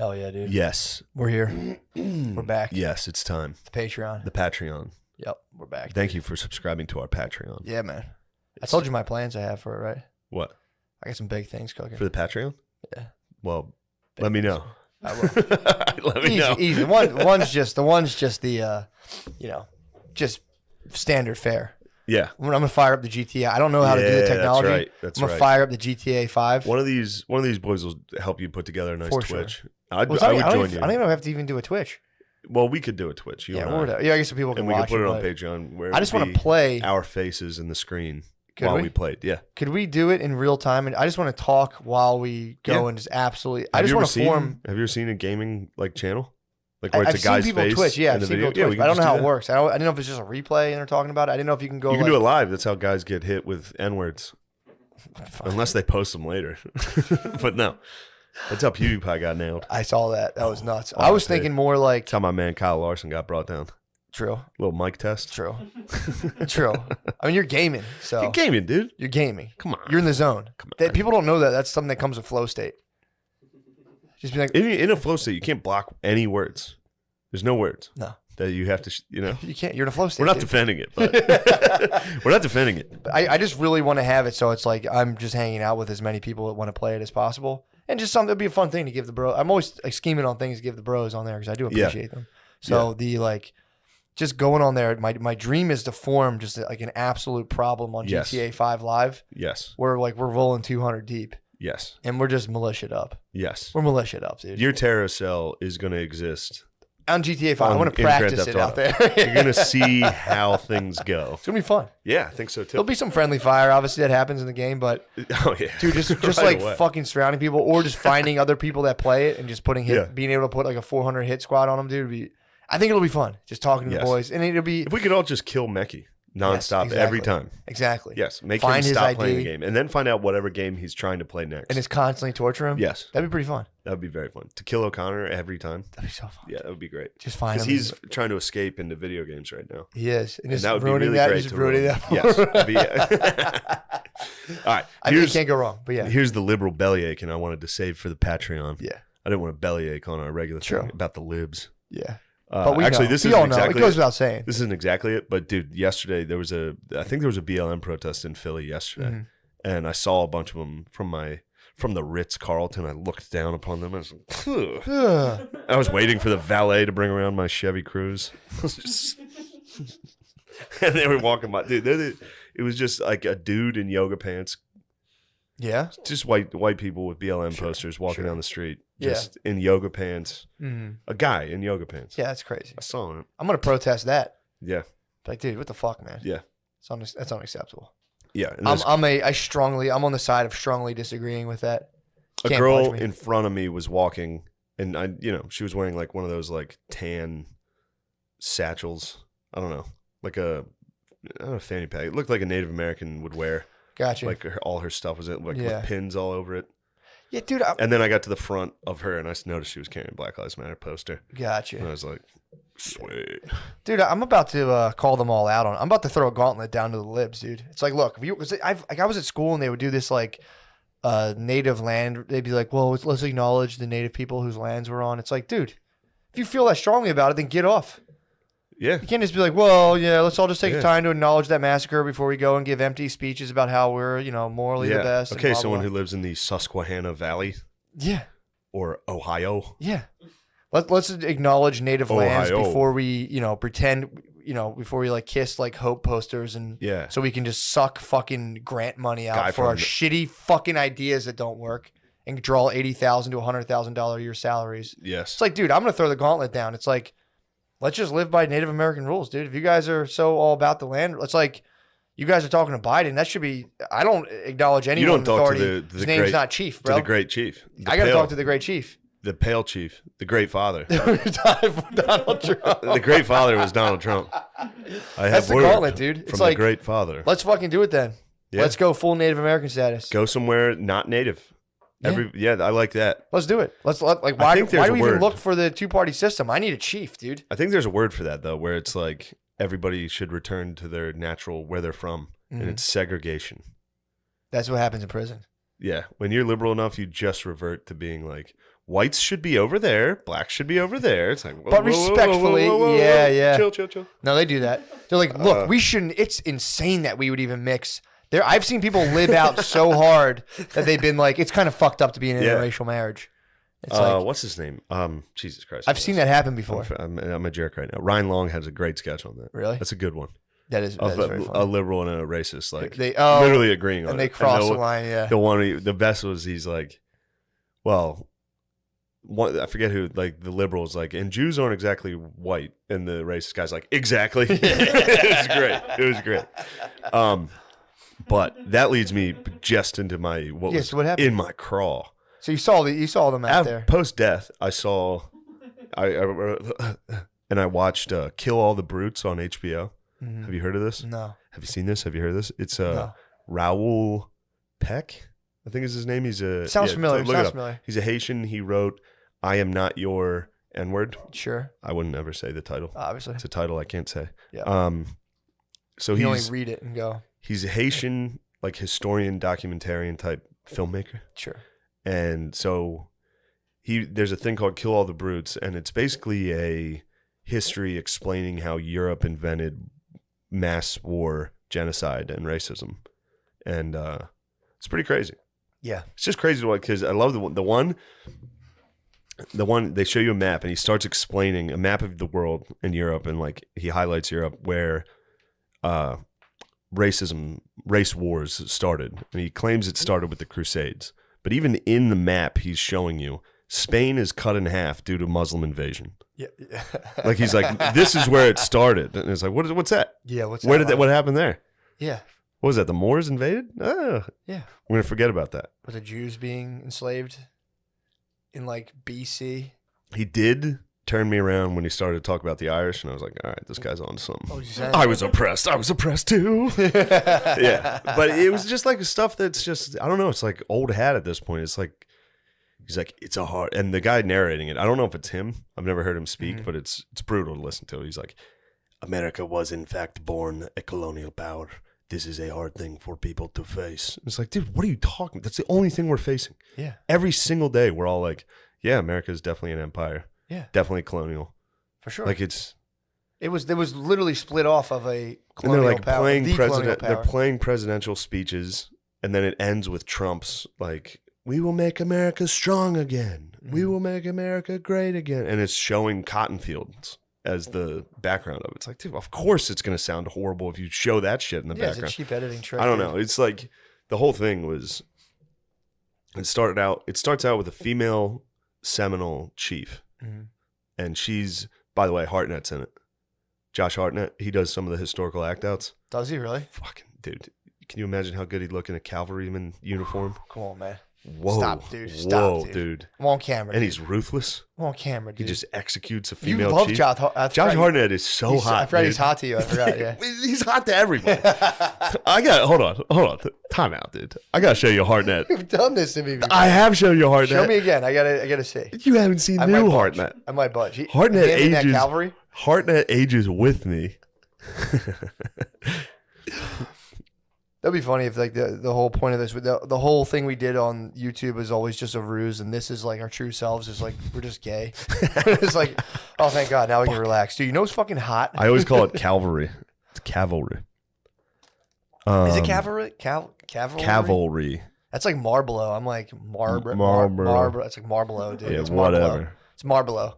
Hell yeah, dude. Yes. We're here. We're back. Yes, it's time. The Patreon. The Patreon. Yep, we're back. Thank you for subscribing to our Patreon. Yeah, man. I told you my plans I have for it, right? What? I got some big things cooking. For the Patreon? Yeah. Well, Big let me things. know. I will. Let me know. Easy. One's just the just standard fare. Yeah. I'm gonna fire up the GTA. I don't know how to do the technology. That's right. That's I'm gonna fire up the GTA 5. One of these boys will help you put together a nice For Twitch. sure. I would I join you. I don't even have to even do a Twitch. Well, we could do a Twitch. You and I. Whatever. Yeah, I guess some people can and we watch could put it on but Patreon. Where I just want to play. Our faces in the screen Could while we? we played. Yeah. Could we do it in real time? And I just want to talk while we go and just absolutely. I just want to form. Have you ever seen a gaming channel? Like where I've it's a guy's seen people face Twitch. Yeah, in I've the seen video. people Twitch. Yeah, I don't know how it that. works. I didn't know if it's just a replay and they're talking about it. I didn't know if you can go. You can do it live. That's how guys get hit with N-words. Unless they post them later. But no. That's how PewDiePie got nailed. I saw that. That was nuts. I was thinking more like. That's how my man Kyle Larson got brought down. True. Little mic test. True. True. I mean, you're gaming, so You're gaming, dude. you're gaming. Come on. You're in the zone. Come on. People don't know that. That's something that comes with flow state. Just be like, In a flow state, you can't block any words. There's no words. No. That you have to, You can't. You're in a flow state. We're not dude. defending it, but we're not defending it. I just really want to have it so it's like I'm just hanging out with as many people that want to play it as possible. And just something, it'd be a fun thing to give the bro. I'm always scheming on things to give the bros on there because I do appreciate them. So just going on there, my dream is to form just like an absolute problem on GTA 5 Live. Yes. Where we're rolling 200 deep. Yes. And we're just militia'd up. Yes. We're militia'd up, dude. Your terror cell is going to exist. On GTA 5. I want to practice it out there. You're going to see how things go. It's going to be fun. Yeah, I think so too. There'll be some friendly fire. Obviously, that happens in the game. But, oh, yeah. dude, just Right like away. fucking surrounding people or just finding other people that play it and just being able to put like a 400 hit squad on them, dude. I think it'll be fun. Just talking to the boys. And it'll be. If we could all just kill Mekhi nonstop every time. Exactly. Yes. Make Find him his stop ID. playing the game. And then find out whatever game he's trying to play next. And just constantly torture him. Yes. That'd be pretty fun. That would be very fun. To kill O'Connor every time. That'd be so fun. Yeah, that would be great. Just find him. Because he's trying to escape into video games right now. He is. And just that would be ruining really that. great Just to ruining ruin. that. Yes. All right. I think you can't go wrong. But yeah. Here's the liberal bellyache, and I wanted to save for the Patreon. Yeah. I didn't want a bellyache on our regular True. thing about the libs. Yeah. But we actually, know. this we isn't all know. exactly It goes without saying. This isn't exactly it, but dude, yesterday there was a BLM protest in Philly yesterday, and I saw a bunch of them from the Ritz Carlton. I looked down upon them. And I was like, ugh. I was waiting for the valet to bring around my Chevy Cruze, and they were walking by. Dude, it was just like a dude in yoga pants. Yeah. Just white people with BLM posters walking down the street, just in yoga pants. Mm-hmm. A guy in yoga pants. Yeah, that's crazy. I saw him. I'm gonna protest that. Yeah. Like, dude, what the fuck, man? Yeah. That's unacceptable. Yeah. And I'm on the side of strongly disagreeing with that. a girl in front of me was walking, and she was wearing like one of those like tan satchels. I don't know, like a fanny pack. It looked like a Native American would wear. Gotcha. Like all her stuff was with pins all over it. Yeah, dude. And then I got to the front of her, and I noticed she was carrying a Black Lives Matter poster. Gotcha. And I was like, sweet. Dude, I'm about to call them all out on. I'm about to throw a gauntlet down to the libs, dude. It's like, look, I was at school and they would do this like native land. They'd be like, well, let's acknowledge the native people whose lands we're on. It's like, dude, if you feel that strongly about it, then get off. Yeah. You can't just be like, well, yeah, let's all just take time to acknowledge that massacre before we go and give empty speeches about how we're, morally the best. Okay, someone who lives in the Susquehanna Valley. Yeah. Or Ohio. Yeah. Let's acknowledge native lands before we, pretend, before we like kiss like hope posters and so we can just suck fucking grant money out for our shitty fucking ideas that don't work and draw $80,000 to $100,000 a year salaries. Yes. It's like, dude, I'm going to throw the gauntlet down. It's like, let's just live by Native American rules, dude. If you guys are so all about the land, it's like you guys are talking to Biden. That should be. I don't acknowledge anyone. You don't talk to the his name's not Chief, bro. To the great chief. I got to talk to the great chief. The pale chief. The great father. Donald Trump. The great father was Donald Trump. That's the gauntlet, dude. It's from like the great father. Let's fucking do it then. Yeah. Let's go full Native American status. Go somewhere not native. I like that. Let's do it. Why do we even look for the two-party system? I need a chief, dude. I think there's a word for that though, where it's like everybody should return to their natural where they're from, and it's segregation. That's what happens in prison. Yeah, when you're liberal enough, you just revert to being like whites should be over there, blacks should be over there. It's like, whoa, but respectfully, yeah. Chill. No, they do that. They're like, look, we shouldn't. It's insane that we would even mix. I've seen people live out so hard that they've been like, it's kind of fucked up to be in an interracial marriage. It's like, what's his name? Jesus Christ. I've seen that happen before. I'm a jerk right now. Ryan Long has a great sketch on that. Really? That's a good one. That is very funny. A liberal and a racist, like they literally agreeing on it. And they cross the line, yeah. The best was he's like, well, I forget who, like the liberals like, and Jews aren't exactly white, and the racist guy's like, exactly. It was great. But that leads me just into my what happened in my craw. So you saw them out there. Post death, I watched Kill All the Brutes on HBO. Mm-hmm. Have you heard of this? No. Have you seen this? Have you heard of this? It's Raoul Peck, I think is his name. He's sounds familiar. Look it up. He's a Haitian. He wrote "I Am Not Your N-Word." Sure. I wouldn't ever say the title. Obviously, it's a title I can't say. Yeah. So you only read it and go. He's a Haitian, like historian, documentarian type filmmaker. Sure. And so there's a thing called Kill All the Brutes, and it's basically a history explaining how Europe invented mass war, genocide, and racism. And it's pretty crazy. Yeah. It's just crazy to watch because I love the one they show you a map, and he starts explaining a map of the world in Europe, and like he highlights Europe where race wars started. And he claims it started with the Crusades. But even in the map he's showing you, Spain is cut in half due to Muslim invasion. Yeah. Like he's like, this is where it started. And it's like, what's that? Yeah, what's that? Like? What happened there? Yeah. What was that? The Moors invaded? Oh. Yeah. We're going to forget about that. Were the Jews being enslaved in like BC? He did turn me around when he started to talk about the Irish, and I was like, all right, this guy's on to something. Oh, I was oppressed too. Yeah. But it was just like stuff that's just, I don't know, it's like old hat at this point. It's like, he's like, it's a hard, and the guy narrating it, I don't know if it's him. I've never heard him speak, but it's brutal to listen to. He's like, America was in fact born a colonial power. This is a hard thing for people to face. It's like, dude, what are you talking? That's the only thing we're facing. Yeah. Every single day, we're all like, yeah, America is definitely an empire. Yeah. Definitely colonial. For sure. Like it was literally split off of a colonial and they're like power. They're playing presidential speeches, and then it ends with Trump's like, we will make America strong again. We will make America great again. And it's showing cotton fields as the background of it. It's like, dude, of course it's going to sound horrible if you show that shit in the background. It's a cheap editing trick. I don't know. It's like the whole thing was, it starts out with a female Seminole chief. Mm-hmm. And she's, by the way, Hartnett's in it. Josh Hartnett. He does some of the historical act outs. Does he really? Fucking dude. Can you imagine how good he'd look in a cavalryman uniform? Come on, man. Whoa. Stop, dude. I'm on camera. And he's ruthless. I'm on camera, dude. He just executes a female chief. chief. Josh Hartnett is so hot. I forgot he's hot to you. I forgot, yeah. He's hot to everybody. Hold on. Time out, dude. I got to show you Hartnett. You've done this to me before. I have shown you Hartnett. Show me again. I gotta see. You haven't seen new Hartnett. I might budge. Hartnett ages with me. That'd be funny if like the whole point of this, the whole thing we did on YouTube is always just a ruse, and this is like our true selves. Is like we're just gay. It's like, oh, thank God, now we can relax. Dude, you know what's fucking hot? I always call it cavalry. It's cavalry. Is it cavalry? Cavalry. Cavalry. That's like Marlboro. I'm like Marlboro. It's like Marlboro, dude. Yeah, it's whatever. It's Marlboro.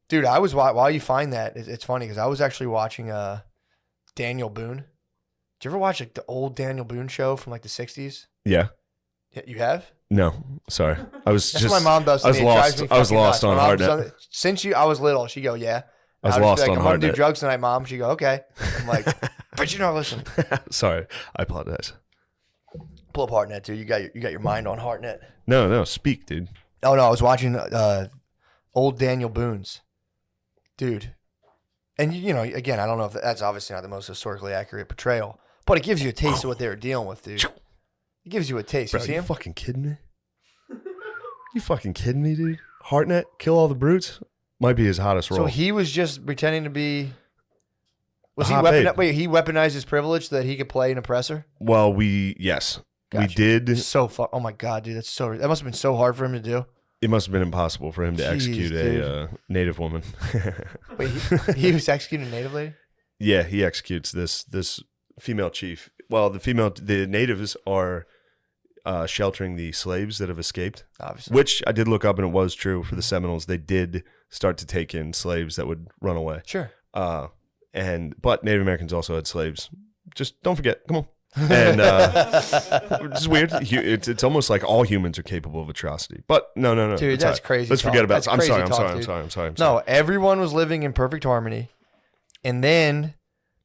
Dude, I was while you find that, it's funny because I was actually watching Daniel Boone. Did you ever watch like the old Daniel Boone show from like the 60s? Yeah. You have? No, sorry. I was That's what my mom does to me. I was lost on Hartnett. Since I was little, she'd go, yeah. I was lost like, on Hartnett. I'm going to do drugs tonight, Mom. She'd go, okay. I'm like, but you don't listen. Sorry. I apologize. Pull up Hartnett, dude. You got your mind on Hartnett. No. Speak, dude. Oh, no. I was watching old Daniel Boone's. Dude. And, you know, again, I don't know if that's obviously not the most historically accurate portrayal, but it gives you a taste of what they were dealing with, dude. It gives you a taste. Bro, you see him? You fucking kidding me? You fucking kidding me, dude? Hartnett, Kill All the Brutes, might be his hottest role. So he was just pretending to be... Was he he weaponized his privilege so that he could play an oppressor? Well, yes. Gotcha. We did. Oh my God, dude. That must have been so hard for him to do. It must have been impossible for him to execute a native woman. Wait, he was executing a native lady? Yeah, he executes this female chief. Well, the natives are sheltering the slaves that have escaped. Obviously. Which I did look up, and it was true for the Seminoles. They did start to take in slaves that would run away. Sure. But Native Americans also had slaves. Just don't forget. Come on. And it's weird. It's almost like all humans are capable of atrocity. But no. Dude, that's crazy. Let's forget about it. I'm sorry. No, everyone was living in perfect harmony. And then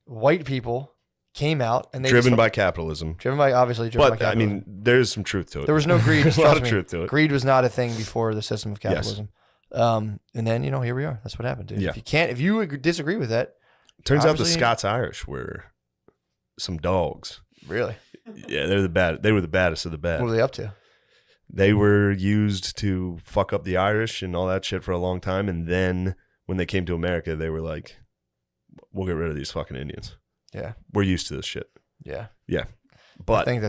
white people came out and they driven by capitalism. But I mean, there's some truth to it. There was no greed. There's a lot of truth to it. Greed was not a thing before the system of capitalism. Yes. And then, here we are. That's what happened, dude. Yeah. If you disagree with that. Turns out the Scots-Irish were some dogs. Really? Yeah, they were the baddest of the bad. What were they up to? They were used to fuck up the Irish and all that shit for a long time. And then when they came to America, they were like, we'll get rid of these fucking Indians. Yeah. We're used to this shit. Yeah. Yeah. But I think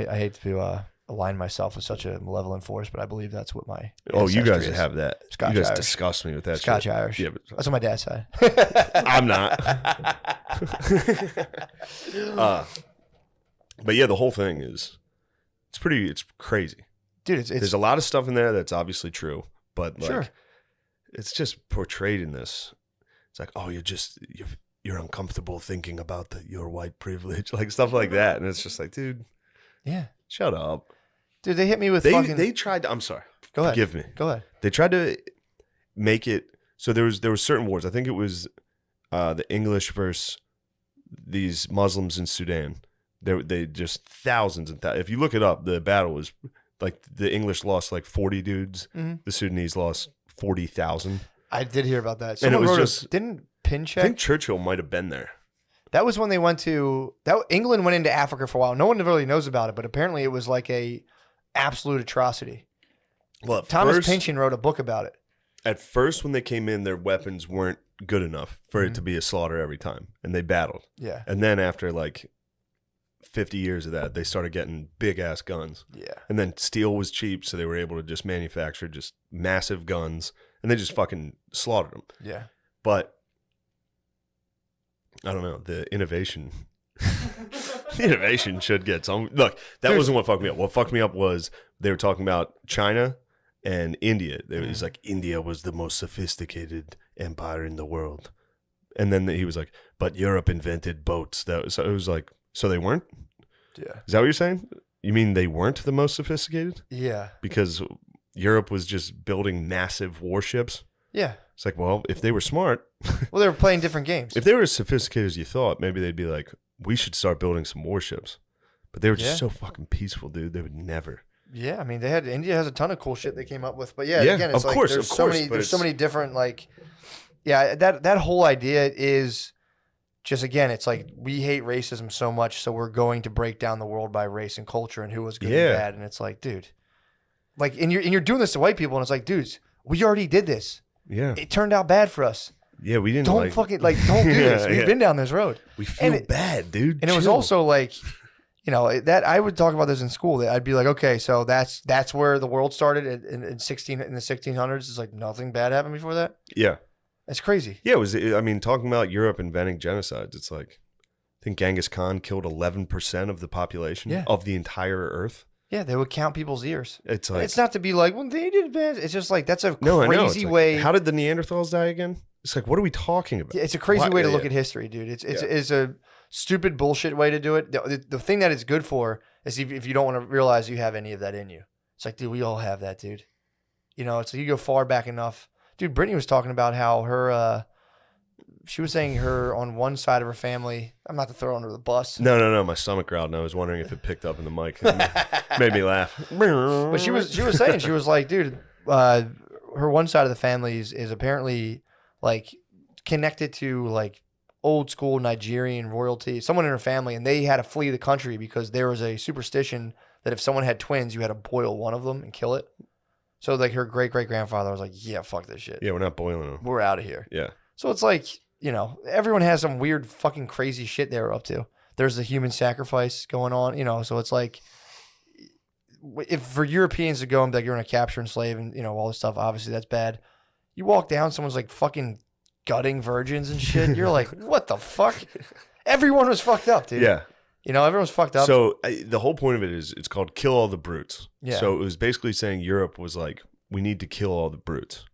I hate to align myself with such a malevolent force, but I believe that's what my you guys have that. Scotch you guys Irish. Disgust me with that Scotch shit. Irish. Yeah, that's on my dad's side. I'm not. But yeah, the whole thing is it's crazy. Dude, there's a lot of stuff in there that's obviously true, but like sure. It's just portrayed in this. It's like, oh, you're uncomfortable thinking about your white privilege, like stuff like that, and it's just like, dude, yeah, shut up, dude. They hit me with They tried to. I'm sorry. Go ahead. Forgive me. Go ahead. They tried to make it so there was certain wars. I think it was the English versus these Muslims in Sudan. They just thousands and thousands. If you look it up, the battle was like the English lost like 40 dudes. Mm-hmm. The Sudanese lost 40,000. I did hear about that. Someone and it was didn't Pinchot? I think Churchill might have been there. That was when they went to England went into Africa for a while. No one really knows about it, but apparently it was like a absolute atrocity. Well, Thomas Pynchon wrote a book about it. At first, when they came in, their weapons weren't good enough for it to be a slaughter every time, and they battled. Yeah. And then after like 50 years of that, they started getting big ass guns. Yeah. And then steel was cheap, so they were able to just manufacture just massive guns, and they just fucking slaughtered them. Yeah. But I don't know, the innovation. The innovation should get some. Look, that wasn't what fucked me up. What fucked me up was they were talking about China and India. It was like India was the most sophisticated empire in the world, and then he was like, "But Europe invented boats." So it was like, so they weren't. Yeah. Is that what you're saying? You mean they weren't the most sophisticated? Yeah. Because Europe was just building massive warships. Yeah. It's like, well, if they were smart. Well, they were playing different games. If they were as sophisticated as you thought, maybe they'd be like, we should start building some warships. But they were just so fucking peaceful, dude. They would never. Yeah, I mean, India has a ton of cool shit they came up with. But again, it's like there's so many different that whole idea is just, again, it's like we hate racism so much, so we're going to break down the world by race and culture and who was good and bad. And it's like, dude, like, and you're doing this to white people, and it's like, dudes, we already did this. Yeah. It turned out bad for us. Yeah, we didn't don't do this. We've been down this road. We feel bad, dude. And it was also like, that I would talk about this in school. That I'd be like, okay, so that's where the world started in the 1600s. It's like nothing bad happened before that. Yeah. That's crazy. Yeah, talking about Europe inventing genocides, it's like, I think Genghis Khan killed 11% of the population of the entire earth. Yeah, they would count people's ears. It's like, it's not to be like, well, they did bad. It's just like, that's a crazy crazy way. How did the Neanderthals die again? It's like, what are we talking about? It's a crazy way to look at history, dude. It's a stupid bullshit way to do it. The thing that it's good for is if you don't want to realize you have any of that in you. It's like, dude, we all have that, dude. It's like you go far back enough. Dude, Brittany was talking about how her, she was saying her on one side of her family, I'm not to throw her under the bus. No. My stomach growled, and I was wondering if it picked up in the mic. It made me laugh. But she was saying, she was like, dude, her one side of the family is apparently like connected to like old school Nigerian royalty, someone in her family, and they had to flee the country because there was a superstition that if someone had twins, you had to boil one of them and kill it. So like her great-great-grandfather was like, yeah, fuck this shit. Yeah, we're not boiling them. We're out of here. Yeah. So it's like, everyone has some weird fucking crazy shit they were up to. There's the human sacrifice going on, so it's like if for Europeans to go and be like, you're going to capture and slave and, all this stuff, obviously that's bad. You walk down, someone's like fucking gutting virgins and shit. You're like, what the fuck? Everyone was fucked up, dude. Yeah. Everyone's fucked up. So the whole point of it is it's called Kill All the Brutes. Yeah. So it was basically saying Europe was like, we need to kill all the brutes.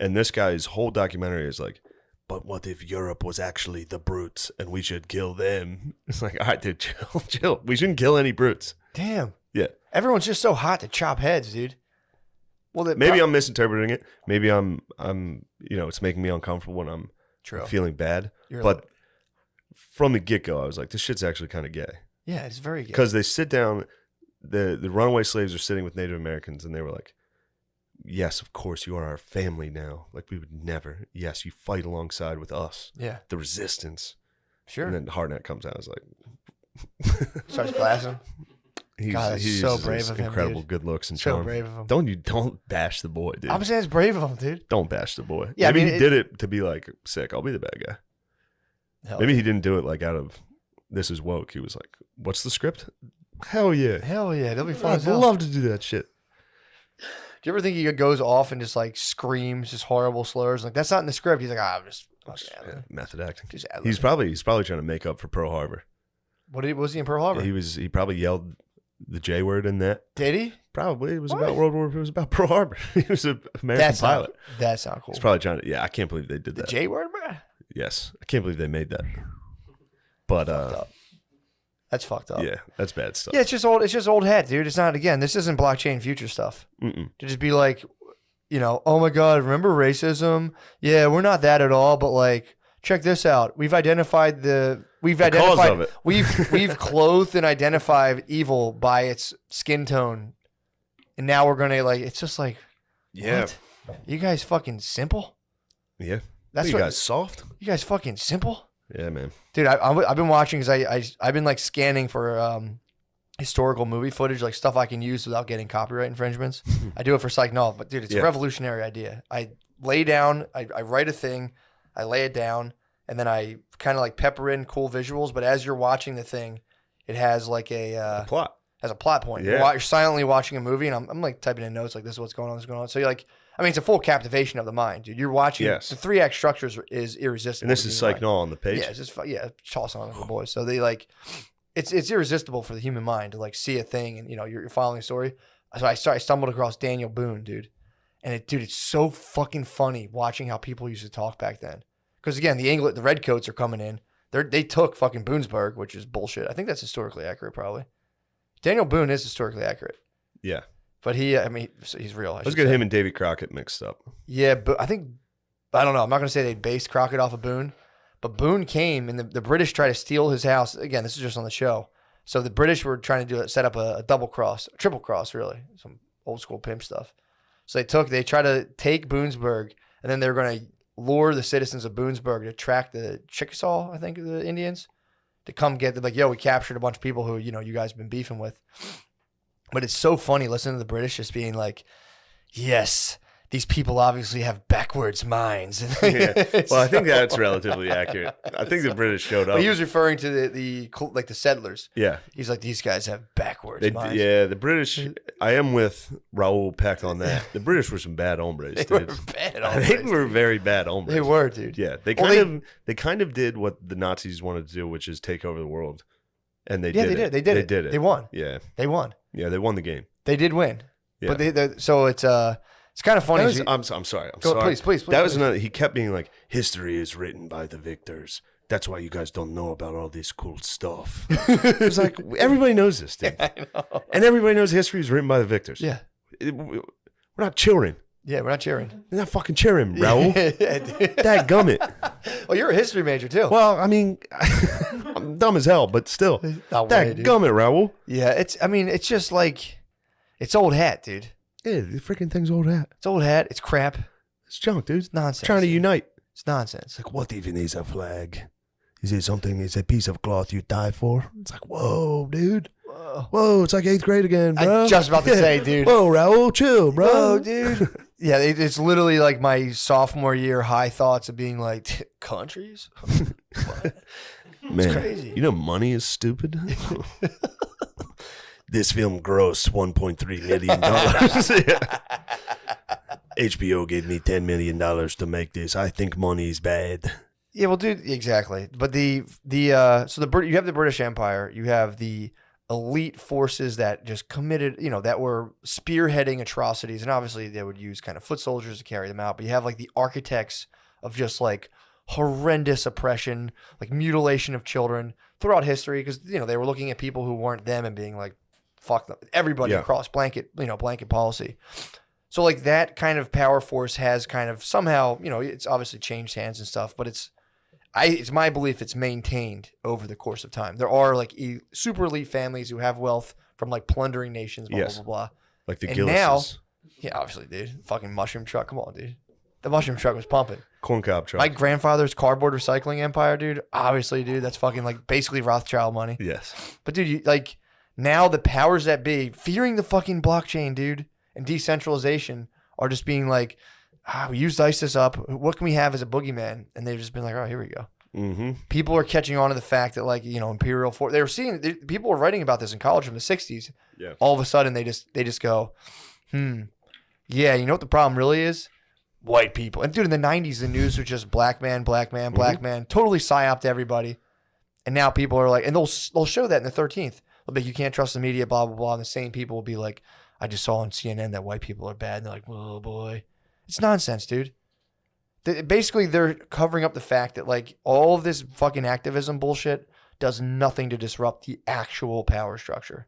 And this guy's whole documentary is like, but what if Europe was actually the brutes and we should kill them? It's like, all right, dude, chill. We shouldn't kill any brutes. Damn. Yeah. Everyone's just so hot to chop heads, dude. Well, maybe I'm misinterpreting it. Maybe I'm it's making me uncomfortable when I'm feeling bad. But from the get-go, I was like, this shit's actually kind of gay. Yeah, it's very gay. Because they sit down, the runaway slaves are sitting with Native Americans, and they were like, yes, of course, you are our family now. Like, we would never. Yes, you fight alongside with us. Yeah. The resistance. Sure. And then Hartnett comes out. I was like... Starts blasting. He's so brave of him, incredible dude. good looks and so charm. brave of him. Don't bash the boy, dude. I'm saying it's brave of him, dude. Don't bash the boy. Yeah, Maybe he did it to be like, sick, I'll be the bad guy. Maybe he didn't do it like out of, this is woke. He was like, what's the script? Hell yeah. Hell yeah. That'll be fun. I'd love to do that shit. Do you ever think he goes off and just like screams just horrible slurs? Like, that's not in the script. He's like, I'm just method acting. Just he's probably trying to make up for Pearl Harbor. Was he in Pearl Harbor? He probably yelled the J word in that. Did he? Probably. It was about World War. It was about Pearl Harbor. He was an American pilot. That's not cool. He's probably trying to. Yeah, I can't believe they did that. The J word, bro. Yes, I can't believe they made that. But that's fucked up. Yeah, that's bad stuff. Yeah, it's just old hat, dude. It's not. Again, this isn't blockchain future stuff. To just be like, oh my god, remember racism? Yeah, we're not that at all. But like, check this out. We've identified cause of it. We've clothed and identified evil by its skin tone, and now we're gonna like. It's just like, yeah, what? You guys fucking simple. Yeah, that's you guys soft. You guys fucking simple. Yeah, man. Dude, I've been watching because I've been like scanning for historical movie footage, like stuff I can use without getting copyright infringements. I do it for Psych but dude, it's a revolutionary idea. I lay down, I write a thing, I lay it down, and then I kind of like pepper in cool visuals. But as you're watching the thing, it has like a plot. Has a plot point. Yeah. You're silently watching a movie, and I'm like typing in notes like, this is what's going on, this is going on. So you're like, I mean, it's a full captivation of the mind, dude. You're watching. Yes. The 3-act structure is irresistible. And this is Psych on the page. Yeah, it's just toss on the boys. So they like, it's irresistible for the human mind to like see a thing and you're following a story. So I stumbled across Daniel Boone, dude, and it's so fucking funny watching how people used to talk back then. Because again, the redcoats are coming in. They took fucking Boonesburg, which is bullshit. I think that's historically accurate, probably. Daniel Boone is historically accurate. Yeah. But he's real. Let's get him and Davy Crockett mixed up. Yeah, but I don't know. I'm not going to say they based Crockett off of Boone, but Boone came and the British tried to steal his house. Again, this is just on the show. So the British were trying to set up a double cross, a triple cross, really, some old school pimp stuff. So they tried to take Boonesburg, and then they were going to lure the citizens of Boonesburg to track the Chickasaw, I think, the Indians, to come get them. Like, yo, we captured a bunch of people who, you guys have been beefing with. But it's so funny listening to the British just being like, yes, these people obviously have backwards minds. Yeah. Well, I think that's relatively accurate. I think the British showed up. But he was referring to the settlers. Yeah. He's like, these guys have backwards minds. Yeah, the British, I am with Raoul Peck on that. The British were some bad hombres, dude. They were bad hombres. They were very bad hombres. They were, dude. Yeah. They kind of did what the Nazis wanted to do, which is take over the world. And they did it. They did it. They won. Yeah. They won. Yeah, they won the game. They did win. Yeah. But so it's kind of funny. I'm sorry. Please. That was another. He kept being like, history is written by the victors. That's why you guys don't know about all this cool stuff. It was like, everybody knows this, dude. Yeah, I know. And everybody knows history is written by the victors. Yeah. We're not cheering. Yeah, we're not cheering. We're not fucking cheering, Raoul. Dadgummit. Well, you're a history major, too. Well, I mean, I'm dumb as hell, but still. Dadgummit, Raoul. Yeah, it's just like, it's old hat, dude. Yeah, the freaking thing's old hat. It's old hat. It's crap. It's junk, dude. It's nonsense. It's trying to unite. It's nonsense. Like, what even is a flag? Is it something, is it a piece of cloth you die for? It's like, whoa, dude. Whoa, it's like 8th grade again, bro. I was just about to say, dude. Whoa, Raoul, chill, bro. Whoa, dude. Yeah, it's literally like my sophomore year high thoughts of being like, countries? Man, it's crazy. You know money is stupid? This film grossed $1.3 million. HBO gave me $10 million to make this. I think money is bad. Yeah, well, dude, exactly. But you have the British Empire, you have the elite forces that just committed, that were spearheading atrocities, and obviously they would use kind of foot soldiers to carry them out. But you have like the architects of just like horrendous oppression, like mutilation of children throughout history, because they were looking at people who weren't them and being like, fuck them, everybody across blanket policy. So like that kind of power force has kind of somehow, it's obviously changed hands and stuff, but it's my belief it's maintained over the course of time. There are like super elite families who have wealth from like plundering nations, blah, blah, blah. Like the and Gillises. now, yeah, obviously, dude. Fucking mushroom truck. Come on, dude. The mushroom truck was pumping. Corn cob truck. My grandfather's cardboard recycling empire, dude. Obviously, dude, that's fucking like basically Rothschild money. Yes. But dude, now the powers that be, fearing the fucking blockchain, dude, and decentralization are just being like, we used ISIS up. What can we have as a boogeyman? And they've just been like, oh, here we go. Mm-hmm. People are catching on to the fact that imperial force. They were seeing people were writing about this in college from the 60s. Yeah. All of a sudden they just go, yeah. You know what the problem really is? White people. And dude, in the 90s, the news was just black man, black man, black man. Totally psyoped everybody. And now people are like, and they'll show that in the 13th. They'll be like, you can't trust the media, blah blah blah. And the same people will be like, I just saw on CNN that white people are bad. And they're like, oh boy, it's nonsense, dude. Basically, they're covering up the fact that like all of this fucking activism bullshit does nothing to disrupt the actual power structure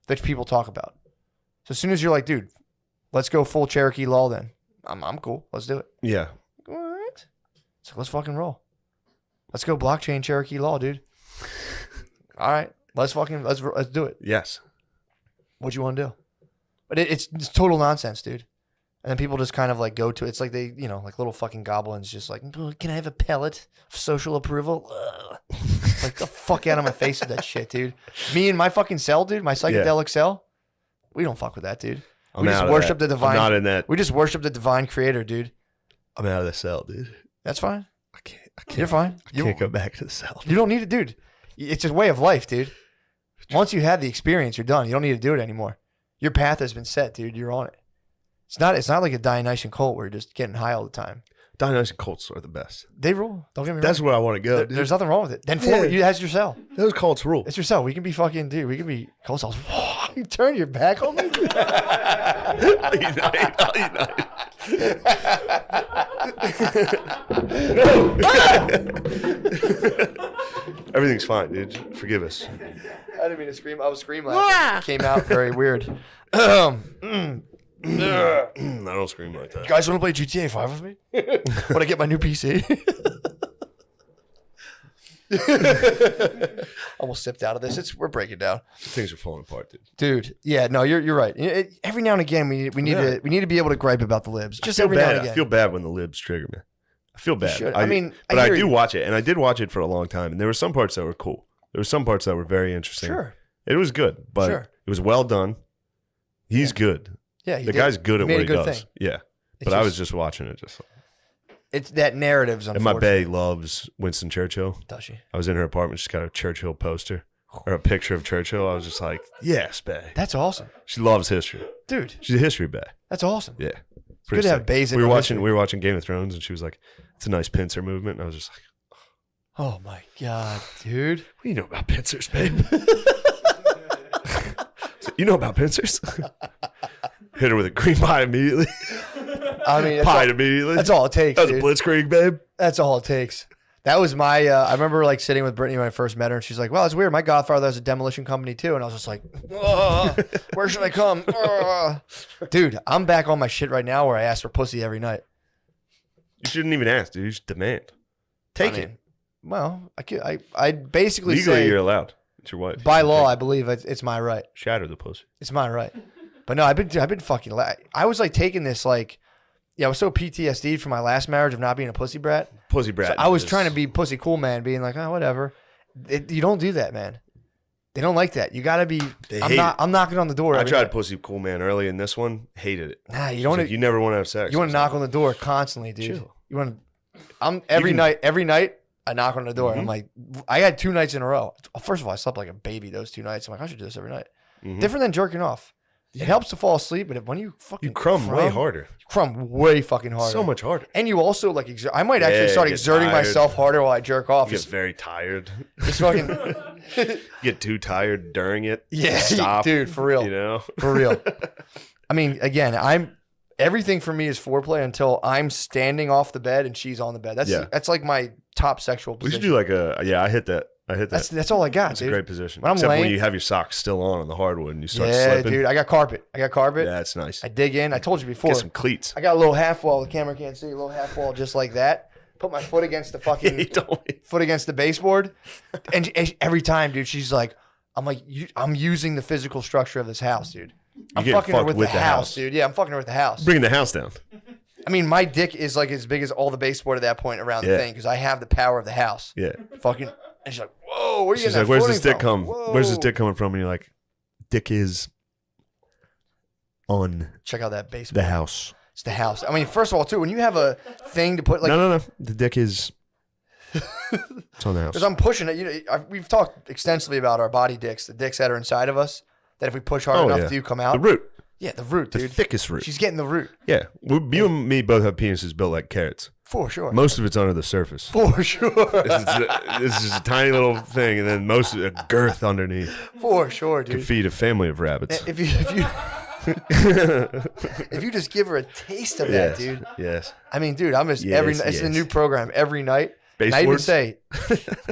that people talk about. So as soon as you're like, dude, let's go full Cherokee law, then I'm cool. Let's do it. Yeah. What? So let's fucking roll. Let's go blockchain Cherokee law, dude. All right, let's do it. Yes. What you want to do? But it's total nonsense, dude. And then people just kind of like go to it. It's like they, like little fucking goblins just like, can I have a pellet of social approval? Like, the fuck out of my face with that shit, dude. Me and my fucking cell, dude, my psychedelic cell, we don't fuck with that, dude. We just worship the divine. I'm not in that. We just worship the divine creator, dude. I'm out of the cell, dude. That's fine. I can't. You're fine. You can't go back to the cell. You don't need it, dude. It's a way of life, dude. Once you have the experience, you're done. You don't need to do it anymore. Your path has been set, dude. You're on it. It's not like a Dionysian cult where you're just getting high all the time. Dionysian cults are the best. They rule. Don't get me wrong. That's where I want to go, dude. There's nothing wrong with it. Then that's your cell. Those cults rule. It's your cell. We can be fucking, dude. We can be cult cells. You turn your back on me? I'll unite. Everything's fine, dude. Forgive us. I didn't mean to scream. I was screaming laughing. It came out very weird. I don't scream like that. You guys want to play GTA 5 with me? When I get my new PC? Almost stepped out of this. We're breaking down. Things are falling apart, dude. Yeah, no, you're right. Every now and again, we need to be able to gripe about the libs. Just every now and again. I feel bad when the libs trigger me. I feel bad. But I do watch it, and I did watch it for a long time, and there were some parts that were cool. There were some parts that were very interesting. Sure, it was good, but it was well done. He's good. Yeah, the guy's good at what he does. Thing. Yeah, but I was just watching it. It's that narrative's unfortunate. And my bae loves Winston Churchill. Does she? I was in her apartment. She's got a Churchill poster or a picture of Churchill. I was just like, yes, bae. That's awesome. She loves history, dude. She's a history bae. That's awesome. Yeah, it's good to have baes in. We were watching Game of Thrones, and she was like, "It's a nice pincer movement." And I was just like, "Oh my god, dude! What do you know about pincers, babe?" You know about pincers? Hit her with a green pie immediately. I mean, immediately. That's all it takes. That was a blitzkrieg, babe. That's all it takes. That was my. I remember like sitting with Brittany when I first met her, and she's like, "Well, it's weird. My godfather has a demolition company too." And I was just like, "Where should I come?" Dude, I'm back on my shit right now, where I ask for pussy every night. You shouldn't even ask, dude. You should demand. Take it. Well, I basically legally say you're allowed. It's your wife. By law, I believe it's my right. Shatter the pussy. It's my right. But no, I've been fucking. I was like taking this like, I was so PTSD'd from my last marriage of not being a pussy brat. Pussy brat. So I was trying to be pussy cool man, being like, oh, whatever. You don't do that, man. They don't like that. You gotta be. I'm knocking on the door. I tried pussy cool man early in this one. Hated it. Nah, you don't. Like, you never want to have sex. You want to knock on the door constantly, dude. Chill. You want to. Every night. I knock on the door and I'm like, I had 2 nights in a row. First of all, I slept like a baby those 2 nights. I'm like, I should do this every night. Different than jerking off. It helps to fall asleep, but when you fucking crumb way harder. You crumb way fucking harder. So much harder. And you also like I might actually start exerting myself harder while I jerk off. You get very tired. Just fucking get too tired during it. Yeah, stop, dude, for real. You know, for real. I mean, again, everything for me is foreplay until I'm standing off the bed and she's on the bed. That's like my top sexual position. We should do like I hit that. That's all I got. That's dude. a great position. When Except when you have your socks still on the hardwood and you start slipping. Dude, I got carpet. Yeah, that's nice. I dig in. I told you before. Get some cleats. I got a little half wall. The camera can't see. A little half wall just like that. Put my foot against the fucking foot against the baseboard, and every time, dude, she's like, I'm using the physical structure of this house, dude. I'm fucking her with the house, dude. Yeah, I'm fucking her with the house. Bringing the house down. I mean, my dick is like as big as all the baseboard at that point around the thing because I have the power of the house. Yeah. Fucking. And she's like, whoa, where are you getting that where's this dick come? Where's this dick coming from? And you're like, dick is on check out that baseboard. The house. It's the house. I mean, first of all, too, when you have a thing to put like No. The dick is it's on the house. Because I'm pushing it. You know, we've talked extensively about our body dicks, the dicks that are inside of us, that if we push hard enough, do come out. The root. Yeah, the root, dude. The thickest root. She's getting the root. Yeah. You and me both have penises built like carrots. For sure. Most of it's under the surface. For sure. This is a tiny little thing, and then most of it, a girth underneath. For sure, dude. Could feed a family of rabbits. If you if you just give her a taste of that, dude. Yes. I mean, dude, I'm just it's the new program every night. And I even say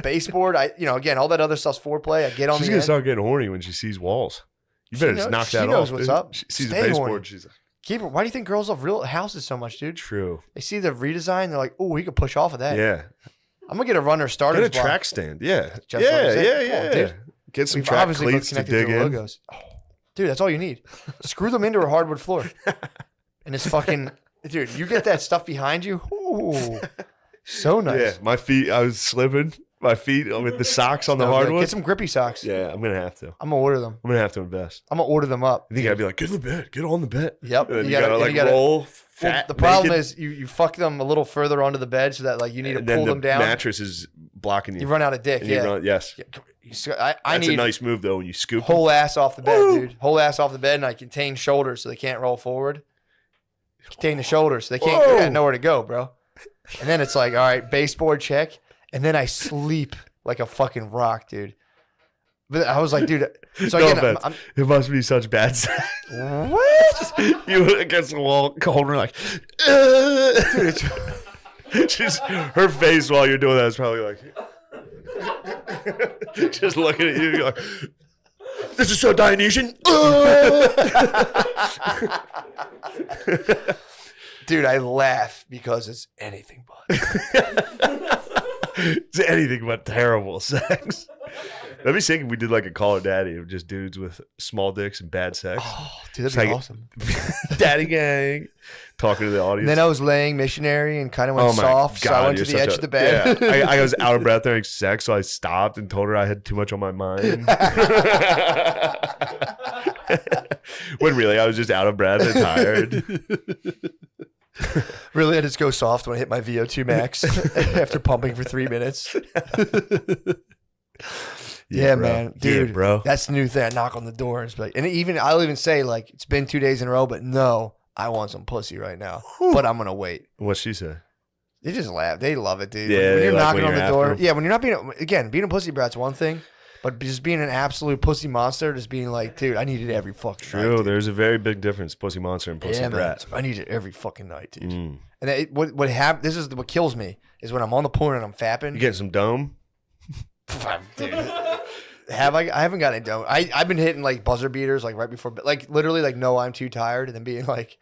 baseboard. Again, all that other stuff's foreplay. I get on. She's gonna start getting horny when she sees walls. You better just knock that off. She knows what's up. She sees a baseboard. Horny. She's like, keep her. Why do you think girls love real houses so much, dude? True. They see the redesign. They're like, oh, we could push off of that. Yeah. I'm gonna get a runner starter. Get a track stand. Yeah. Dude. Get some track cleats to dig in. Logos. Oh, dude, that's all you need. Screw them into a hardwood floor, and it's fucking. Dude, you get that stuff behind you. Ooh, so nice. Yeah, my feet. I was slipping. My feet with the socks on the hardwood. Get some grippy socks. Yeah, I'm gonna have to. I'm gonna order them. I'm gonna have to invest. I'm gonna order them up. I think I'd be like, get on the bed. Get on the bed. Yep. And then you gotta roll. Fat, the problem is you fuck them a little further onto the bed so that like you need to pull them down. The mattress is blocking you. You run out of dick. Yes. I need a nice move though when you scoop. Whole ass off the bed, dude. Whole ass off the bed, and I contain shoulders so they can't roll forward. Contain the shoulders so they can't. They got nowhere to go, bro. And then it's like, all right, baseboard check, and then I sleep like a fucking rock, dude. But I was like, dude. So again, it must be such bad sex. What? You against the wall, corner like, dude. Just her face while you're doing that is probably like, just looking at you. You're like, this is so Dionysian. Dude, I laugh because it's anything but. It's anything but terrible sex. That'd be sick if we did like a Call Her Daddy of just dudes with small dicks and bad sex. Oh, dude, that'd be awesome. Daddy gang. Talking to the audience. And then I was laying missionary and kind of went soft. So I went to the edge of the bed. Yeah. I was out of breath during sex, so I stopped and told her I had too much on my mind. When really, I was just out of breath and tired. Really, I just go soft when I hit my VO2 max after pumping for 3 minutes. Yeah, man, dude, yeah, bro. That's the new thing. I knock on the door and it's like, I'll even say like it's been 2 days in a row, but no, I want some pussy right now. But I'm gonna wait. What'd she say? They just laugh. They love it, dude. Yeah, when you're knocking on the door. Yeah, when you're not being a pussy brat's one thing, but just being an absolute pussy monster, just being like, dude, I need it every fucking night. True, there's a very big difference, pussy monster and pussy brat. I need it every fucking night, dude. And what happens? This is what kills me is when I'm on the porn and I'm fapping. You getting some dome? Dude. I haven't got any dome. I've been hitting like buzzer beaters like right before, like literally like no, I'm too tired, and then being like,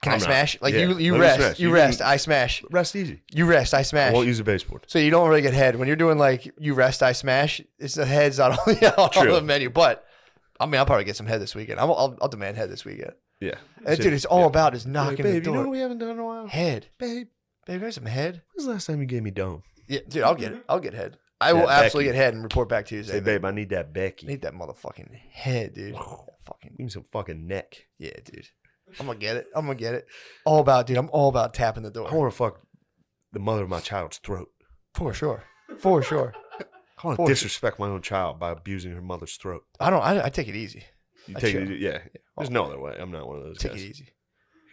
can I smash? Like you rest, you rest, I smash. Rest easy. You rest, I smash. I won't use a baseboard. So you don't really get head when you're doing like you rest, I smash. It's the head's not on the menu, but I mean I'll probably get some head this weekend. I'll demand head this weekend. Yeah, and dude, it's all about just knocking the door. You know what we haven't done in a while? Head, babe, got some head. When's the last time you gave me dome? Yeah, dude, I'll get it. I'll get head. I will absolutely get head and report back Tuesday. Say, babe, I need that Becky. I need that motherfucking head, dude. Give me some fucking neck. Yeah, dude. I'm gonna get it. All about, dude. I'm all about tapping the door. I want to fuck the mother of my child's throat. For sure. I don't want to disrespect my own child by abusing her mother's throat. I take it easy. You take it easy? Yeah. There's no other way. I'm not one of those guys. Take it easy.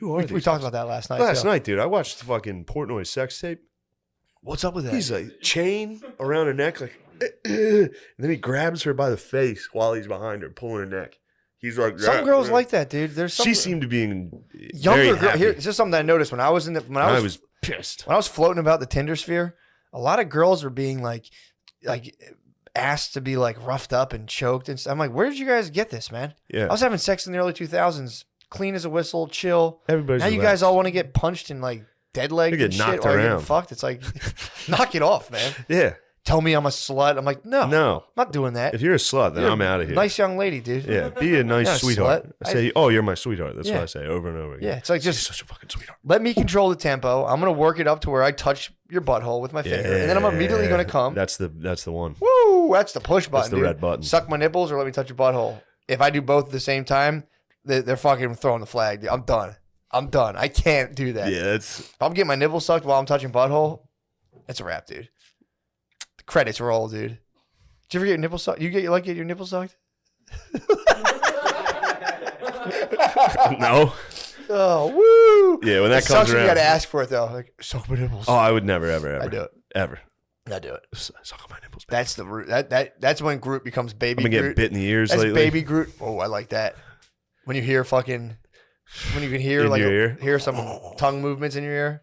Who are we talked about that last night. Last night, dude, I watched the fucking Portnoy sex tape. What's up with that? He's like chain around her neck, like, and then he grabs her by the face while he's behind her, pulling her neck. He's like, some girls like that, dude. There's some. She seemed to be younger girl. Here, it's just something that I noticed when I was I was pissed. When I was floating about the Tinder sphere, a lot of girls were being like asked to be like roughed up and choked and stuff. I'm like, where did you guys get this, man? Yeah, I was having sex in the early 2000s, clean as a whistle, chill. Everybody's now you guys all want to get punched and like dead legged and shit, or getting fucked. It's like, knock it off, man. Yeah. Tell me I'm a slut. I'm like, no, I'm not doing that. If you're a slut, then I'm out of here. Nice young lady, dude. Yeah, be a nice sweetheart. I say, oh, you're my sweetheart. That's what I say over and over again. Yeah, it's like just such a fucking sweetheart. Let me control the tempo. I'm gonna work it up to where I touch your butthole with my finger, and then I'm immediately gonna come. That's the one. Woo! That's the push button. That's the red button. Suck my nipples or let me touch your butthole. If I do both at the same time, they're fucking throwing the flag. Dude. I'm done. I can't do that. Yeah, if I'm getting my nipples sucked while I'm touching butthole, it's a wrap, dude. Credits roll, dude. Did you ever get your nipples sucked? You like get your nipples sucked? No. Oh, woo! Yeah, when that comes around, you got to ask for it though. Like, suck my nipples. Oh, I would never, ever. I do it. Ever. I do it. Suck my nipples. Baby. That's the root. That's when Groot becomes baby. I'm gonna get bit in the ears. That's lately. baby Groot. Oh, I like that. When you hear fucking, when you can hear in like your ear? hear some tongue movements in your ear.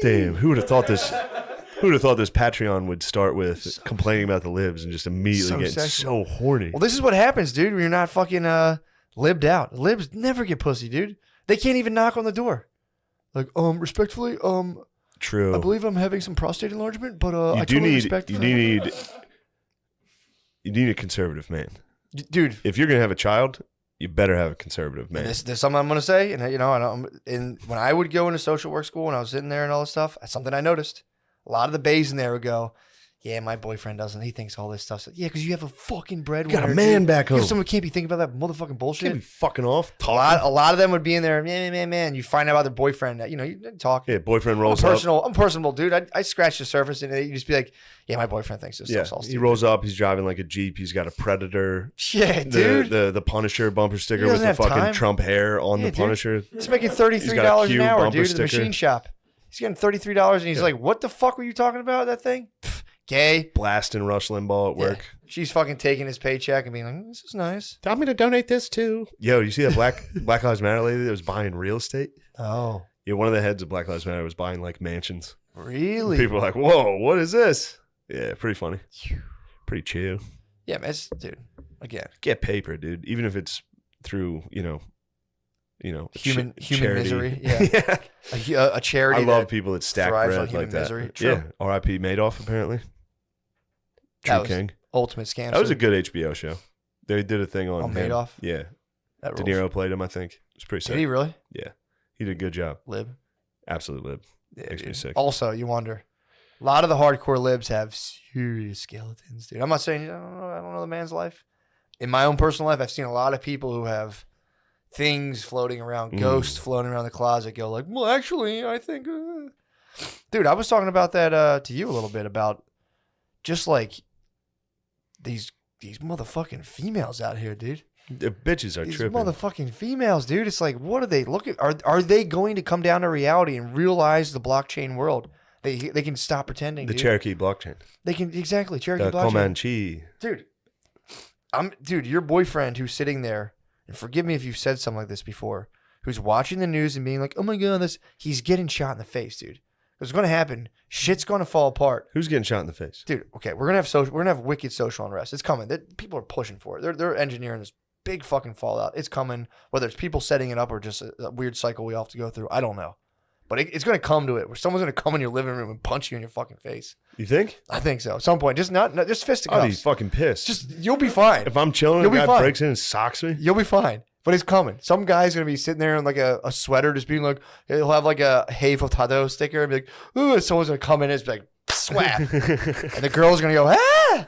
Damn, who would have thought this? Who would have thought this Patreon would start with complaining about the libs and just immediately getting so horny? Well, this is what happens, dude, when you're not fucking libbed out. Libs never get pussy, dude. They can't even knock on the door. Like, respectfully, true. I believe I'm having some prostate enlargement, but you I do totally need respect you need a conservative man, dude. If you're gonna have a child, you better have a conservative man. There's something I'm gonna say, and when I would go into social work school and I was sitting there and all this stuff, that's something I noticed. A lot of the bays in there would go, yeah, my boyfriend doesn't. He thinks all this stuff. So, yeah, because you have a fucking breadwinner. You got a man back home. You have someone who can't be thinking about that motherfucking bullshit. Can't be fucking off. A lot of them would be in there, man. You find out about their boyfriend. You talk. Yeah, boyfriend rolls up. I'm personable, dude. I scratch the surface and you just be like, yeah, my boyfriend thinks this stuff's all stupid. He rolls up. He's driving like a Jeep. He's got a Predator. Yeah, dude. The Punisher bumper sticker with the fucking time. Trump hair on the Punisher. He's making $33 an hour, dude, at the machine shop. He's getting $33 and he's like, what the fuck were you talking about, that thing? Gay. Blasting Rush Limbaugh at work. Yeah. She's fucking taking his paycheck and being like, this is nice. Tell me to donate this too. Yo, you see that Black Lives Matter lady that was buying real estate? Oh. Yeah, one of the heads of Black Lives Matter was buying like mansions. Really? And people were like, whoa, what is this? Yeah, pretty funny. Pretty chill. Yeah, man, dude, again. Get paper, dude. Even if it's through, human charity. Misery. Yeah. A charity. I love people that stack bread like that. Misery. True. Yeah. R.I.P. Madoff, apparently. True King. Ultimate scam. That was a good HBO show. They did a thing on him. Madoff? Yeah. De Niro played him, I think. It was pretty sick. Did he really? Yeah. He did a good job. Lib. Absolute lib. Yeah, Makes me sick. Also, you wonder. A lot of the hardcore libs have serious skeletons, dude. I'm not saying I don't know the man's life. In my own personal life, I've seen a lot of people who have things floating around, ghosts floating around the closet, go like, well, actually, I think... Dude, I was talking about that to you a little bit, about just like these motherfucking females out here, dude. The bitches are tripping. These motherfucking females, dude. It's like, what are they looking... Are they going to come down to reality and realize the blockchain world? They can stop pretending, The dude. Cherokee blockchain. They can, exactly, Cherokee the blockchain. Comanche. Dude, your boyfriend who's sitting there, and forgive me if you've said something like this before, who's watching the news and being like, oh my God, he's getting shot in the face, dude. What's going to happen? Shit's going to fall apart. Who's getting shot in the face? Dude, okay, we're gonna have wicked social unrest. It's coming. People are pushing for it. They're engineering this big fucking fallout. It's coming, whether it's people setting it up or just a weird cycle we all have to go through. I don't know. But it's going to come to it where someone's going to come in your living room and punch you in your fucking face. You think? I think so. At some point. Just fisticuffs. I'll be fucking pissed. You'll be fine. If I'm chilling and a guy breaks in and socks me. You'll be fine. But it's coming. Some guy's going to be sitting there in like a sweater just being like, he'll have like a Hey Potato sticker and be like, ooh, someone's going to come in and it's like, swap. And the girl's going to go, ah!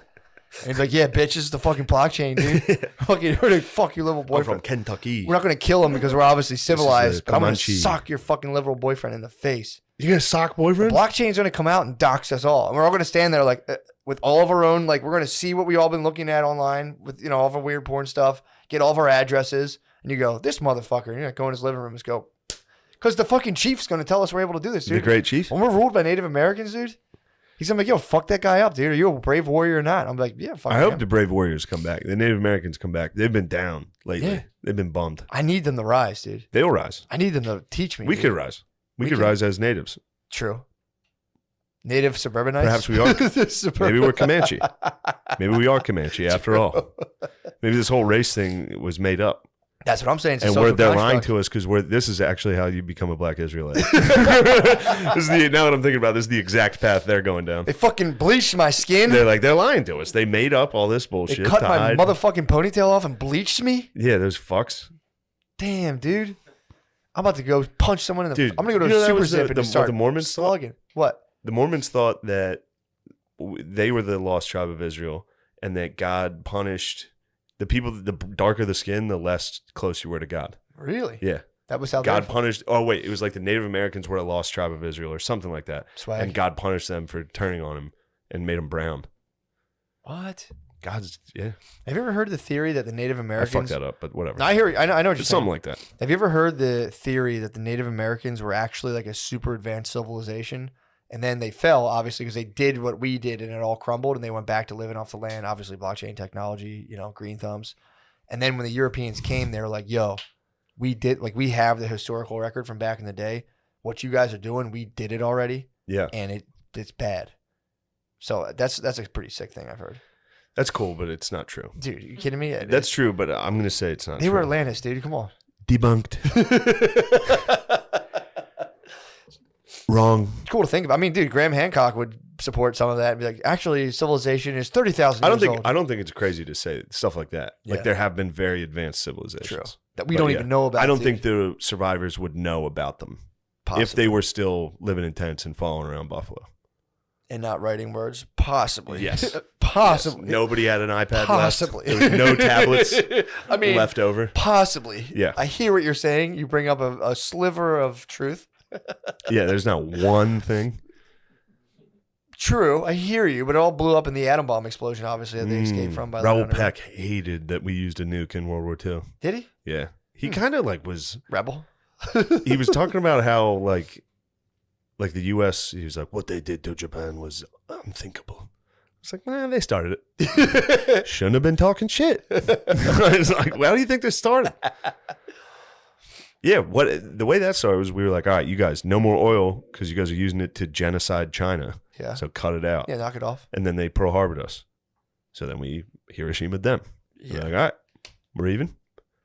And he's like, yeah, bitch, this is the fucking blockchain, dude. Fucking, we're gonna fuck your little boyfriend. I'm from Kentucky. We're not going to kill him because we're obviously civilized, but I'm going to Comanche. sock your fucking liberal boyfriend in the face. You gonna sock boyfriend? The blockchain's going to come out and dox us all. And we're all going to stand there like, with all of our own, like, we're going to see what we all been looking at online with, all of our weird porn stuff, get all of our addresses, and you go, this motherfucker, and you're going to go in his living room and go, because the fucking chief's going to tell us we're able to do this, dude. The great chief? When we're ruled by Native Americans, dude, he's going to be like, yo, fuck that guy up, dude. Are you a brave warrior or not? I'm like, yeah, fuck I hope the brave warriors come back. The Native Americans come back. They've been down lately. Yeah. They've been bummed. I need them to rise, dude. They'll rise. I need them to teach me. We could rise. We could rise as natives. True. Native suburbanites? Perhaps we are. Maybe we're Comanche. Maybe we are Comanche after all. Maybe this whole race thing was made up. That's what I'm saying. And they're lying to us because this is actually how you become a black Israelite. Now that I'm thinking about it, this is the exact path they're going down. They fucking bleached my skin. They're lying to us. They made up all this bullshit. They cut my motherfucking ponytail off and bleached me. Yeah, those fucks. Damn, dude. I'm about to go punch someone in the. Dude, I'm gonna go to Super Zip and start the Mormons slugging. What? The Mormons thought that they were the lost tribe of Israel, and that God punished the people. The darker the skin, the less close you were to God. Really? Yeah. That was how God punished. Oh wait, it was like the Native Americans were a lost tribe of Israel, or something like that. Swag. And God punished them for turning on him and made them brown. What? Yeah. Have you ever heard the theory that the Native Americans? I fucked that up, but whatever. No, I hear. I know what you're saying. Something like that. Have you ever heard the theory that the Native Americans were actually like a super advanced civilization, and then they fell, obviously, because they did what we did, and it all crumbled, and they went back to living off the land. Obviously, blockchain technology, green thumbs. And then when the Europeans came, they were like, "Yo, we have the historical record from back in the day. What you guys are doing, we did it already. Yeah, and it's bad." So that's a pretty sick thing I've heard. That's cool, but it's not true. Dude, are you kidding me? That's true, but I'm going to say it's not true. They were Atlantis, dude. Come on. Debunked. Wrong. It's cool to think about. I mean, dude, Graham Hancock would support some of that and be like, actually, civilization is 30,000 years old. I don't think it's crazy to say stuff like that. Yeah. Like, there have been very advanced civilizations. True. That we don't even know about. I don't think the survivors would know about them. Possibly. If they were still living in tents and following around buffalo. And not writing words? Possibly. Yes. Possibly. Yes. Nobody had an iPad Possibly. left. There was no tablets left over. Possibly. Yeah. I hear what you're saying. You bring up a sliver of truth. Yeah, there's not one thing. True. I hear you, but it all blew up in the atom bomb explosion, obviously, that they escaped from. By Raoul Peck hated that we used a nuke in World War II. Did he? Yeah. He kind of was... Rebel? He was talking about how, like the U.S., he was like, what they did to Japan was unthinkable. It's like, they started it. Shouldn't have been talking shit. It's like, well, how do you think this started? Yeah, the way that started was we were like, all right, you guys, no more oil because you guys are using it to genocide China. Yeah. So cut it out. Yeah, knock it off. And then they Pearl Harbored us. So then we Hiroshima'd them. Yeah. We're like, all right, we're even.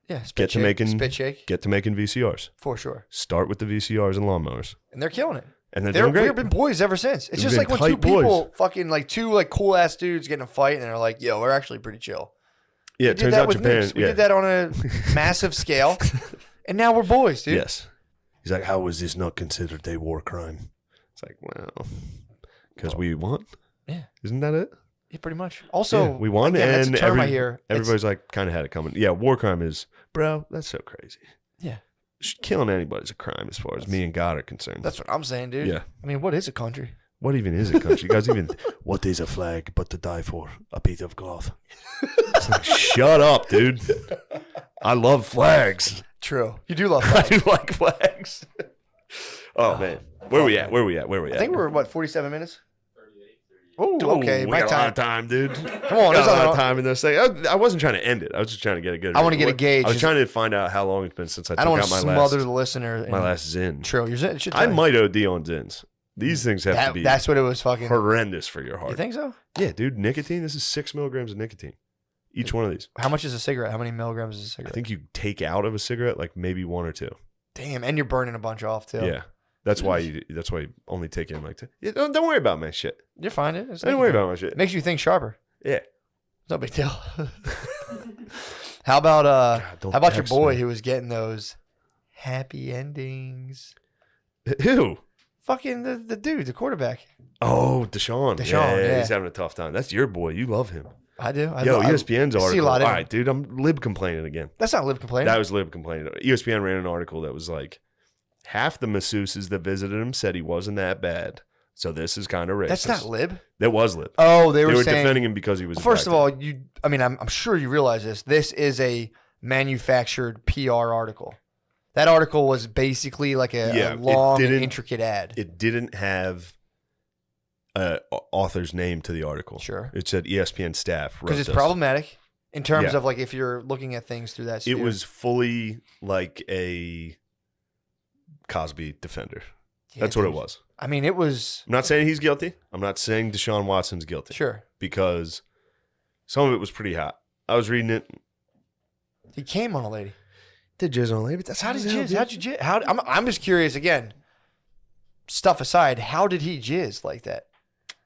Yeah, spit shake. Get to making VCRs. For sure. Start with the VCRs and lawnmowers. And they're killing it. And they're doing great. We've been boys ever since. It's just like when two people two cool ass dudes get in a fight and they're like, yo, we're actually pretty chill. Yeah, it turns out Japan. We did that on a massive scale. And now we're boys, dude. Yes. He's like, how was this not considered a war crime? It's like, well, because we won. Yeah. Isn't that it? Yeah, pretty much. Also, we won, again, and that's a term I hear. Everybody's like, kind of had it coming. Yeah, war crime is, bro, that's so crazy. Yeah. Killing anybody's a crime as far as me and God are concerned. That's what I'm saying, dude. Yeah. I mean, what is a country? What even is a country? You guys even, what is a flag but to die for? A piece of cloth. It's like, shut up, dude. I love flags. True. You do love flags. I do like flags. Oh, man. Where we at? I think we're, 47 minutes? Oh, okay. We got a lot of time, dude. Come on. There's a lot of time in this thing. I wasn't trying to end it. I was just trying to get a good. I want to get a gauge. I was trying to find out how long it's been since I took out my last. I don't want to smother the listener. My last Zyn. True. Your Zyn. I might OD on Zins. These things have to be. That's what it was fucking. Horrendous for your heart. You think so? Yeah, dude. Nicotine. This is 6 milligrams of nicotine. Each one of these. How much is a cigarette? How many milligrams is a cigarette? I think you take out of a cigarette like maybe 1 or 2. Damn, and you're burning a bunch off too. Yeah. That's why you only take in like 2. Yeah, don't worry about my shit. You're fine. Don't worry about my shit. It makes you think sharper. Yeah. No big deal. How about your boy who was getting those happy endings? Who? Fucking the dude, the quarterback. Oh, Deshaun. Yeah. He's having a tough time. That's your boy. You love him. I do. ESPN's article. See a lot of all right, dude, I'm lib complaining again. That's not lib complaining. That was lib complaining. ESPN ran an article that was like, half the masseuses that visited him said he wasn't that bad. So this is kind of racist. That's not lib. That was lib. Oh, they were saying, defending him because he was. First of all, I'm sure you realize this. This is a manufactured PR article. That article was basically like a long and intricate ad. It didn't have author's name to the article. Sure. It said ESPN staff. Because it's problematic in terms of like if you're looking at things through that sphere. It was fully like a Cosby defender. Yeah, that's what it was. I mean, it was... I'm not saying he's guilty. I'm not saying Deshaun Watson's guilty. Sure. Because some of it was pretty hot. I was reading it. He came on a lady. Did jizz on a lady? But that's how did jizz? How'd you jizz? I'm just curious, again, stuff aside, how did he jizz like that?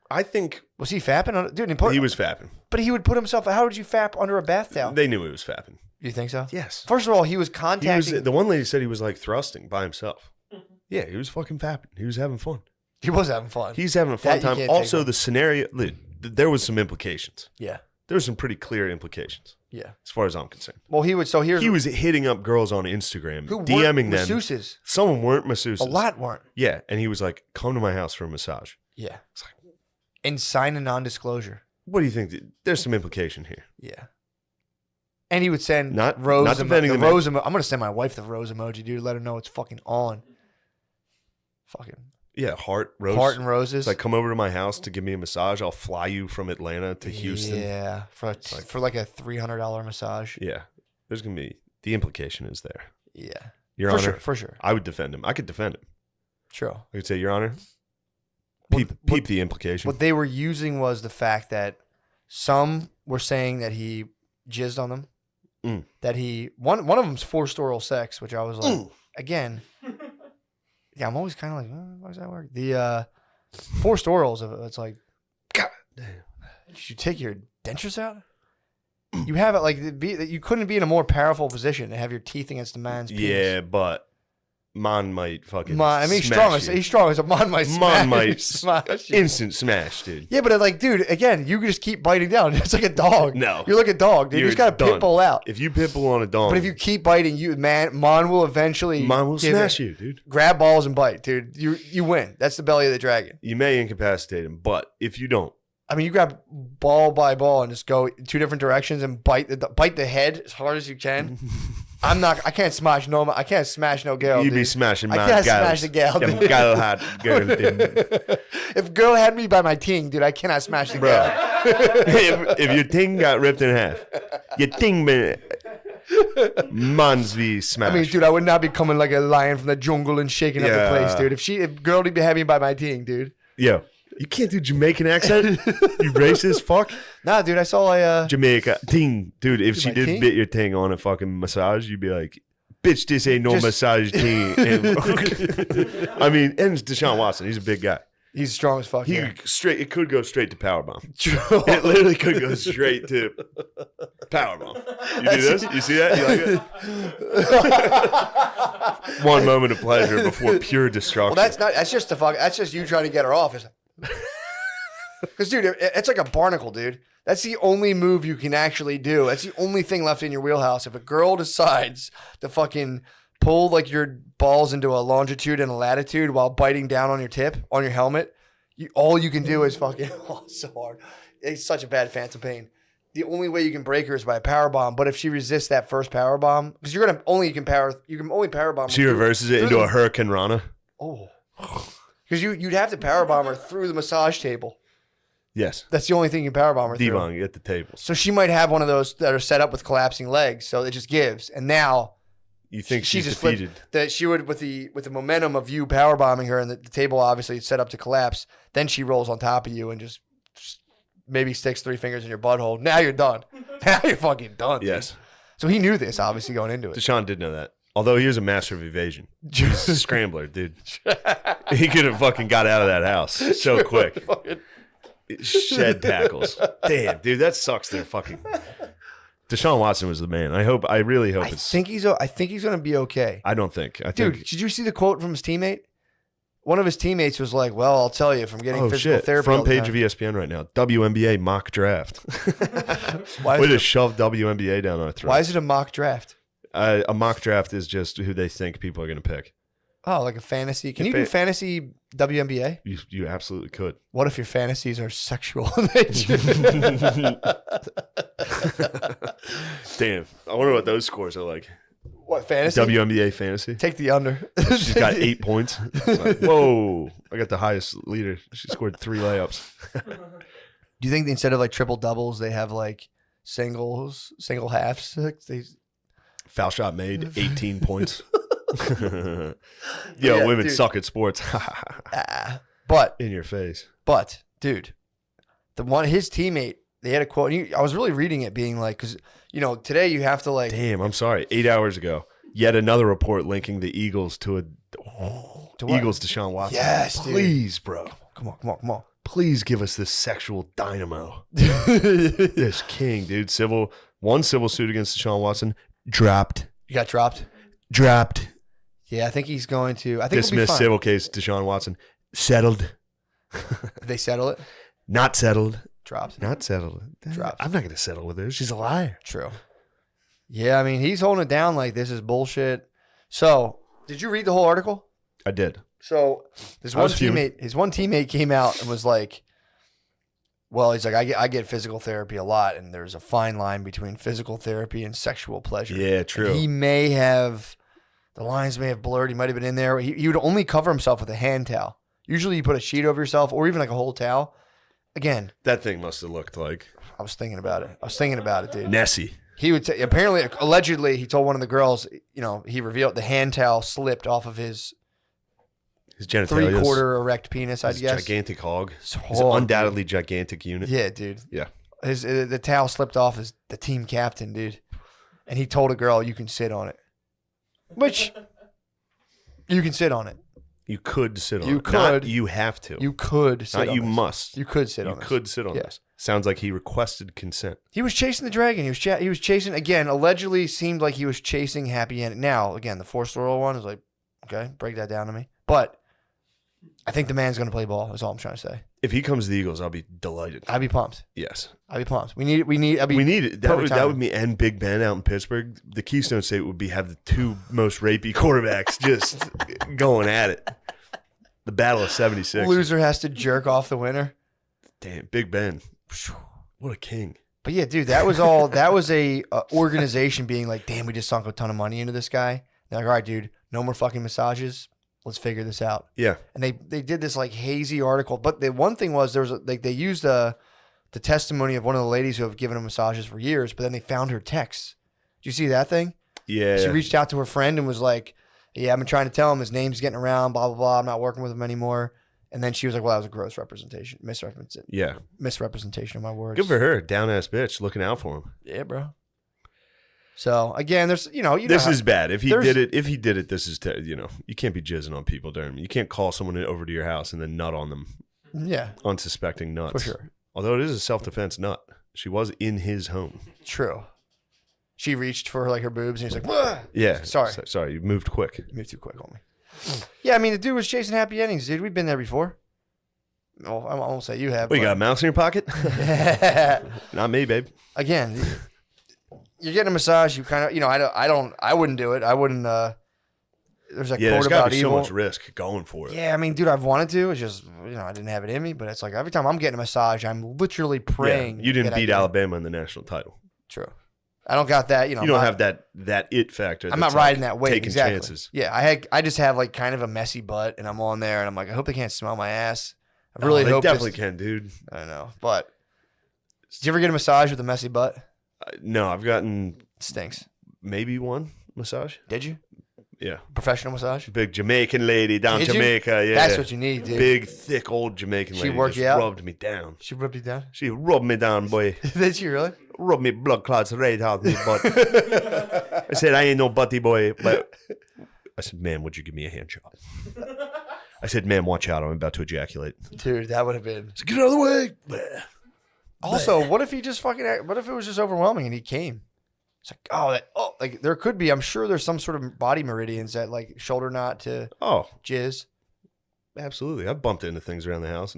I think... Was he fapping on it? Dude, he was fapping. But he would put himself... How would you fap under a bath towel? They knew he was fapping. You think so? Yes. First of all, he was contacting... The one lady said he was like thrusting by himself. Yeah, he was fucking fapping. He was having fun. He was having fun. He's having a fun time. Also, the scenario, there was some implications. Yeah. There were some pretty clear implications. Yeah. As far as I'm concerned. Well, he was hitting up girls on Instagram, who DMing them. Masseuses. Some weren't masseuses. A lot weren't. Yeah, and he was like, "Come to my house for a massage." Yeah. It's like, and sign a non-disclosure. What do you think? There's some implication here. Yeah. And he would send not defending the rose emoji. I'm gonna send my wife the rose emoji, dude. Let her know it's fucking on. Fucking. Yeah, heart and roses. It's like, come over to my house to give me a massage. I'll fly you from Atlanta to Houston. Yeah, for like a $300 massage. Yeah, there's gonna be the implication is there. Yeah, Your Honor, for sure. I would defend him. I could defend him. True. I could say, Your Honor, peep the implication. What they were using was the fact that some were saying that he jizzed on them. That one of them's forced oral sex, which I was like, again. Yeah, I'm always kind of like, why does that work? The forced orals of it, it's like, God damn. Did you take your dentures out? You have it like, you couldn't be in a more powerful position to have your teeth against the man's penis. Yeah, but man might fucking I mean, he's strong, so man might smash. Instant smash, dude. Yeah, but like, dude, again, you can just keep biting down. It's like a dog. No. You're like a dog, dude. You just got to pit bull out. If you pit bull on a dog. But if you keep biting, man will eventually... Man will smash you, dude. Grab balls and bite, dude. You win. That's the belly of the dragon. You may incapacitate him, but if you don't... I mean, you grab ball by ball and just go two different directions and bite the head as hard as you can. I can't smash no girl. You'd be smashing my girls. I can't smash the girl. Them girl had girl. If girl had me by my ting, dude, I cannot smash the girl. if your ting got ripped in half, your ting man's be smashed. I mean, dude, I would not be coming like a lion from the jungle and shaking up the place, dude. If girl would be having me by my ting, dude. Yeah. You can't do Jamaican accent? You racist fuck? Nah, dude, I saw Jamaica ting. Dude, if she did bit your ting on a fucking massage, you'd be like, bitch, this ain't no massage ting. I mean, and it's Deshaun Watson. He's a big guy. He's strong as fuck. It could go straight to powerbomb. It literally could go straight to powerbomb. You do this? You see that? You like it? One moment of pleasure before pure destruction. Well, that's just that's just you trying to get her off. Because, dude, it's like a barnacle, dude. That's the only move you can actually do. That's the only thing left in your wheelhouse. If a girl decides to fucking pull like your balls into a longitude and a latitude while biting down on your tip, on your helmet, all you can do is fucking, so hard. It's such a bad phantom pain. The only way you can break her is by a power bomb. But if she resists that first power bomb, because you can only power bomb. She reverses it into a Hurricane Rana. Oh, because you'd have to power bomb her through the massage table. Yes, that's the only thing you can power bomb her through. Debong at the table. So she might have one of those that are set up with collapsing legs, so it just gives. And now you think she's defeated. That she would with the momentum of you power bombing her, and the table obviously is set up to collapse. Then she rolls on top of you and just maybe sticks 3 fingers in your butthole. Now you're done. Now you're fucking done. Yes. Dude. So he knew this, obviously, going into it. Deshaun did know that. Although he was a master of evasion. He's a scrambler, dude. He could have fucking got out of that house so quick. Shed tackles. Damn, dude, that sucks there. Fucking Deshaun Watson was the man. I really hope I think he's going to be okay. I don't think. Dude, did you see the quote from his teammate? One of his teammates was like, well, I'll tell you, from getting physical therapy. Front page of ESPN right now. WNBA mock draft. Way to shove WNBA down our throat. Why is it a mock draft? A mock draft is just who they think people are going to pick. Oh, like a fantasy. Can you do fantasy WNBA? You absolutely could. What if your fantasies are sexual in nature? Damn. I wonder what those scores are like. What, fantasy? WNBA fantasy. Take the under. She's got 8 points. Like, whoa. I got the highest leader. She scored 3 layups. Do you think instead of like triple doubles, they have like single halves? Foul shot made, 18 points. Yo, women dude. Suck at sports. But in your face. But dude, his teammate, they had a quote. I was really reading it, being like, because today you have to like. Damn, I'm sorry. 8 hours ago, yet another report linking the Eagles to Eagles Deshaun Watson. Yes, please, dude. Bro. Come on. Please give us this sexual dynamo. This king, dude. One civil suit against Deshaun Watson dropped. You got dropped. Dropped. Yeah, I think he's going to. I think dismissed civil case. Deshaun Watson settled. Did they settle it? Not settled. Dropped. Not settled. Dropped. I'm not going to settle with her. She's a liar. True. Yeah, I mean, he's holding it down like this is bullshit. So, did you read the whole article? I did. So, his one teammate came out and was like, well, he's like, I get physical therapy a lot, and there's a fine line between physical therapy and sexual pleasure. Yeah, true. And the lines may have blurred. He might have been in there. He would only cover himself with a hand towel. Usually you put a sheet over yourself or even like a whole towel. Again. That thing must have looked like. I was thinking about it, dude. Nessie. He would apparently, allegedly, he told one of the girls, he revealed the hand towel slipped off of his genitalia. 3/4 erect penis, I guess. Gigantic hog. His undoubtedly gigantic unit. Yeah, dude. Yeah. The towel slipped off as the team captain, dude. And he told a girl, you can sit on it. Which, you can sit on it. You could sit on it. You could. Not you have to. You could sit on it. Not you must. You could sit on it. You could sit on this. Sounds like he requested consent. He was chasing the dragon. He was chasing, again, allegedly seemed like he was chasing happy ending. Now, again, the forced oral one is like, okay, break that down to me. But I think the man's going to play ball, is all I'm trying to say. If he comes to the Eagles, I'll be delighted. I'd be pumped. Yes. I'd be pumped. We need it. That would be and Big Ben out in Pittsburgh. The Keystone State would have the 2 most rapey quarterbacks just going at it. The battle of 76. Loser has to jerk off the winner. Damn, Big Ben. What a king. But yeah, dude, that was a organization being like, damn, we just sunk a ton of money into this guy. They're like, all right, dude, no more fucking massages. Let's figure this out. Yeah. And they did this like hazy article. But the one thing was they used the testimony of one of the ladies who have given him massages for years, but then they found her texts. Did you see that thing? Yeah. She reached out to her friend and was like, yeah, I've been trying to tell him his name's getting around, blah, blah, blah. I'm not working with him anymore. And then she was like, well, that was a gross misrepresentation of my words. Good for her. Down-ass bitch looking out for him. Yeah, bro. So, again, there's, this is bad. If he did it, this is, you can't be jizzing on people during. You can't call someone over to your house and then nut on them. Yeah. Unsuspecting nuts. For sure. Although it is a self-defense nut. She was in his home. True. She reached for her boobs and he's like, whoa. Yeah. Sorry. You moved quick. You moved too quick on me. Yeah, I mean, the dude was chasing happy endings, dude. We've been there before. Oh, I won't say you have. What, you got a mouse in your pocket? Not me, babe. Again, you're getting a massage. You kind of, I wouldn't do it. I wouldn't. There's quote there's about be evil. So much risk going for it. Yeah, I mean, dude, I've wanted to. It's just, I didn't have it in me. But it's like every time I'm getting a massage, I'm literally praying. Yeah, you didn't beat Alabama in the national title. True. I don't got that. You don't have that it factor. I'm not riding that wave. Taking chances. Yeah, I just have kind of a messy butt, and I'm on there, and I'm like, I hope they can't smell my ass. I really hope they definitely can, dude. I know, but did you ever get a massage with a messy butt? No, I've gotten stinks. Maybe one massage. Did you? Yeah. Professional massage? Big Jamaican lady down Jamaica. Yeah. That's what you need, dude. Big, thick, old Jamaican lady. She worked you out? Rubbed me down. She rubbed you down? She rubbed me down, boy. Did she really? Rubbed me blood clots right out me butt. I said, I ain't no butty boy. But I said, ma'am, would you give me a hand job? I said, ma'am, watch out. I'm about to ejaculate. Dude, that would have been. So get out of the way. Also, what if he just what if it was just overwhelming and he came? It's like, there could be, I'm sure there's some sort of body meridians that shoulder knot to jizz. Absolutely. I've bumped into things around the house.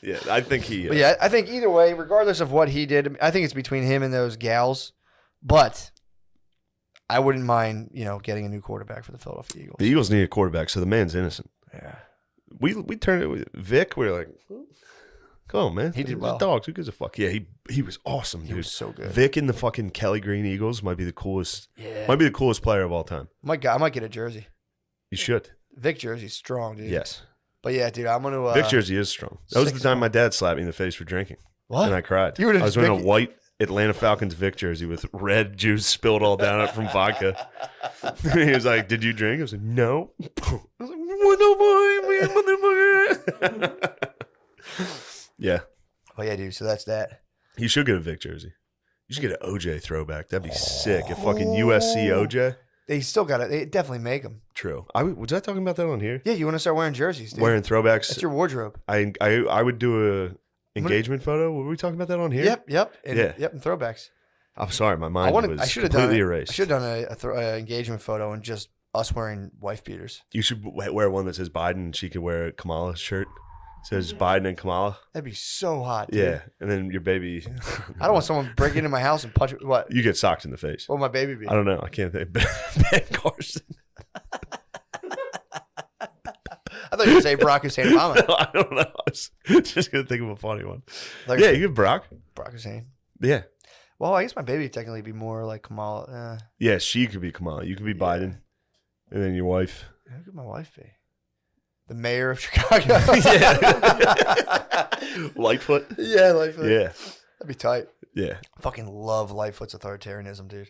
Yeah, I think he. But yeah, I think either way, regardless of what he did, I think it's between him and those gals. But I wouldn't mind, getting a new quarterback for the Philadelphia Eagles. The Eagles need a quarterback, so the man's innocent. Yeah. We turned it with Vic. We were like, come on, man. He did well. Dogs. Who gives a fuck? Yeah, he was awesome, dude. He was so good. Vic in the fucking Kelly Green Eagles might be the coolest. Yeah. Might be the coolest player of all time. I might get a jersey. You should. Vic jersey's strong, dude. Yes. But yeah, dude, I'm gonna. Vic jersey is strong. That was the time my dad slapped me in the face for drinking. What? And I cried. I was wearing a white Atlanta Falcons Vic jersey with red juice spilled all down it from vodka. He was like, "Did you drink?" I was like, "No." I was like, "What the fuck, motherfucker?" Yeah. Oh yeah, dude. So that's that. You should get a Vic jersey. You should get an OJ throwback. That'd be sick. A fucking USC OJ. They still got it. They definitely make them. True. Was I talking about that on here? Yeah, you want to start wearing jerseys, dude. Wearing throwbacks. That's your wardrobe. I would do a engagement photo. Were we talking about that on here? Yep. And, yeah. Yep, and throwbacks. I'm sorry, my mind was completely erased. I should have done an engagement photo and just us wearing wife beaters. You should wear one that says Biden and she could wear a Kamala shirt. It says Biden and Kamala. That'd be so hot, dude. Yeah, and then your baby. I don't want someone breaking into my house and punch. What? You get socked in the face. What would my baby be? I don't know. I can't think. Ben Carson. I thought you were going to say Barack Hussein Obama. No, I don't know. I was just going to think of a funny one. Yeah, you get Barack. Barack Hussein. Yeah. Well, I guess my baby would technically be more like Kamala. Yeah, she could be Kamala. You could be Biden. And then your wife. Who could my wife be? The mayor of Chicago. Lightfoot. Yeah, Lightfoot. Yeah. That'd be tight. Yeah. I fucking love Lightfoot's authoritarianism, dude.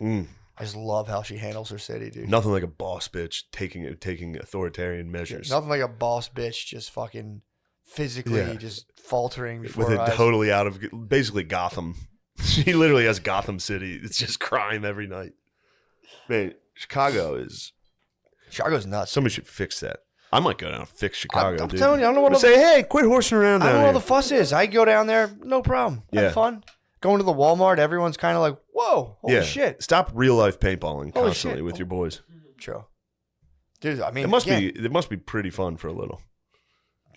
I just love how she handles her city, dude. Nothing like a boss bitch taking authoritarian measures. Nothing like a boss bitch just fucking physically just faltering before with her it eyes. Totally out of basically Gotham. She literally has Gotham City. It's just crime every night. Man, Chicago's nuts. Somebody should fix that. I might go down and fix Chicago, I'm dude. telling you, I don't know what say, hey, quit horsing around down I don't know here. what the fuss is. I go down there, no problem. Have fun. Going to the Walmart, everyone's kind of like, whoa, holy shit. Stop real life paintballing constantly with your boys. True. Dude, I mean, it must be pretty fun for a little.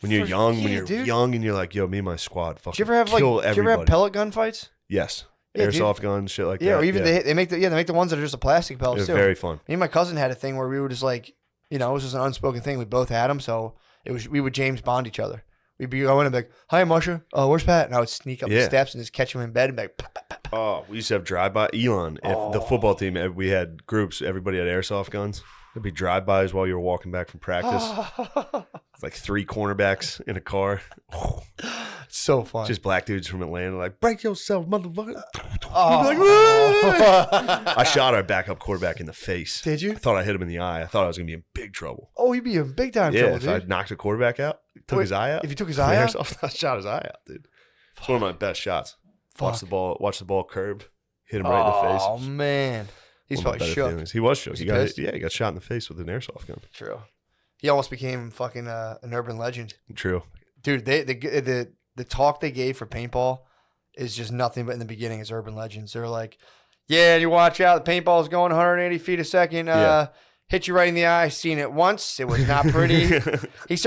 When you're young, and you're like, yo, me and my squad fucking kill everybody. Did you ever have pellet gun fights? Yes. Airsoft guns, shit like that. Yeah, or even they make the ones that are just a plastic pellets too. They're very fun. Me and my cousin had a thing where we were just like, it was just an unspoken thing. We both had them, so we would James Bond each other. We'd be going and be like, hi, Musher. Where's Pat? And I would sneak up the steps and just catch him in bed and be like, pop, pop, pop, pop. Oh, we used to have drive-by. Elon, if the football team, we had groups, everybody had airsoft guns. There'd be drive-bys while you were walking back from practice. It's like 3 cornerbacks in a car. So fun. Just black dudes from Atlanta like, break yourself, motherfucker. Oh. I shot our backup quarterback in the face. Did you? I thought I hit him in the eye. I thought I was going to be in big trouble. Oh, you'd be in big time trouble, dude. If I knocked a quarterback out, took his eye out. If you took his eye out? I shot his eye out, dude. It's one of my best shots. Watch the ball curve, hit him right in the face. Oh, man. He's probably shook. He was shook. He got shot in the face with an airsoft gun. True. He almost became fucking an urban legend. True. Dude, the talk they gave for paintball is just nothing but in the beginning is urban legends. They're like, yeah, you watch out. The paintball's going 180 feet a second. Hit you right in the eye. Seen it once. It was not pretty. His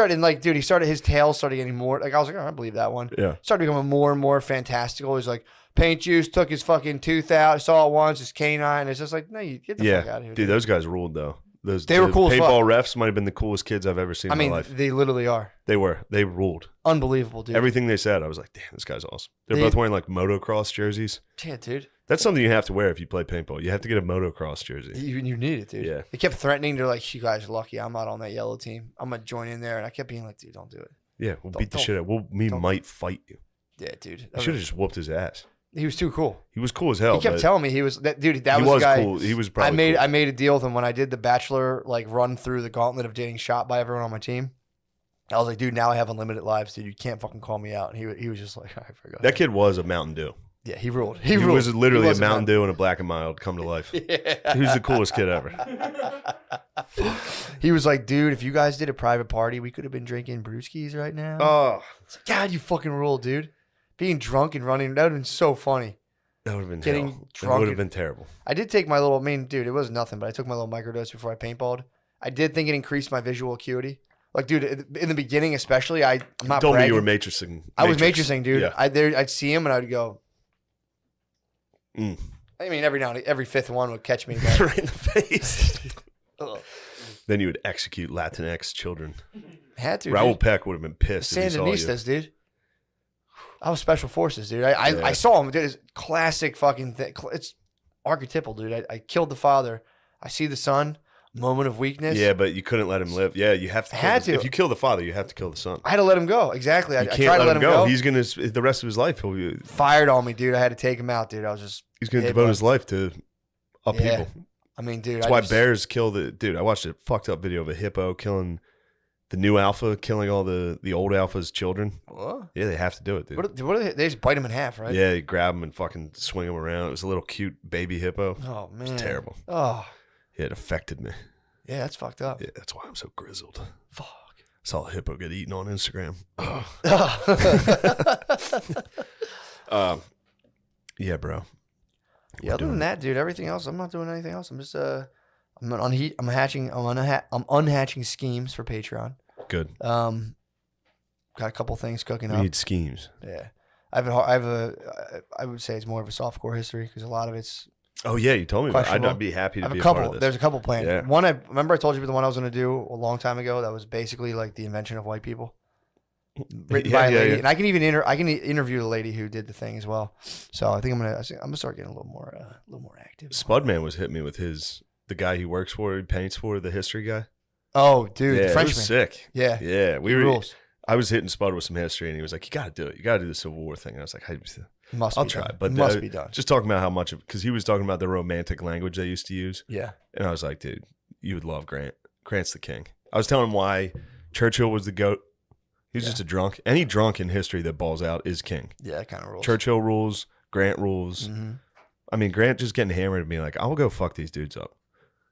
tail started getting more. Like, I was like, I believe that one. Yeah. Started becoming more and more fantastical. He's like, paint juice, took his fucking tooth out, saw it once, his canine. It's just like, no, you get the fuck out of here. Dude, those guys ruled, though. They were cool as fuck. Paintball refs might have been the coolest kids I've ever seen in my life. They literally are. They were. They ruled. Unbelievable, dude. Everything they said, I was like, damn, this guy's awesome. They're both wearing like motocross jerseys. Yeah, dude. That's something you have to wear if you play paintball. You have to get a motocross jersey. You need it, dude. Yeah. They kept threatening. They're like, you guys are lucky. I'm not on that yellow team. I'm going to join in there. And I kept being like, dude, don't do it. Yeah, we'll beat the shit out. We might fight you. Yeah, dude. I should have just whooped his ass. He was too cool. He was cool as hell. He kept telling me he was that dude. That he was the guy. Cool. He was probably I made a deal with him when I did the Bachelor run through the gauntlet of getting shot by everyone on my team. I was like, dude, now I have unlimited lives, dude. You can't fucking call me out. And he was just like, I forgot. That kid was a Mountain Dew. Yeah, he ruled. He was literally a Mountain Dew and a Black and Mild come to life. Yeah. He was the coolest kid ever. He was like, dude, if you guys did a private party, we could have been drinking brewskis right now. Oh, God, you fucking ruled, dude. Being drunk and running, that would have been so funny. That would have been getting hell. drunk. It would have been terrible. I did take my little, dude, it was nothing, but I took my little microdose before I paintballed. I did think it increased my visual acuity. Like, dude, in the beginning especially, I'm not You told bragging. me you were matrixing. I was matrixing, dude. Yeah. I'd see him and I'd go. I mean, every fifth one would catch me right in the face. Then you would execute Latinx children. Had to. Raul Peck would have been pissed if he saw you. Sandinistas, dude. I was special forces, dude. I saw him, dude. It's classic fucking thing. It's archetypal, dude. I killed the father. I see the son. Moment of weakness. Yeah, but you couldn't let him live. Yeah, you have to. If you kill the father, you have to kill the son. I had to let him go. Exactly. I tried to let him go. He's gonna the rest of his life. He'll be fired on me, dude. I had to take him out, dude. I was just. He's gonna devote his life to upheaval. I mean, dude. That's why bears kill the dude. I watched a fucked up video of a hippo killing the new alpha, killing all the old alpha's children. What? Yeah, they have to do it, dude. What are they just bite him in half, right? Yeah, you grab him and fucking swing him around. It was a little cute baby hippo. Oh man, it's terrible. Oh, yeah, it affected me. Yeah, that's fucked up. Yeah, that's why I'm so grizzled. Fuck. I saw a hippo get eaten on Instagram. Yeah, bro. Yeah, other than that, dude, everything else, I'm not doing anything else. I'm just I'm unhatching schemes for Patreon. Good. Got a couple things cooking up. We need schemes. Yeah. I would say it's more of a softcore history because a lot of it's. Oh yeah, you told me about it. I'd be happy to be a part of this. There's a couple planned. Yeah. One, I told you about the one I was going to do a long time ago. That was basically like the invention of white people, written by a lady. And I can even interview the lady who did the thing as well. So I think I'm gonna start getting a little more active. Spudman was hitting me with the guy he works for, he paints for, the history guy. Oh, dude, the Frenchman. It was sick. Yeah, yeah. Rules. I was hitting Spud with some history, and he was like, "You got to do it. You got to do the Civil War thing." And I was like, I'll try, but must be done. Just talking about how much because he was talking about the romantic language they used to use. Yeah, and I was like, dude, you would love Grant. Grant's the king. I was telling him why Churchill was the GOAT. He was just a drunk. Any drunk in history that balls out is king. Yeah, that kind of rules. Churchill rules. Grant rules. Mm-hmm. I mean, Grant just getting hammered and being like, I'll go fuck these dudes up.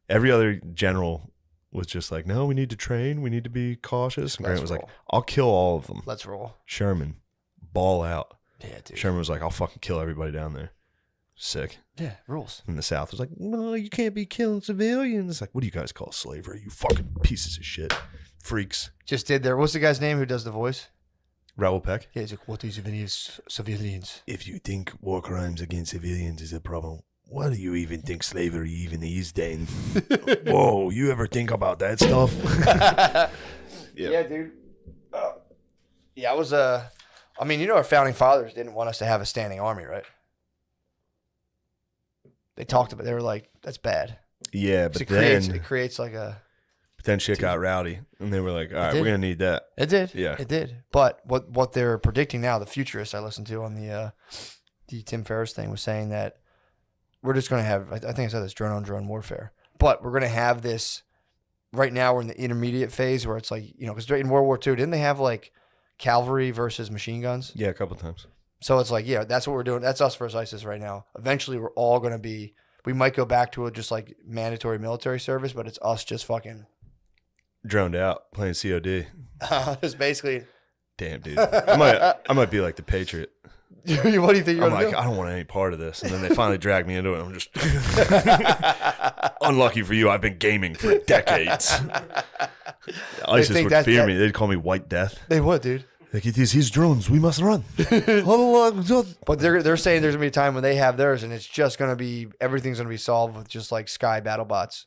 Every other general was just like, no, we need to train. We need to be cautious. And Grant was like, I'll kill all of them. Let's roll. Sherman, ball out. Yeah, dude. Sherman was like, I'll fucking kill everybody down there. Sick. Yeah, rules. And the South was like, no, you can't be killing civilians. Like, what do you guys call slavery? You fucking pieces of shit. Freaks. Just did there. What's the guy's name who does the voice? Raul Peck? Yeah, he's like, what is civilians? If you think war crimes against civilians is a problem, what do you even think slavery even is then? Whoa, you ever think about that stuff? Yeah, dude. Yeah, I was, I mean, you know, our founding fathers didn't want us to have a standing army, right? They talked about, they were like, that's bad. Yeah, but it creates like a. But then shit got rowdy, and they were like, all right, we're going to need that. It did. Yeah. It did. But what they're predicting now, the futurists I listened to on the Tim Ferriss thing was saying that we're just going to have, I think I said this, drone-on-drone warfare. But we're going to have this, right now we're in the intermediate phase where it's like, you know, because in World War II, didn't they have like cavalry versus machine guns? Yeah, a couple times. So it's like, yeah, that's what we're doing. That's us versus ISIS right now. Eventually, we're all going to be, we might go back to a just like mandatory military service, but it's us just fucking droned out playing COD. It's basically. Damn, dude. I might be like the Patriot. What do you think you're I'm like, do? I don't want any part of this. And then they finally drag me into it. I'm just unlucky for you. I've been gaming for decades. ISIS would fear me. They'd call me White Death. They would, dude. Like, it is his drones. We must run. But they're saying there's gonna be a time when they have theirs, and it's just gonna be everything's gonna be solved with just like sky battle bots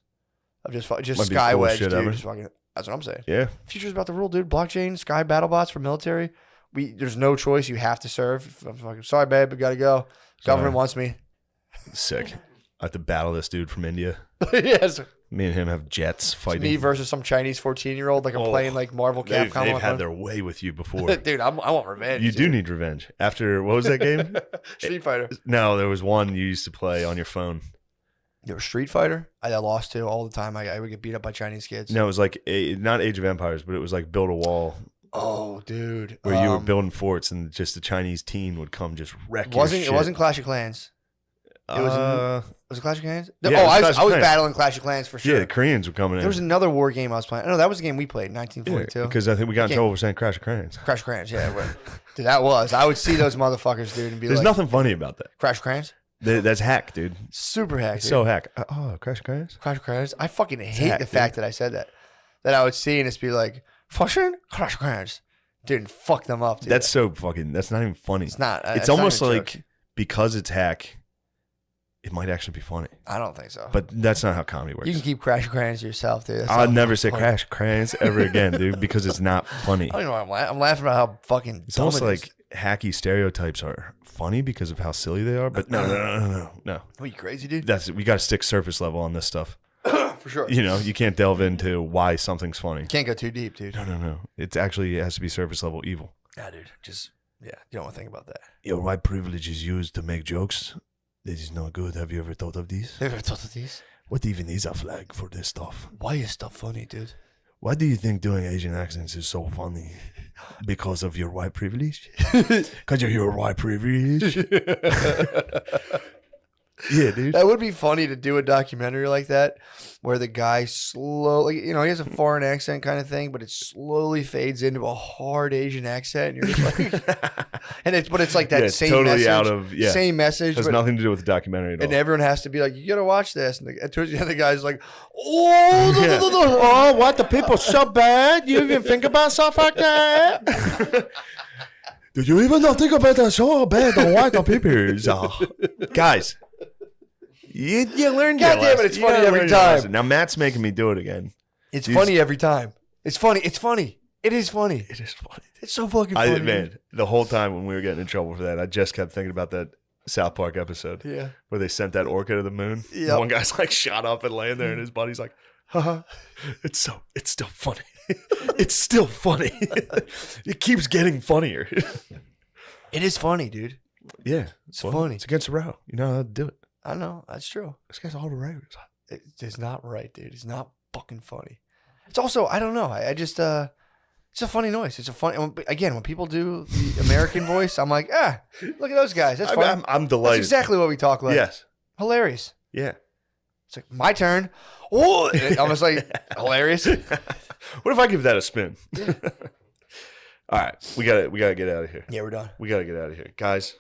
of just sky wedge, dude. Just fucking, that's what I'm saying. Yeah. Future's about to rule, dude. Blockchain, sky battle bots for military. There's no choice. You have to serve. I'm fucking sorry, babe. I gotta go. Government wants me. Sick. I have to battle this dude from India. Yes. Me and him have jets fighting. It's me versus some Chinese 14-year-old. Like I'm playing like Marvel Capcom. They've had their way with you before. Dude, I want revenge. You do need revenge. After, what was that game? Street Fighter. No, there was one you used to play on your phone. There was Street Fighter. I lost to all the time. I would get beat up by Chinese kids. No, it was like, not Age of Empires, but it was like Build a Wall. Oh, dude. Where you were building forts and just the Chinese teen would come just wreck your shit. It wasn't Clash of Clans. Was it Clash of Clans? Yeah, I was battling Clash of Clans for sure. Yeah, the Koreans were coming in. There was another war game I was playing. No, that was a game we played in 1942. Yeah, because I think we got in trouble for saying Crash of Clans. Crash of Clans, yeah. Dude, that was. I would see those motherfuckers, dude, and be There's nothing funny about that. Crash of Clans? That's hack, dude. Super hack, dude. So hack. Crash of Clans? Crash of Clans? I fucking hate the fact that I said that. That I would see and it's be like, fucking Crash of Clans. Dude, fuck them up, dude. That's so fucking, that's not even funny. It's not. It's almost like, because it's hack, it might actually be funny. I don't think so. But that's not how comedy works. You can keep Crash Crayons to yourself, dude. I'll never say Crash Crayons ever again, dude, because it's not funny. I don't know why I'm laughing about how fucking It's dumb almost it is. like hacky stereotypes are funny because of how silly they are, but no. Are you crazy, dude? We got to stick surface level on this stuff. For sure. You know, you can't delve into why something's funny. Can't go too deep, dude. No. It has to be surface level evil. Yeah, dude. You don't want to think about that. Your white privilege is used to make jokes. This is not good. Have you ever thought of these? Have you ever thought of these? What even is a flag for this stuff? Why is stuff funny, dude? Why do you think doing Asian accents is so funny? Because of your white privilege? Because of your white privilege? Yeah, dude. That would be funny to do a documentary like that where the guy slowly, he has a foreign accent kind of thing, but it slowly fades into a hard Asian accent. And you're just like, but it's like that it's same totally message. out of, Same message. Has nothing to do with the documentary at all. And everyone has to be like, you got to watch this. And towards the end, the guy's like, oh, what? The people so bad? You even think about stuff like that? Do you even not think about that so bad? The white people, guys. You learned God damn it, it's funny every time. Now Matt's making me do it again. It's funny every time. It's funny. It's funny. It is funny. It is funny. It's so fucking funny. Man, the whole time when we were getting in trouble for that, I just kept thinking about that South Park episode. Yeah. Where they sent that orca to the moon. Yeah. One guy's like shot up and laying there and his buddy's like, haha, it's still funny. It's still funny. It keeps getting funnier. It is funny, dude. Yeah. It's funny. It's against the row. You know how to do it. I know. That's true. This guy's all the right. It's not right, dude. It's not fucking funny. It's also, I don't know. I just, it's a funny noise. It's a funny, again, when people do the American voice, I'm like, look at those guys. That's fun. I'm delighted. That's exactly what we talk like. Yes. Hilarious. Yeah. It's like, my turn. Oh, I was like, hilarious. What if I give that a spin? All right. We gotta get out of here. Yeah, we're done. We gotta get out of here. Guys,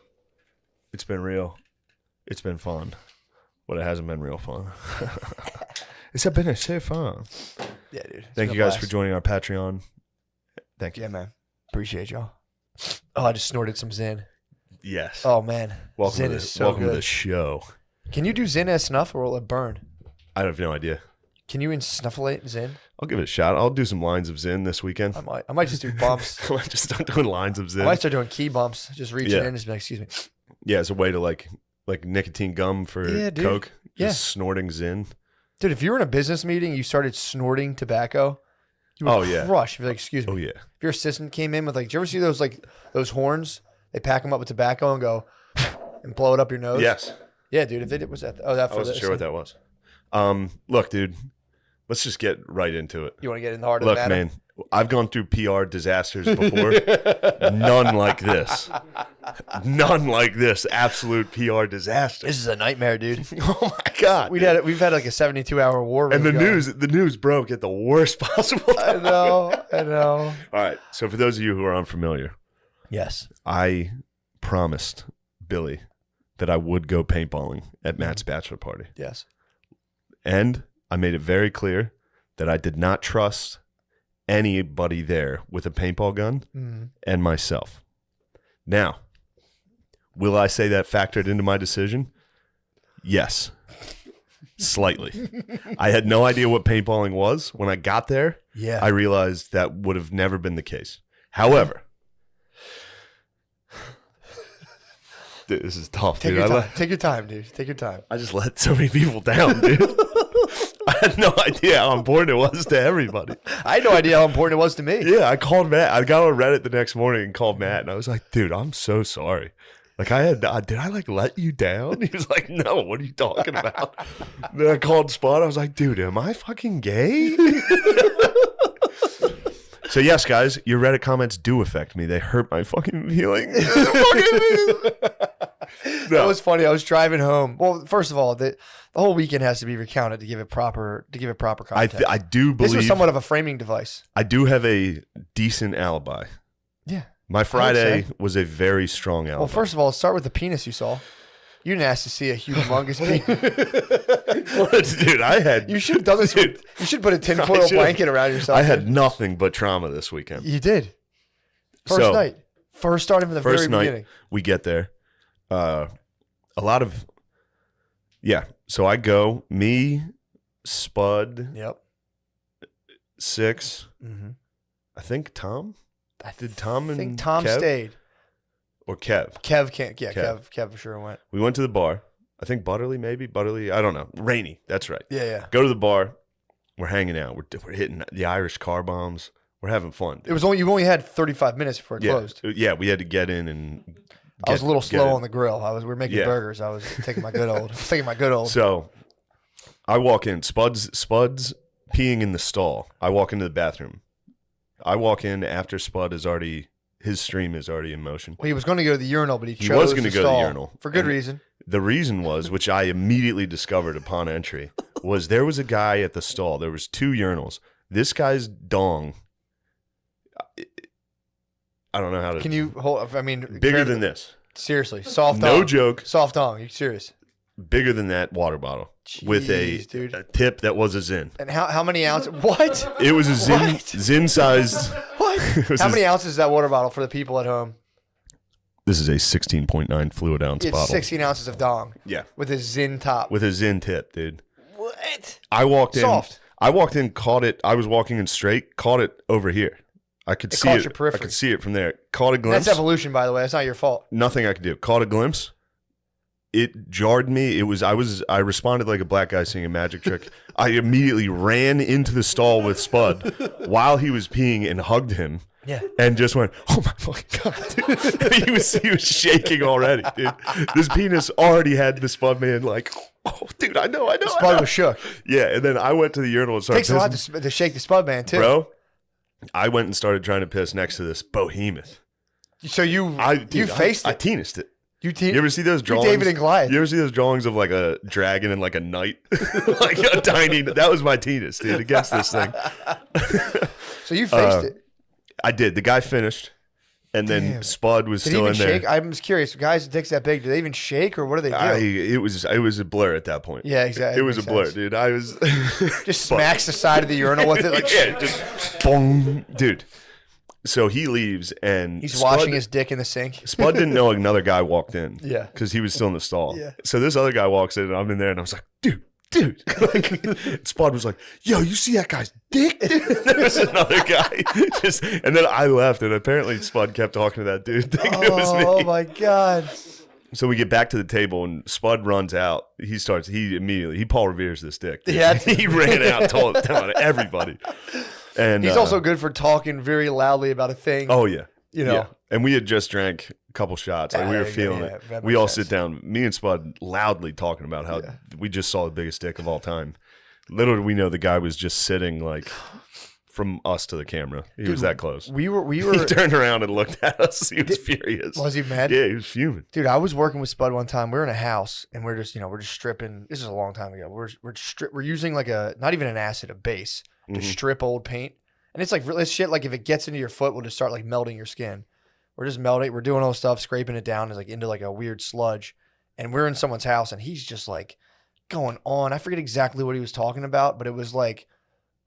it's been real. It's been fun. But it hasn't been real fun. It's been so fun. Yeah, dude. Thank you guys for joining our Patreon. Thank you. Yeah, man. Appreciate y'all. Oh, I just snorted some Zin. Yes. Oh, man. Welcome Zin to is so welcome good. to the show. Can you do Zin as snuff or will it burn? I have no idea. Can you snufflate Zin? I'll give it a shot. I'll do some lines of Zin this weekend. I might just do bumps. I might just start doing lines of Zin. I might start doing key bumps. Just reaching in and just be like, excuse me. Yeah, it's a way to like nicotine gum for Coke. Just snorting Zin. Dude, if you were in a business meeting, you started snorting tobacco, you would crush. You'd be like, excuse me. Oh, yeah. If your assistant came in with do you ever see those horns? They pack them up with tobacco and go and blow it up your nose. Yes. Yeah, dude. If it was that, I wasn't sure what that was. Look, dude, let's just get right into it. You want to get in the heart of the matter? Look, man, I've gone through PR disasters before. None like this. None like this. Absolute PR disaster. This is a nightmare, dude. Oh my God. We've had like a 72-hour war. And the news broke at the worst possible time. I know. All right. So for those of you who are unfamiliar, yes, I promised Billy that I would go paintballing at Matt's bachelor party. Yes. And I made it very clear that I did not trust anybody there with a paintball gun and myself. Now, will I say that factored into my decision? Yes. Slightly. I had no idea what paintballing was. When I got there, I realized that would have never been the case. However, dude, this is tough, Take dude. Take your time, dude. Take your time. I just let so many people down, dude. I had no idea how important it was to everybody. I had no idea how important it was to me. Yeah, I called Matt. I got on Reddit the next morning and called Matt, and I was like, dude, I'm so sorry. Like, did I let you down? He was like, no, what are you talking about? Then I called Spot. I was like, dude, am I fucking gay? So yes, guys, your Reddit comments do affect me. They hurt my fucking feelings. That was funny. I was driving home. Well, first of all, the whole weekend has to be recounted to give it proper context. I do believe this was somewhat of a framing device. I do have a decent alibi. Yeah. My Friday was a very strong alibi. Well, first of all, start with the penis you saw. You didn't ask to see a humongous penis. Dude, I had... You should have done this. You should put a tinfoil blanket around yourself. I had nothing but trauma this weekend. You did. First night. Starting from the very beginning. We get there. A lot of Yeah. So I go, me, Spud, Yep. 6. Mm-hmm. I think Tom. I Did Tom and think Tom Kev? stayed. Or Kev. Kev can't. Yeah, Kev. Kev for sure went. We went to the bar. I think Butterly, maybe. Butterly, I don't know. Rainy. That's right. Yeah. Go to the bar. We're hanging out. We're hitting the Irish car bombs. We're having fun. It was only you only had 35 minutes before it closed. Yeah, we had to get in and. I was a little slow on the grill. We were making burgers. I was taking my good old. So, I walk in. Spud's peeing in the stall. I walk into the bathroom. I walk in after Spud his stream is already in motion. Well, he was going to go to the urinal, but he chose was going to go to the stall urinal for good reason. The reason was, which I immediately discovered upon entry, was there was a guy at the stall. There was 2 urinals. This guy's dong. I don't know how to. Can you hold? I mean, bigger than this. Seriously, soft. No dong. joke. Soft dong. You serious? Bigger than that water bottle. Jeez, with a tip that was a Zin. And how many ounces? What? It was a Zin sized. What? How many ounces is that water bottle for the people at home? This is a 16.9 fluid ounce bottle. 16 ounces of dong. Yeah. With a Zin top. With a Zin tip, dude. What? I walked in. Soft. I walked in, caught it. I was walking in straight, caught it over here. I could see it. Your periphery. I could see it from there. Caught a glimpse. That's evolution, by the way. That's not your fault. Nothing I could do. Caught a glimpse. It jarred me. I responded like a black guy seeing a magic trick. I immediately ran into the stall with Spud while he was peeing and hugged him. Yeah. And just went, oh my fucking God. Dude. he was shaking already, dude. This penis already had the Spud man like, oh, dude, I know. Spud was shook. Yeah. And then I went to the urinal and started pissing. Takes a lot to shake the Spud man, too. Bro, I went and started trying to piss next to this behemoth. So you faced it? I tenised it. You ever see those drawings? David and Goliath. You ever see those drawings of like a dragon and like a knight? Like a tiny, that was my tennis, dude, against this thing. So you faced it? I did. The guy finished, and then Spud was still in there. Shake? I'm just curious. Guys with dicks that big, do they even shake or what do they do? It was a blur at that point. Yeah, exactly. It was a blur, dude. I was just smacks the side of the urinal with it, like yeah, just boom, dude. So he leaves, and he's washing his dick in the sink. Spud didn't know another guy walked in. Yeah, because he was still in the stall. Yeah. So this other guy walks in, and I'm in there, and I was like, dude. Like, Spud was like, yo, you see that guy's dick? There's another guy. And then I left, and apparently Spud kept talking to that dude thinking it was me. Oh, my God. So we get back to the table, and Spud runs out. He Paul Revere's this dick. Dude. Yeah. He ran out telling everybody. And he's also good for talking very loudly about a thing. Oh, yeah. You know. Yeah. And we had just drank a couple shots. Like we were feeling it. We all sit down, me and Spud loudly talking about how we just saw the biggest dick of all time. Little did we know the guy was just sitting like from us to the camera. He was that close. We were He turned around and looked at us. He was furious. Was he mad? Yeah, he was fuming. Dude, I was working with Spud one time. We were in a house and we're just stripping. This is a long time ago. We're using like not even an acid, a base to strip old paint. And it's like this shit, like if it gets into your foot, will just start like melting your skin. We're just melting. We're doing all this stuff, scraping it down. It's like into like a weird sludge. And we're in someone's house and he's just like going on. I forget exactly what he was talking about, but it was like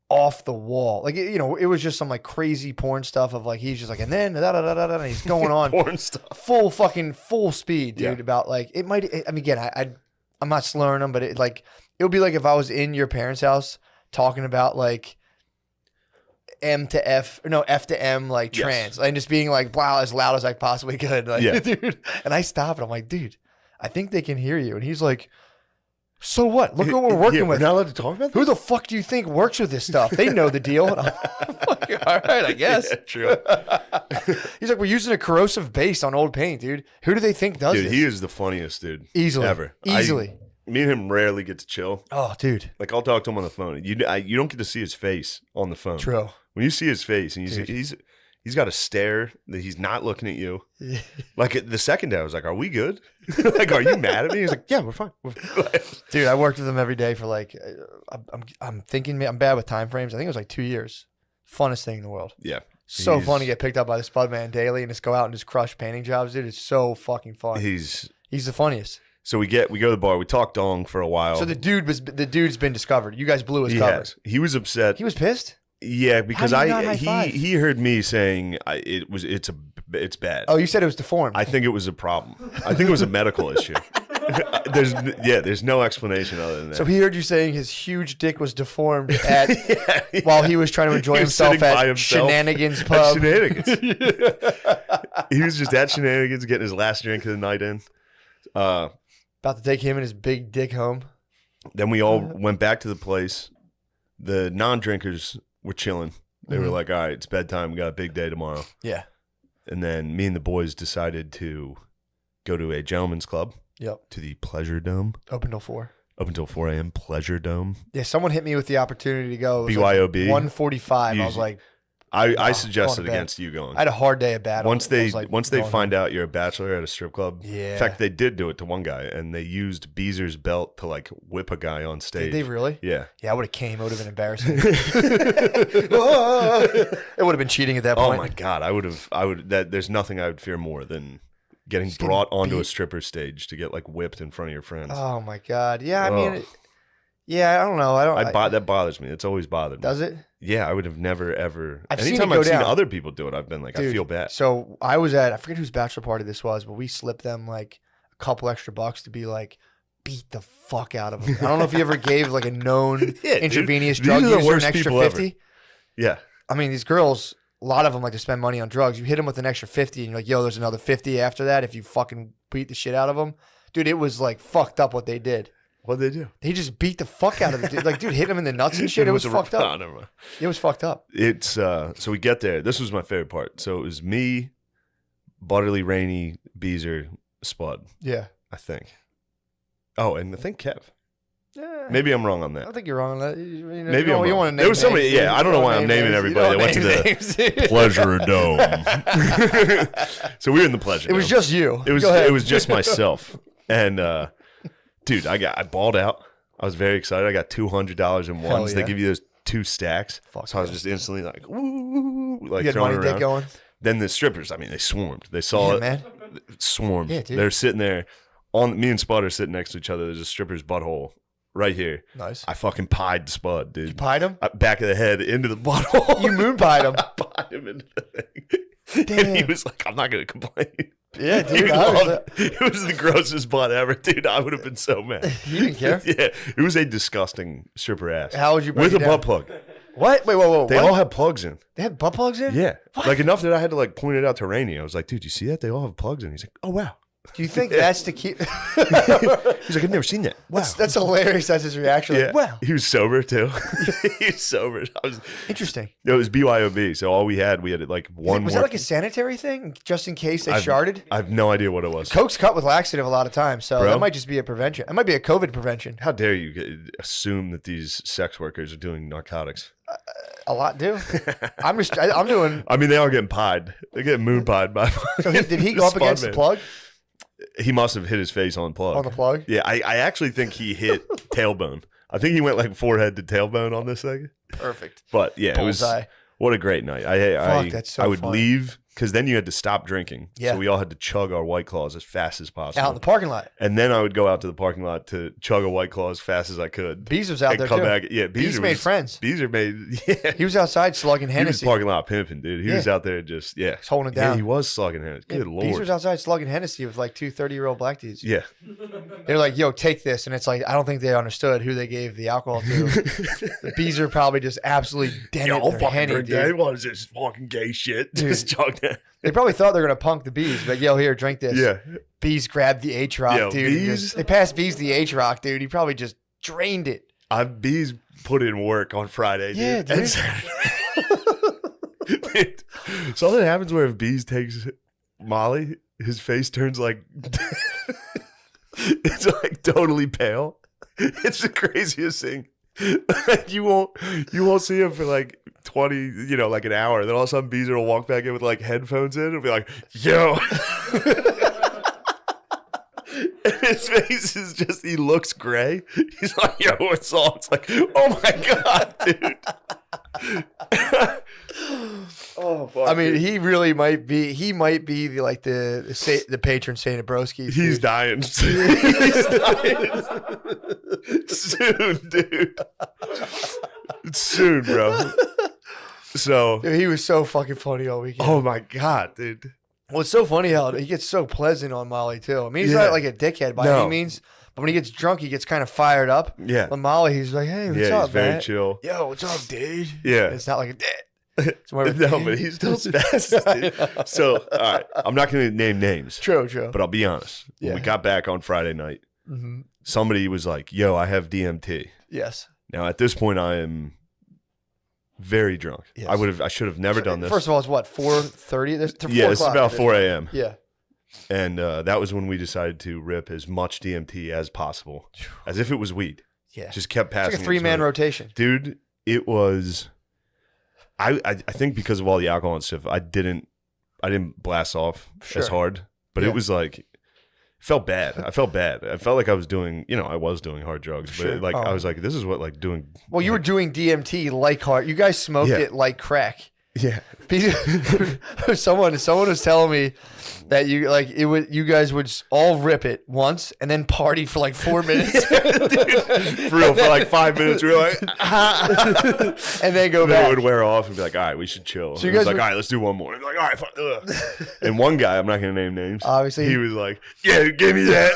off the wall. Like, it was just some like crazy porn stuff of like, he's just like, and then and he's going on porn stuff. Full speed, dude. Yeah. About like, it might, I mean, again, I'm not slurring them, but it would be like if I was in your parents' house talking about like, F to M, like trans, and just being like, wow, as loud as I possibly could. Like, dude. And I stop and I'm like, dude, I think they can hear you. And he's like, so what? Look what we're working with. We're not allowed to talk about this? Who the fuck do you think works with this stuff? They know the deal. And I'm like, all right, I guess. Yeah, true. He's like, we're using a corrosive base on old paint, dude. Who do they think does this? Dude, he is the funniest dude. Easily. Ever. Easily. Me and him rarely get to chill. Oh, dude. Like, I'll talk to him on the phone. You don't get to see his face on the phone. True. When you see his face and he's got a stare that he's not looking at you. Like the second day, I was like, "Are we good? Like, are you mad at me?" He's like, "Yeah, we're fine." Dude, I worked with him every day for like, I'm thinking I'm bad with time frames. I think it was like 2 years. Funnest thing in the world. Yeah, so fun to get picked up by the Spud man daily and just go out and just crush painting jobs, dude. It's so fucking fun. He's the funniest. So we go to the bar. We talk dong for a while. So the dude's been discovered. You guys blew his cover. He was upset. He was pissed. Yeah, because he heard me saying it's bad. Oh, you said it was deformed. I think it was a problem. I think it was a medical issue. There's no explanation other than that. So he heard you saying his huge dick was deformed while he was trying to enjoy himself at Shenanigans Pub. At Shenanigans. He was just at Shenanigans getting his last drink of the night in. About to take him and his big dick home. Then we all went back to the place. The non-drinkers were chilling. They were like, all right, it's bedtime. We got a big day tomorrow. Yeah. And then me and the boys decided to go to a gentleman's club. Yep. To the Pleasure Dome. Open till 4. Up until 4 a.m. Pleasure Dome. Yeah, someone hit me with the opportunity to go. BYOB. Like 1:45. I was like, I suggested against you going. I had a hard day at battle. Once they find out you're a bachelor at a strip club. Yeah. In fact, they did do it to one guy, and they used Beezer's belt to like whip a guy on stage. Did they really? Yeah. Yeah, I would have came. It would have been embarrassing. It would have been cheating at that point. Oh my God, I would. There's nothing I would fear more than getting brought onto a stripper stage to get like whipped in front of your friends. Oh my God. Yeah, I mean, yeah, I don't know. That bothers me. It's always bothered me. Does it? Yeah, I would have never ever. Anytime I've seen other people do it, I've been like, dude, I feel bad. So I was I forget whose bachelor party this was, but we slipped them like a couple extra bucks to be like, beat the fuck out of them. I don't know if you ever gave like a known intravenous drug user an extra 50. Ever. Yeah. I mean, these girls, a lot of them like to spend money on drugs. You hit them with an extra 50 and you're like, yo, there's another 50 after that if you fucking beat the shit out of them. Dude, it was like fucked up what they did. What'd they do? They just beat the fuck out of it. Like, dude, hit him in the nuts and shit. It was fucked up. It was fucked up. It's so we get there. This was my favorite part. So it was me, Butterly, Rainey, Beezer, Spud. Yeah. I think. Oh, and I think Kev. Yeah. Maybe I'm wrong on that. I think you're wrong on that. You Maybe I'm wrong. You want to name there was somebody. names, yeah, I don't know why I'm naming everybody that went to the Pleasure Dome. So we were in the Pleasure Dome. It was just you. It was just myself. And dude, I balled out. I was very excited. I got $200 in ones. Yeah. They give you those 2 stacks. Fuck I was just instantly like, woo, like you had throwing money around. going. Then the strippers, I mean, they swarmed. They saw it. Man. Swarmed. Yeah, dude. They're sitting there. Me and Spud are sitting next to each other. There's a stripper's butthole right here. Nice. I fucking pied Spud, dude. You pied him? Back of the head into the butthole. You moon pied him. I pied him into the thing. Damn. And he was like, I'm not going to complain. Yeah, dude. It was the grossest butt ever, dude. I would have been so mad. You didn't care? Yeah. It was a disgusting stripper ass. How would you break With it a down? butt plug. What? Wait, whoa. They all had plugs in. They had butt plugs in? Yeah. What? Like enough that I had to like point it out to Rainey. I was like, dude, you see that? They all have plugs in. He's like, oh, wow. Do you think that's to keep... He's like, I've never seen that. Wow. That's hilarious. That's his reaction. Yeah. Like, wow. He was sober, too. He was sober. Interesting. It was BYOB, so all we had like one Was more. that like a sanitary thing, just in case they sharded? I have no idea what it was. Coke's cut with laxative a lot of times, so that might just be a prevention. It might be a COVID prevention. How dare you assume that these sex workers are doing narcotics? A lot do. I'm doing... I mean, they are getting pied. They're getting moon pied by... So did he go up against the plug? He must have hit his face on plug. On the plug? Yeah, I actually think he hit tailbone. I think he went like forehead to tailbone on this thing. Perfect. But yeah, Bullseye. It was what a great night. That's so I would fun. leave because then you had to stop drinking. Yeah. So we all had to chug our White Claws as fast as possible. Out in the parking lot. And then I would go out to the parking lot to chug a White Claw as fast as I could. Beez was out and there come too. back. Yeah, Beez made friends. Beezer made, yeah. He was outside slugging He was Hennessy. parking lot pimping, dude. He was out there just, He's holding it down. Yeah, he was slugging Hennessy. Good Lord. Beez was outside slugging Hennessy with like 2 30-year-old black dudes. Yeah. They're like, yo, take this. And it's like, I don't think they understood who they gave the alcohol to. The Beezer probably just absolutely dented their Henny, dude. What is this fucking gay shit? Just chug that. They probably thought they were going to punk the Bees. Like, yo, here, drink this. Yeah. Bees grabbed the H-Rock, dude. They passed Bees the H-Rock, dude. He probably just drained it. Bees put in work on Friday, dude. Yeah, dude. Dude, something happens where if Bees takes Molly, his face turns like... it's like totally pale. It's the craziest thing. Like you won't see him for like 20, like an hour. Then all of a sudden Beezer will walk back in with like headphones in and be like, yo. And his face is just, he looks gray. He's like, yo, what's up? It's like, oh my God, dude. Oh, fuck. I mean, he really might be. He might be the patron saint of broskies. He's dying. He's dying. Soon, dude. Soon, bro. So Dude, he was so fucking funny all weekend. oh my God, dude. Well, it's so funny how he gets so pleasant on Molly too. I mean, he's not like a dickhead by any means, but when he gets drunk, he gets kind of fired up. Yeah. On Molly, he's like, "Hey, what's up, he's very man? chill. Yo, what's up, dude?" Yeah. It's not like a dick. No, but he's still spastic, dude. So, all right, I'm not going to name names. True. But I'll be honest. When we got back on Friday night, somebody was like, "Yo, I have DMT." Yes. Now, at this point, I am very drunk. Yes. I should have never done this. First of all, it's what, 4:30? Yeah, it's about 4 a.m. Yeah. And that was when we decided to rip as much DMT as possible, as if it was weed. Yeah. Just kept passing. It's like a 3-man rotation. Dude, it was... I think because of all the alcohol and stuff, I didn't blast off as hard, but it was like... Felt bad. I felt bad. I felt like I was doing, I was doing hard drugs, but I was like, this is what like doing. Well, you were doing DMT like hard. You guys smoked it like crack. Yeah. Someone was telling me that you guys would all rip it once and then party for like 4 minutes. Dude, for real, for like 5 minutes, we were like, and then go back. Then it would wear off and be like, all right, we should chill. So you guys like, all right, let's do one more. And be like, all right, fine. And one guy, I'm not going to name names. Obviously. He was like, yeah, give me that.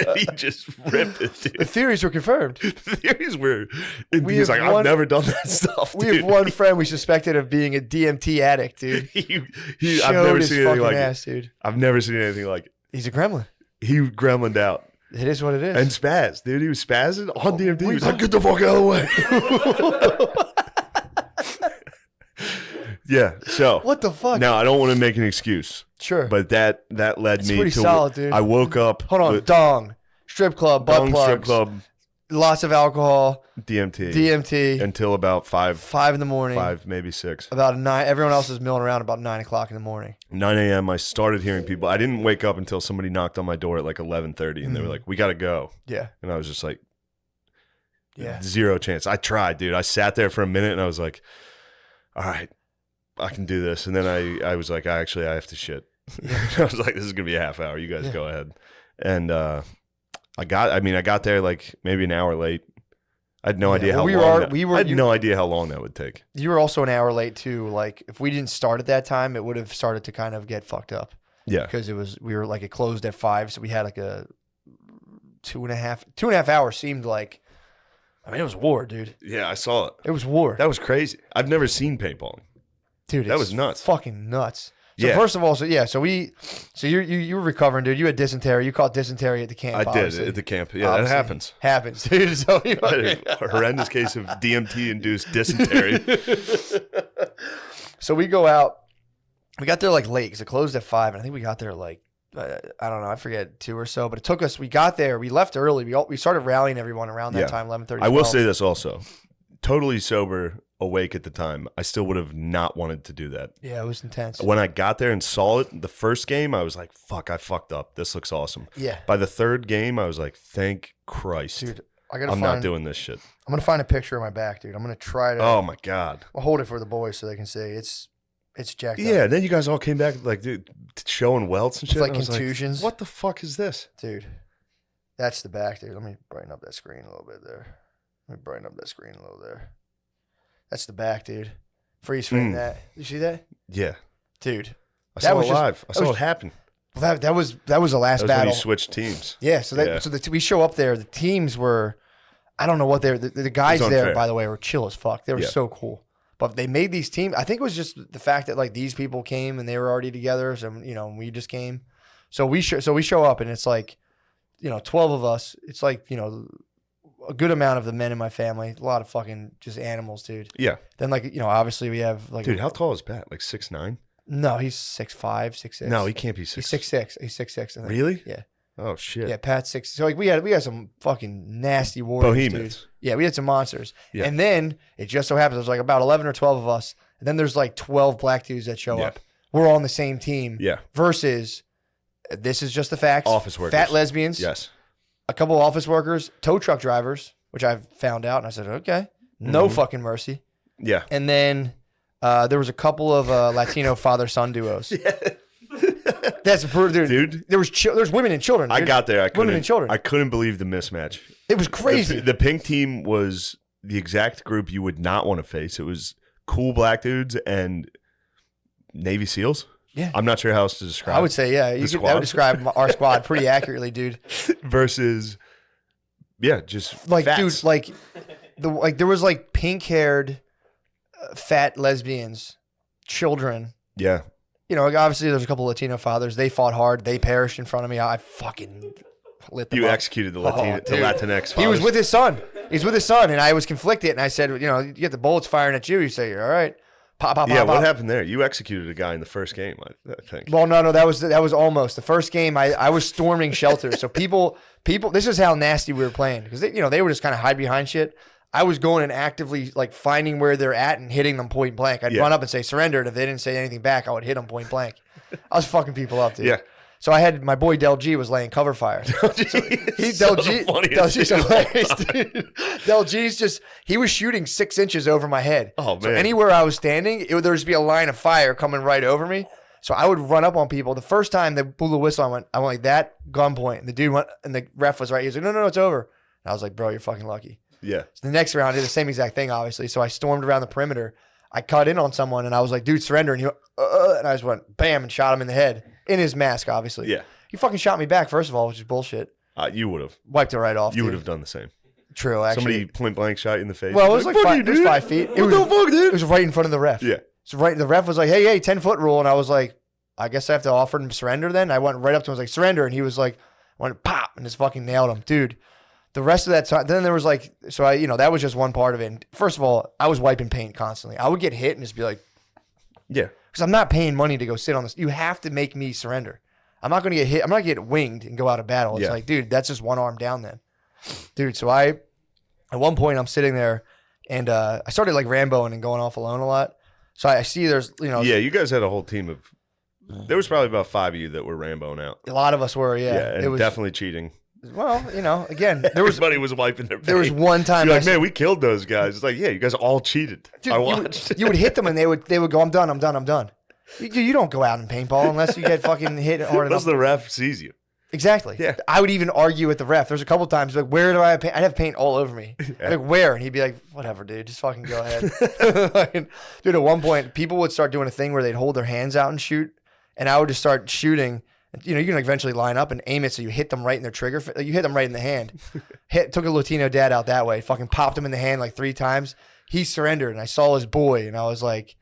And he just ripped it, dude. The theories were confirmed. The theories were, he's like, I've never done that stuff, dude. We have one friend we suspected of being a DMT addict, dude. I've never seen anything like ass, it. Dude. I've never seen anything like it. He's a gremlin. He gremlined out. It is what it is. And spaz, dude. He was spazzing on DMT. He was like, get the fuck out of the way. Yeah, so. What the fuck? Now, I don't want to make an excuse. Sure. But that led me to. Solid, dude. I woke up. Hold on. Dong. Strip club. Butt plugs. Strip club. Lots of alcohol. DMT. Until about 5 in the morning. 5, maybe 6. About 9. Everyone else is milling around about 9 o'clock in the morning. 9 a.m. I started hearing people. I didn't wake up until somebody knocked on my door at like 11:30, and they were like, "We got to go." Yeah. And I was just like, "Yeah, zero chance." I tried, dude. I sat there for a minute, and I was like, "All right, I can do this." And then I was like, I have to shit. Yeah. I was like, "This is gonna be a half hour. You guys go ahead." And I got there like maybe an hour late. I had no idea how long. I had no idea how long that would take. You were also an hour late too. Like if we didn't start at that time, it would have started to kind of get fucked up. Yeah, because it closed at 5, so we had like a 2.5 hours. Seemed like, I mean, it was war, dude. Yeah, I saw it. It was war. That was crazy. I've never seen paintballing, dude. That was nuts. Fucking nuts. So first of all, so you were recovering, dude. You had dysentery. You caught dysentery at the camp. I did at the camp. Yeah, obviously. That happens, dude. So a horrendous case of DMT-induced dysentery. So we go out. We got there like late because it closed at 5, and I think we got there like I don't know. I forget 2 or so, but it took us. We got there. We left early. We started rallying everyone around that time, 11:30. I will say this also. Totally sober, awake at the time, I still would have not wanted to do that. Yeah, it was intense. When I got there and saw it, the first game, I was like, fuck, I fucked up. This looks awesome. Yeah. By the third game, I was like, thank Christ. Dude, I'm not doing this shit. I'm going to find a picture of my back, dude. I'm going to try to. Oh, my God. I'll hold it for the boys so they can see. It's jacked up. Yeah, then you guys all came back, like, dude, showing welts and shit. Like contusions. What the fuck is this? Dude, that's the back, dude. Let me brighten up that screen a little bit there. That's the back, dude. Freeze frame that. You see that? Yeah. Dude. I saw it live. I saw it happen. Well, that was the last battle. When you switched teams. Yeah, we show up there. The teams were, I don't know what they're, the guys there, by the way, were chill as fuck. They were so cool. But they made these teams. I think it was just the fact that like these people came and they were already together. So, we just came. So we show up and it's like, 12 of us. It's like, a good amount of the men in my family, a lot of fucking just animals, dude. Yeah. Then obviously we have like. Dude, how tall is Pat? Like 6'9"? No, he's 6'5", 6'6". No, he can't be 6'6". He's 6'6". He's 6'6", I think. Really? Yeah. Oh shit. Yeah, Pat's 6. So like we had some fucking nasty warriors, Behemoths. Dude. Yeah, we had some monsters. Yeah. And then it just so happens there's like about 11 or 12 of us, and then there's like 12 black dudes that show up. We're all on the same team. Yeah. Versus, this is just the facts. Office workers. Fat lesbians. Yes. A couple of office workers, tow truck drivers, which I found out, and I said, okay, no fucking mercy. Yeah. And then there was a couple of Latino father-son duos. Yeah. That's dude. There was women and children. I got there. Women and children. I couldn't believe the mismatch. It was crazy. The pink team was the exact group you would not want to face. It was cool black dudes and Navy SEALs. Yeah. I'm not sure how else to describe. I would say, yeah, that would describe our squad pretty accurately, dude. Versus, yeah, just like, fats. dude, like there was like pink-haired, fat lesbians, children. Yeah. You know, like obviously there's a couple Latino fathers. They fought hard. They perished in front of me. I fucking lit them You up. executed the Latinx fathers. He was with his son. He's with his son, and I was conflicted. And I said, you know, you get the bullets firing at you. You say, all right, pop, pop, yeah, pop. what happened there? You executed a guy in the first game, I think. Well, no, that was almost the first game. I was storming shelters. So people. This is how nasty we were playing because they were just kind of hide behind shit. I was going and actively like finding where they're at and hitting them point blank. I'd run up and say surrender, and if they didn't say anything back, I would hit them point blank. I was fucking people up, dude. Yeah. So I had my boy Del G was laying cover fire. Del G's just he was shooting 6 inches over my head. Oh man! So anywhere I was standing, there would just be a line of fire coming right over me. So I would run up on people. The first time they blew the whistle, I went like that, gunpoint, and the dude went, and the ref was right. He was like, no, it's over. And I was like, bro, you're fucking lucky. Yeah. So the next round, I did the same exact thing, obviously. So I stormed around the perimeter. I cut in on someone, and I was like, dude, surrender. And he went, and I just went, bam, and shot him in the head. In his mask, obviously. Yeah. He fucking shot me back, first of all, which is bullshit. You would have. Wiped it right off. You would have done the same. True, actually. Somebody point blank shot you in the face. Well, it was like it was 5 feet. What the fuck, dude? It was right in front of the ref. Yeah. So the ref was like, hey, 10-foot rule. And I was like, I guess I have to offer him surrender then. I went right up to him, was like, surrender. And he was like, went pop, and just fucking nailed him. Dude, the rest of that time, then there was like, so that was just one part of it. And first of all, I was wiping paint constantly. I would get hit and just be like, yeah. Because I'm not paying money to go sit on this. You have to make me surrender. I'm not going to get hit. I'm not going to get winged and go out of battle. It's like, dude, that's just one arm down then. Dude, so at one point, I'm sitting there, and I started like Ramboing and going off alone a lot. So I see there's, Yeah, you guys had a whole team of, there was probably about 5 of you that were Ramboing out. A lot of us were, yeah. Yeah, and it was definitely cheating. Well, again, Everybody was wiping their paint. There was one time. You're like, man, we killed those guys. It's like, yeah, you guys all cheated. Dude, I watched. You would hit them, and they would go, I'm done. You don't go out and paintball unless you get fucking hit hard enough. Unless the ref sees you. Exactly. Yeah. I would even argue with the ref. There's a couple times like, where do I have paint? I'd have paint all over me. Yeah. Like, where? And he'd be like, whatever, dude. Just fucking go ahead. Dude, at one point, people would start doing a thing where they'd hold their hands out and shoot, and I would just start shooting. You can eventually line up and aim it so you hit them right in their trigger. Like, you hit them right in the hand. Took a Latino dad out that way. Fucking popped him in the hand like 3 times. He surrendered, and I saw his boy, and I was like,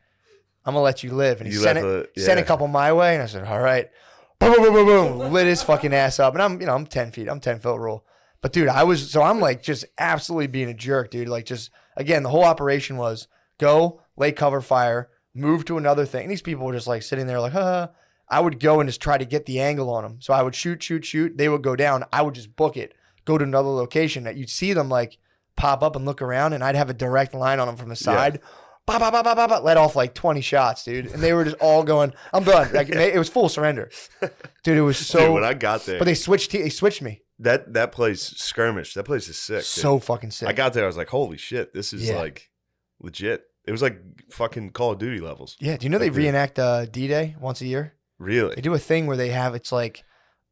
I'm going to let you live. And he sent a couple my way, and I said, all right. Boom, boom, boom, boom, boom. Lit his fucking ass up. And I'm 10 feet. I'm 10-foot rule. But, dude, I'm like just absolutely being a jerk, dude. Like, just, again, the whole operation was go, lay cover fire, move to another thing. And these people were just like sitting there like, huh. I would go and just try to get the angle on them. So I would shoot. They would go down. I would just book it, go to another location that you'd see them like pop up and look around, and I'd have a direct line on them from the side. Yeah. Bah, bah, bah, bah, bah, bah, let off like 20 shots, dude. And they were just all going, I'm done. Like, it was full surrender. Dude, it was so. Dude, when I got there. But they switched me. That place, skirmish, that place is sick. So dude. Fucking sick. I got there, I was like, holy shit, this is like legit. It was like fucking Call of Duty levels. Yeah, do you know they reenact D-Day once a year? Really? They do a thing where they have, it's like,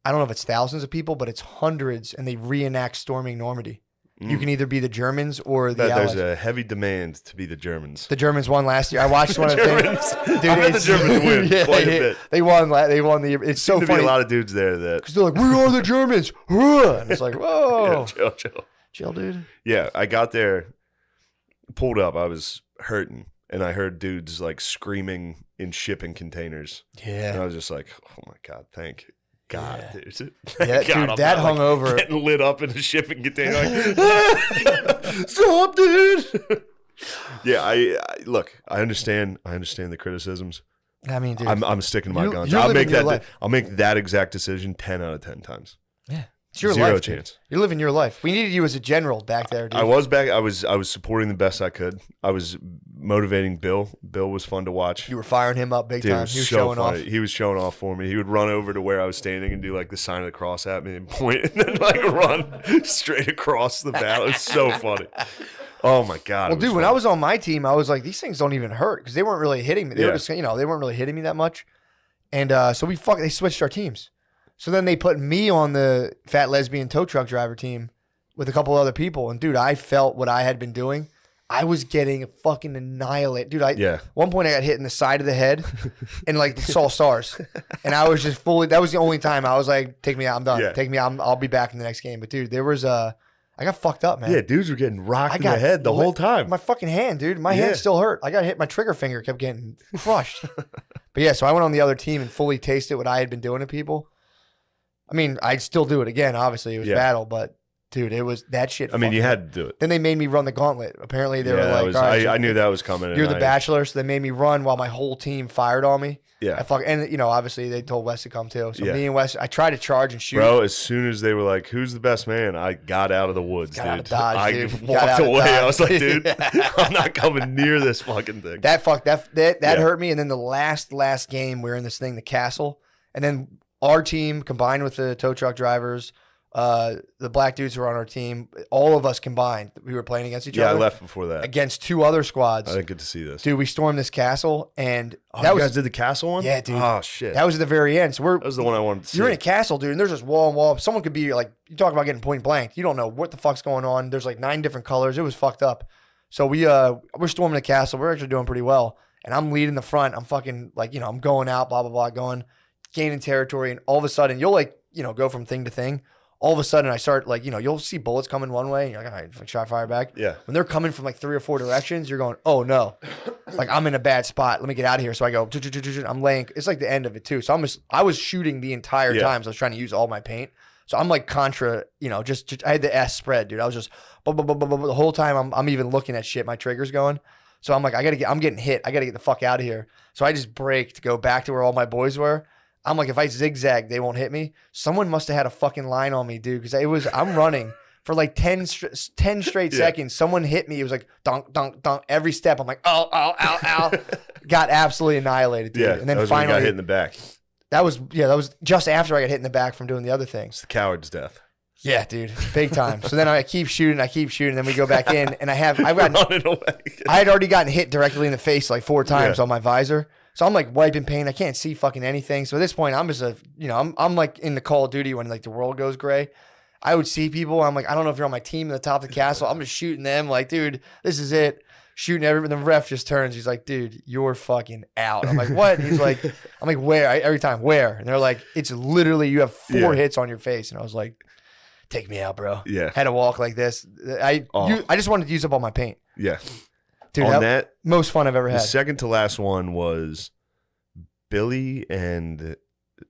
I don't know if it's thousands of people, but it's hundreds, and they reenact storming Normandy. You can either be the Germans or the Allies. There's a heavy demand to be the Germans. The Germans won last year. I watched one of the things. Dude, I bet the Germans win quite a bit. They won. It's so funny. There'll be a lot of dudes there that because they're like, we are the Germans. And it's like, whoa, yeah, chill, dude. Yeah, I got there, pulled up. I was hurting, and I heard dudes like screaming in shipping containers. Yeah, and I was just like, oh my god, thank God, dude. Yeah, God, dude, that hung over. Getting lit up in a shipping container. Like, stop, dude. Yeah, I look. I understand the criticisms. I mean, dude, I'm sticking to my guns. I'll make that exact decision 10 out of 10 times. Yeah. It's your Zero life, chance. Dude. You're living your life. We needed you as a general back there, dude. I was back. I was supporting the best I could. I was motivating Bill. Bill was fun to watch. You were firing him up big Dude, time. He was so showing funny. off. He was showing off for me. He would run over to where I was standing and do like the sign of the cross at me and point, and then like run straight across the battle. It was so funny. Oh my god. Well, dude, when I was on my team, I was like, these things don't even hurt because they weren't really hitting me. They were just, they weren't really hitting me that much. And so they switched our teams. So then they put me on the fat lesbian tow truck driver team with a couple other people. And dude, I felt what I had been doing. I was getting fucking annihilated. Dude, Yeah. one point I got hit in the side of the head and like saw stars. And I was just fully, that was the only time I was like, take me out, I'm done. Yeah. Take me out, I'll be back in the next game. But dude, there was I got fucked up, man. Yeah, dudes were getting rocked in the head the whole time. My fucking hand, dude. My hand still hurt. I got hit, my trigger finger kept getting crushed. But yeah, so I went on the other team and fully tasted what I had been doing to people. I mean, I'd still do it again, obviously. It was battle, but dude, it was that shit. I mean, you had to do it. Then they made me run the gauntlet. Apparently, they were like, all right, I knew that was coming. You're the bachelor, so they made me run while my whole team fired on me. Yeah. And, you know, obviously they told Wes to come too. So me and Wes, I tried to charge and shoot. Bro, as soon as they were like, who's the best man? I got out of the woods, Got out dude. of Dodge, I dude. walked away. I was like, dude, I'm not coming near this fucking thing. That hurt me. And then the last game, we were in this thing, the castle. And then our team combined with the tow truck drivers, the black dudes who were on our team, all of us combined, we were playing against each other. Yeah, I left before that. Against 2 other squads. I didn't get to see this. Dude, we stormed this castle, and you guys did the castle one? Yeah, dude. Oh, shit. That was at the very end. So that was the one I wanted to see. You're in a castle, dude, and there's just wall and wall. Someone could be like, you talk about getting point blank. You don't know what the fuck's going on. There's like 9 different colors. It was fucked up. So we're storming the castle. We're actually doing pretty well. And I'm leading the front. I'm fucking like, you know, I'm going out, blah, blah, blah, gaining territory. And all of a sudden, you'll like, you know, go from thing to thing. All of a sudden, I start like, you know, you'll see bullets coming one way. And you're like, all right, shot fire back. Yeah. When they're coming from like 3 or 4 directions, you're going, oh no, like I'm in a bad spot. Let me get out of here. So I go, I'm laying. It's like the end of it too. So I was shooting the entire time. So I was trying to use all my paint. So I'm like contra, you know, just I had the S spread, dude. I was just the whole time. I'm even looking at shit. My trigger's going. So I'm like, I'm getting hit. I got to get the fuck out of here. So I just break to go back to where all my boys were. I'm like, if I zigzag, they won't hit me. Someone must have had a fucking line on me, dude, because I'm running for like 10 straight seconds. Someone hit me. It was like dunk, dunk, dunk. Every step, I'm like, oh, ow, ow, ow. Got absolutely annihilated, dude. Yeah, and then that was finally when you got hit in the back. That was just after I got hit in the back from doing the other things. It's the coward's death. Yeah, dude, big time. So then I keep shooting, then we go back in, and I've gotten running away. I had already gotten hit directly in the face like 4 times on my visor. So I'm like wiping paint. I can't see fucking anything. So at this point, I'm just I'm like in the Call of Duty when like the world goes gray. I would see people. I'm like, I don't know if you're on my team at the top of the castle. I'm just shooting them. Like, dude, this is it. Shooting everyone. The ref just turns. He's like, dude, you're fucking out. I'm like, what? He's like, I'm like, where? Every time, where? And they're like, it's literally you have 4 hits on your face. And I was like, take me out, bro. Yeah. Had to walk like this. I just wanted to use up all my paint. Yeah. Dude, on that, most fun I've ever had. The second to last one was Billy and a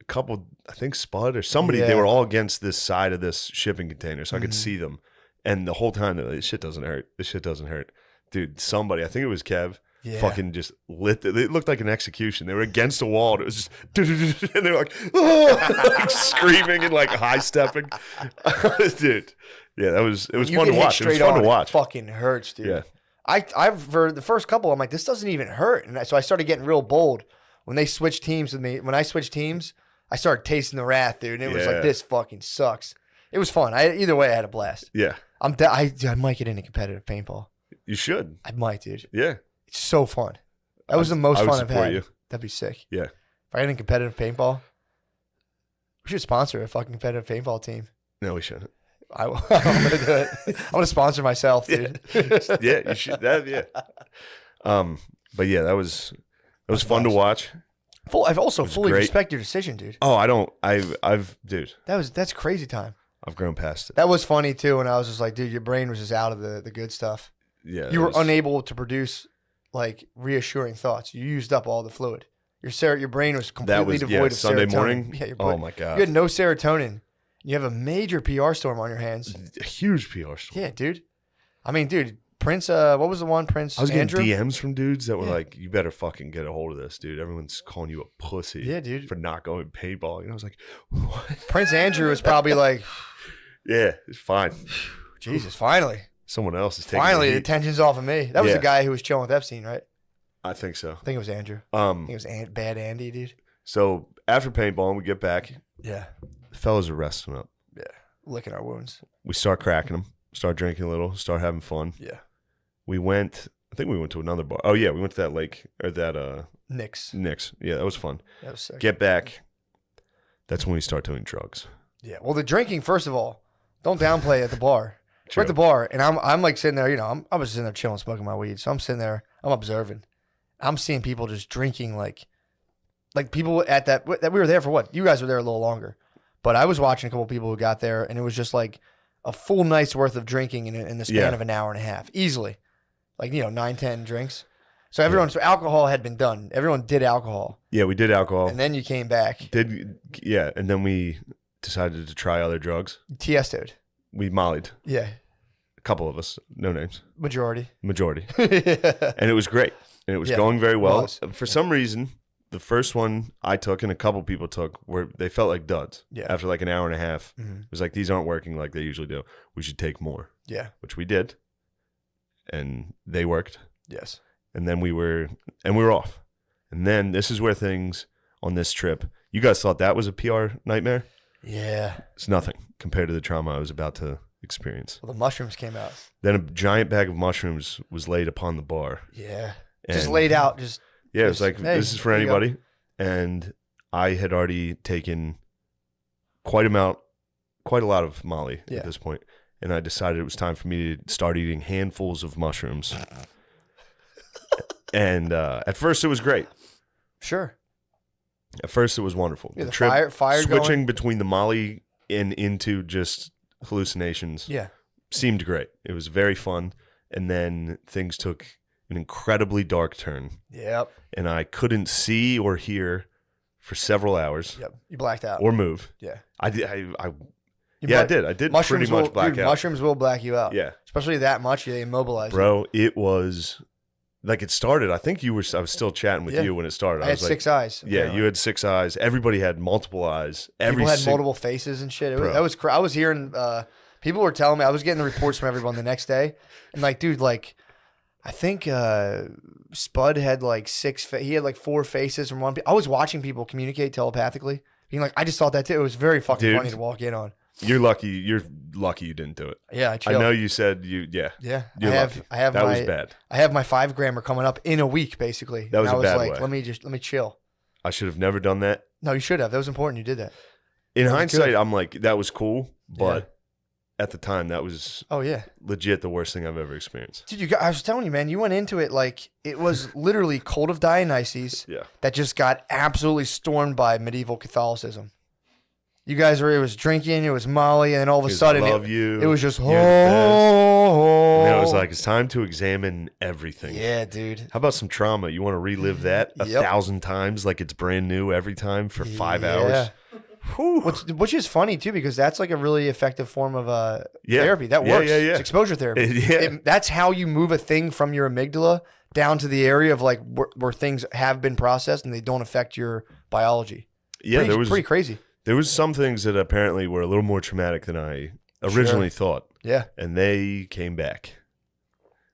couple, I think Spud or somebody. They were all against this side of this shipping container, so I could see them. And the whole time, they're like, this shit doesn't hurt. This shit doesn't hurt. Dude, somebody, I think it was Kev, fucking just lit. It looked like an execution. They were against the wall. And it was just, and they were like, like screaming and like high stepping. Dude, yeah, it was fun to watch. It was fun to watch. It fucking hurts, dude. Yeah. I've for the first couple, I'm like, this doesn't even hurt. And so I started getting real bold when they switched teams with me. When I switched teams, I started tasting the wrath, dude. And it was like, this fucking sucks. It was fun. Either way, I had a blast. Yeah. I might get into competitive paintball. You should. I might, dude. Yeah. It's so fun. That was the most fun I've had. You. That'd be sick. Yeah. If I had a competitive paintball, we should sponsor a fucking competitive paintball team. No, we shouldn't. I'm gonna do it. I'm gonna sponsor myself, dude. Yeah, you should. But yeah, that was fun to watch. I've also fully respect your decision, dude. Oh, I don't. Dude. That's crazy time. I've grown past it. That was funny too, and I was just like, dude, your brain was just out of the good stuff. Yeah, you were unable to produce like reassuring thoughts. You used up all the fluid. Your brain was completely devoid of Sunday serotonin. morning. Yeah, oh my god, you had no serotonin. You have a major PR storm on your hands. A huge PR storm. Yeah, dude. I mean, dude, Prince, what was the one? Prince I was Andrew? getting DMs from dudes that were like, you better fucking get a hold of this, dude. Everyone's calling you a pussy. Yeah, dude. For not going paintball. And I was like, what? Prince Andrew was probably like... Yeah, it's fine. Jesus, finally. Someone else is taking Finally, the tension's off of me. That was the guy who was chilling with Epstein, right? I think so. I think it was Andrew. I think it was Bad Andy, dude. So after paintball, we get back. Yeah. The fellas are resting up. Yeah. Licking our wounds. We start cracking them. Start drinking a little. Start having fun. Yeah. I think we went to another bar. Oh, yeah. We went to that lake, or that... Nick's. Yeah, that was fun. That was sick. Get back. That's when we start doing drugs. Yeah. Well, the drinking, first of all, don't downplay at the bar. We're at the bar, and I'm like sitting there, I was sitting there chilling, smoking my weed. So I'm sitting there, I'm observing. I'm seeing people just drinking like people at that we were there for what? You guys were there a little longer. But I was watching a couple of people who got there, and it was just like a full night's worth of drinking in the span of an hour and a half. Easily. Like, 9, 10 drinks. So so alcohol had been done. Everyone did alcohol. Yeah, we did alcohol. And then you came back. And then we decided to try other drugs. Tiesto'd. We mollied. Yeah. A couple of us. No names. Majority. Yeah. And it was great. And it was going very well. For some reason, the first one I took and a couple people took they felt like duds. Yeah. After like an hour and a half. Mm-hmm. It was like, these aren't working like they usually do. We should take more. Yeah. Which we did. And they worked. Yes. And then we were off. And then this is where things on this trip, you guys thought that was a PR nightmare? Yeah. It's nothing compared to the trauma I was about to experience. Well, the mushrooms came out. Then a giant bag of mushrooms was laid upon the bar. Yeah. Just laid out. It was like, hey, this is for anybody. And I had already taken quite a lot of Molly at this point. And I decided it was time for me to start eating handfuls of mushrooms. And at first it was great. Sure. At first it was wonderful. Yeah, the trip, fire switching going. Between the Molly and into just hallucinations seemed great. It was very fun. And then things took an incredibly dark turn. Yep. And I couldn't see or hear for several hours. Yep. You blacked out. Or move. Yeah. I did. I did. I did pretty much black out. Mushrooms will black you out. Yeah. Especially that much, they immobilize you. Bro, it was like it started. I think I was still chatting with you when it started. I had 6 eyes. Yeah, you had 6 eyes. Everybody had multiple eyes. People had multiple faces and shit. I was hearing, people were telling me, I was getting the reports from everyone the next day. And like, dude, like, I think Spud had like he had like 4 faces from one. I was watching people communicate telepathically. Being like, I just thought that too. It was very fucking funny to walk in on. You're lucky you didn't do it. Yeah, I know you said yeah. Yeah. That was bad. I have my 5 grammer coming up in a week, basically. That was a bad way. Let me chill. I should have never done that. No, you should have. That was important. You did that. In hindsight, I'm like, that was cool, but at the time, that was legit the worst thing I've ever experienced. Dude, I was telling you, man, you went into it like it was literally Cult of Dionysus that just got absolutely stormed by medieval Catholicism. You guys it was drinking, it was Molly, and then all of a sudden it was just, and it was like, it's time to examine everything. Yeah, dude. How about some trauma? You want to relive that 1,000 times like it's brand new every time for 5 hours? Which is funny, too, because that's like a really effective form of therapy. That works. It's exposure therapy. That's how you move a thing from your amygdala down to the area of like where things have been processed and they don't affect your biology. Yeah, pretty crazy. There was some things that apparently were a little more traumatic than I originally thought. Yeah. And they came back.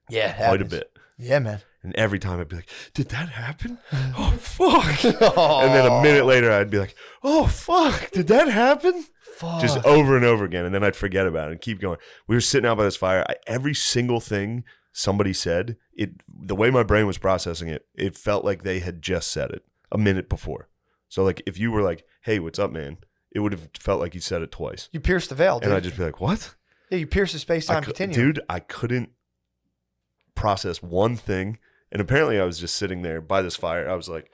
Yeah, quite a bit. Yeah, man. And every time I'd be like, did that happen? Oh, fuck. And then a minute later, I'd be like, oh, fuck. Did that happen? Fuck. Just over and over again. And then I'd forget about it and keep going. We were sitting out by this fire. Every single thing somebody said, the way my brain was processing it, it felt like they had just said it a minute before. So, like, if you were like, hey, what's up, man? It would have felt like you said it twice. You pierced the veil, dude. And I'd just be like, what? Yeah, you pierced the space-time continuum. Dude, I couldn't process one thing. And apparently I was just sitting there by this fire. I was like,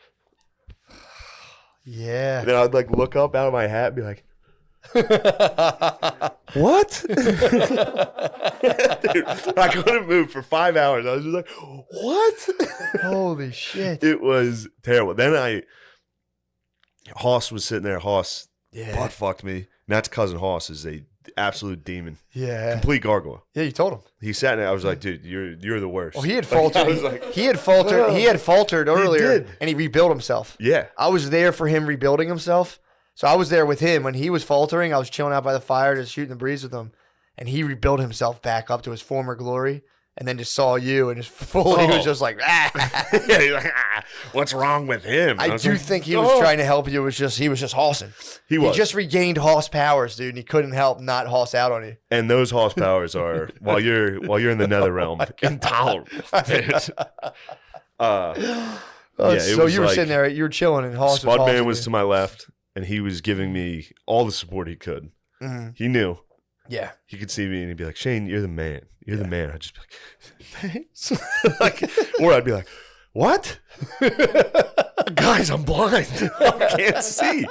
yeah. And then I'd like look up out of my hat and be like, what? Dude, I couldn't move for 5 hours. I was just like, what? Holy shit. It was terrible. Then Hoss was sitting there. Hoss butt fucked me. Matt's cousin Hoss is a absolute demon. Yeah. Complete gargoyle. Yeah, you told him. He sat there. I was like, dude, you're the worst. Well, he had faltered. He had faltered earlier, and he rebuilt himself. Yeah. I was there for him rebuilding himself. So I was there with him when he was faltering. I was chilling out by the fire, just shooting the breeze with him, and he rebuilt himself back up to his former glory. And then just saw you and just fully was just like, Yeah, he's like, what's wrong with him? I do think he was trying to help you. He was just hossing. He just regained hoss powers, dude, and he couldn't help not hoss out on you. And those hoss powers are while you're in the nether realm, intolerable. So you were sitting there, you were chilling, and Hoss Spudman was to my left, and he was giving me all the support he could. Mm-hmm. He knew. Yeah. He could see me and he'd be like, Shane, you're the man. You're the man. I'd just be like, thanks. Like, or I'd be like, what? Guys, I'm blind. I can't see.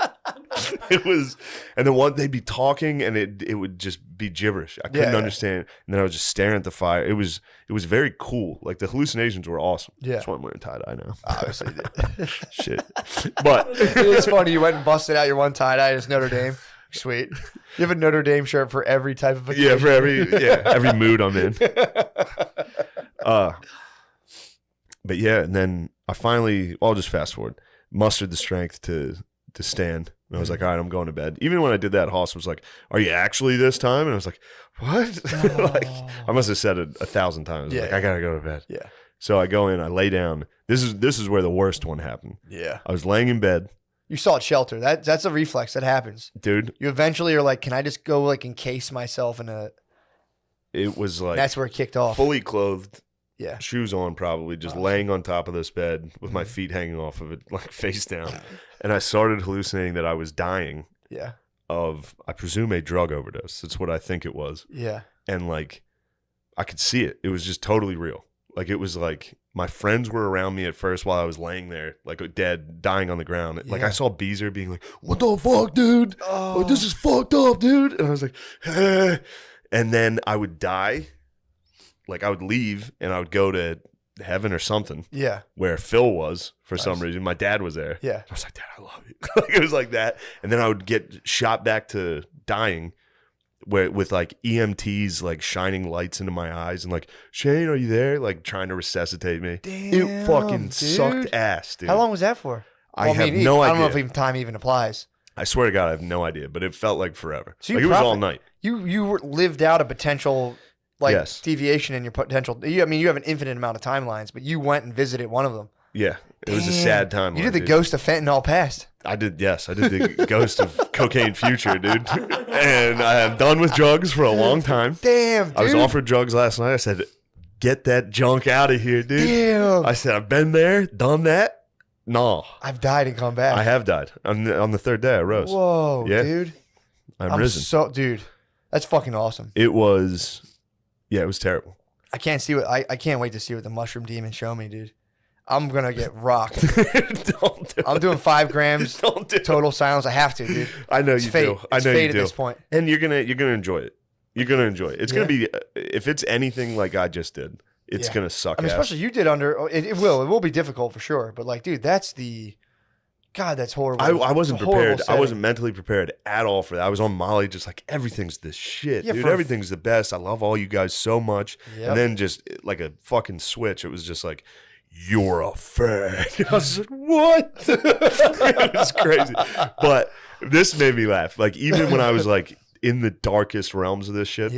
It was, and then they'd be talking and it would just be gibberish. I couldn't understand. And then I was just staring at the fire. It was very cool. Like the hallucinations were awesome. Yeah. That's why I'm wearing tie-dye now. Obviously. Shit. But it's funny. You went and busted out your one tie-dye as Notre Dame. Sweet. You have a Notre Dame shirt for every type of occasion. Yeah, for every mood I'm in. But yeah, and then I finally, I'll just fast forward, mustered the strength to stand. And I was like, all right, I'm going to bed. Even when I did that, Hoss was like, are you actually this time? And I was like, what? Like, I must have said it 1,000 times. Like, I got to go to bed. Yeah. So I go in, I lay down. This is where the worst one happened. Yeah. I was laying in bed. You sought shelter. That's a reflex that happens. Dude. You eventually are like, can I just go like encase myself in a... It was like... That's where it kicked off. Fully clothed. Yeah. Shoes on probably, just laying on top of this bed with my feet hanging off of it, like face down. And I started hallucinating that I was dying of, I presume, a drug overdose. That's what I think it was. Yeah. And like, I could see it. It was just totally real. Like, it was like, my friends were around me at first while I was laying there, like dead, dying on the ground. Like, I saw Beezer being like, what the fuck, dude? Oh. Like, this is fucked up, dude. And I was like, eh. And then I would die. Like, I would leave and I would go to heaven or something. Yeah. Where Phil was for some reason. My dad was there. Yeah. I was like, Dad, I love you. Like, it was like that. And then I would get shot back to dying with like EMTs like shining lights into my eyes and like, Shane, are you there? Like trying to resuscitate me. Damn, it fucking sucked ass, dude. How long was that for? I have no idea. I don't know if even time even applies. I swear to God, I have no idea, but it felt like forever. So like it was all night. You lived out a potential deviation in your potential. I mean, you have an infinite amount of timelines, but you went and visited one of them. Yeah, it was a sad time. You did the ghost of fentanyl past. I did, yes. I did the ghost of cocaine future, dude. And I am done with drugs for a long time. Damn, dude. I was offered drugs last night. I said, get that junk out of here, dude. Damn. I said, I've been there, done that. No. I've died and come back. I have died. On the third day, I rose. Whoa, dude. I'm risen. Dude, that's fucking awesome. It was terrible. I can't wait to see what the mushroom demons show me, dude. I'm gonna get rocked. Don't do I'm doing 5 grams total silence. I have to, dude. I know you do. I know you do. At this point, and you're gonna enjoy it. You're gonna enjoy it. It's gonna be if it's anything like I just did, it's gonna suck. I mean, especially you did under. It will be difficult for sure. But like, dude, that's horrible. I wasn't prepared. I wasn't mentally prepared at all for that. I was on Molly, just like everything's the shit, dude. Everything's the best. I love all you guys so much. Yep. And then just like a fucking switch, it was just like, you're a fag. I was like, what? It was crazy. But this made me laugh. Like, even when I was like in the darkest realms of this shit,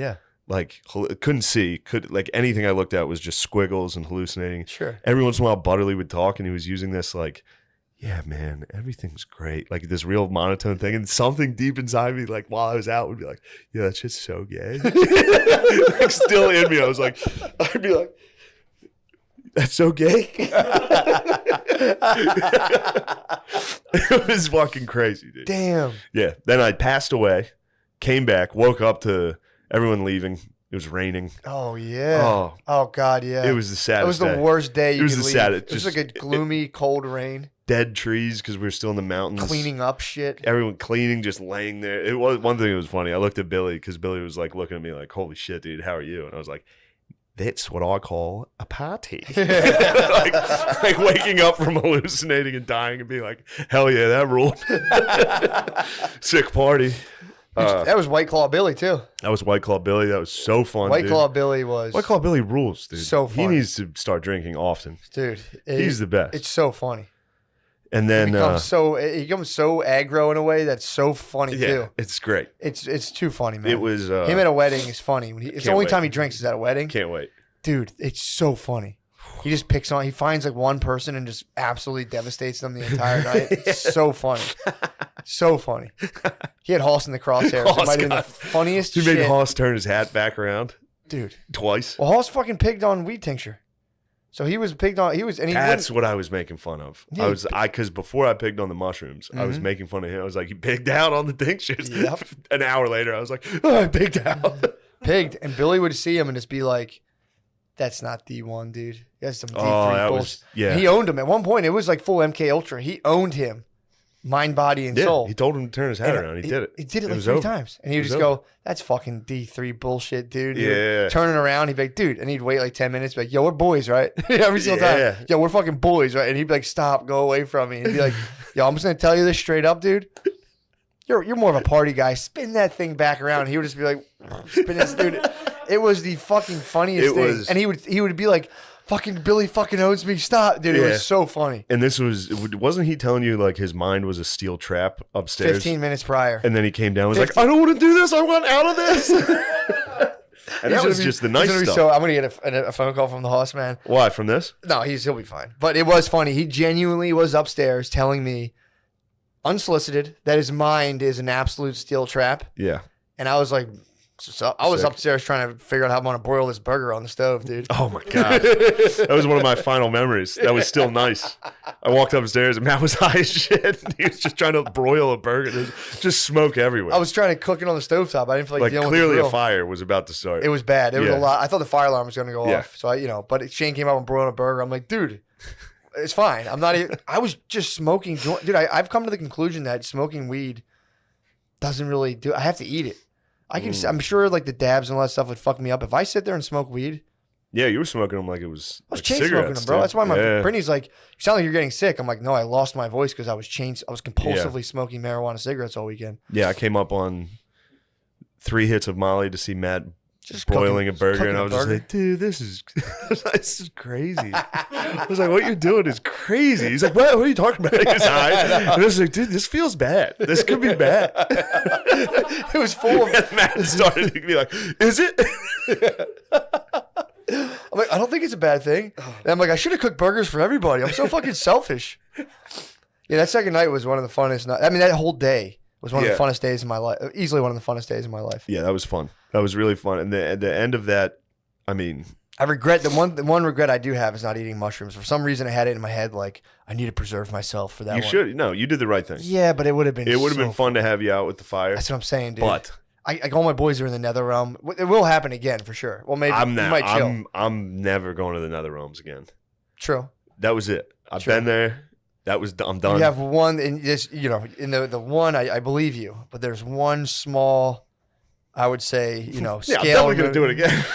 like couldn't see, like anything I looked at was just squiggles and hallucinating. Sure. Every once in a while, Butterly would talk, and he was using this like, yeah, man, everything's great. Like this real monotone thing. And something deep inside me, like while I was out, would be like, yeah, that shit's so gay. Like still in me. I'd be like, that's so gay. It was fucking crazy, dude. Damn. Yeah. Then I passed away, came back, woke up to everyone leaving. It was raining. Oh, yeah. Oh God, yeah. It was the saddest. It was the worst day you could leave. It was the saddest. It was like a gloomy, cold rain. Dead trees because we were still in the mountains. Cleaning up shit. Everyone cleaning, just laying there. It was one thing that was funny. I looked at Billy because Billy was like looking at me like, holy shit, dude, how are you? And I was like, that's what I call a party. like waking up from hallucinating and dying and being like, hell yeah, that ruled. Sick party. That was White Claw Billy too. That was White Claw Billy. That was so fun. White Claw Billy rules, dude. So fun. He needs to start drinking often. Dude. He's the best. It's so funny. And then he becomes so aggro in a way that's so funny too. It's great. It's too funny, man. It was him at a wedding is funny. It's the only time he drinks is at a wedding. Can't wait. Dude, it's so funny. He just he finds like one person and just absolutely devastates them the entire night. It's so funny. So funny. He had Hoss in the crosshairs. It might have been the funniest shit. He made Hoss turn his hat back around. Dude. Twice. Well, Hoss fucking pigged on weed tincture. So he was pigged on. That's what I was making fun of. Yeah, Because before I pigged on the mushrooms, I was making fun of him. I was like, "You pigged out on the tinctures." Yep. An hour later, I was like, "Oh, I pigged out." Pigged, and Billy would see him and just be like, "That's not D1, dude. That's some D3 bullshit." Yeah. He owned him at one point. It was like full MK Ultra. He owned him, mind, body, and soul. He told him to turn his head around. He did it. He did it like 3 times, and he would just go, "That's fucking D3 bullshit, dude." Yeah. Turning around, he'd be like, "Dude," and he'd wait like 10 minutes, be like, "Yo, we're boys, right?" Every single time. "Yo, we're fucking boys, right?" And he'd be like, "Stop, go away from me," and he'd be like, "Yo, I'm just gonna tell you this straight up, dude. You're more of a party guy. Spin that thing back around." He would just be like, "Spin this, dude." It was the fucking funniest thing. And he would be like, "Fucking Billy fucking owns me. Stop." Dude, it was so funny. And this wasn't he telling you like his mind was a steel trap upstairs? 15 minutes prior. And then he came down and was like, "I don't want to do this. I want out of this." And this was just the nice stuff. So I'm going to get a phone call from the hoss man. Why? From this? No, he'll be fine. But it was funny. He genuinely was upstairs telling me, unsolicited, that his mind is an absolute steel trap. Yeah. And I was like, so I was upstairs trying to figure out how I'm going to broil this burger on the stove, dude. Oh, my God. That was one of my final memories. That was still nice. I walked upstairs and Matt was high as shit. He was just trying to broil a burger. There's just smoke everywhere. I was trying to cook it on the stovetop. I didn't feel like dealing clearly with the a fire was about to start. It was bad. It was a lot. I thought the fire alarm was going to go off. So, but Shane came up and broiled a burger. I'm like, dude, it's fine. I'm not even, I was just smoking. Dude, I've come to the conclusion that smoking weed doesn't really do, I have to eat it. I'm sure like the dabs and all that stuff would fuck me up. If I sit there and smoke weed. Yeah, you were smoking them like it was. I was chain smoking them, bro. Dude. That's why Brittany's like, "You sound like you're getting sick." I'm like, "No, I lost my voice because I was compulsively smoking marijuana cigarettes all weekend." Yeah, I came up on 3 hits of Molly to see Matt just broiling a burger, and I was just like, "Dude, this is crazy." I was like, "What you're doing is crazy." He's like, "What are you talking about?" He's high. And I was like, "Dude, this feels bad. This could be bad." It was full of. And Matt started to be like, "Is it?" I'm like, "I don't think it's a bad thing." And I'm like, "I should have cooked burgers for everybody. I'm so fucking selfish." Yeah, that second night was one of the funnest. I mean, that whole day was one of the funnest days in my life. Easily one of the funnest days in my life. Yeah, that was fun. That was really fun. And at the end of that, I mean, I regret the one regret I do have is not eating mushrooms. For some reason, I had it in my head like I need to preserve myself for that. You should. No, you did the right thing. Yeah, but it would have been. It would have been fun to have you out with the fire. That's what I'm saying, dude. But all my boys are in the nether realm. It will happen again for sure. Well, maybe you might chill. I'm never going to the nether realms again. True. That was it. I've been there. I'm done. You have one, and just in the one, I believe you. But there's one small, I would say, scale. I'm definitely gonna do it again.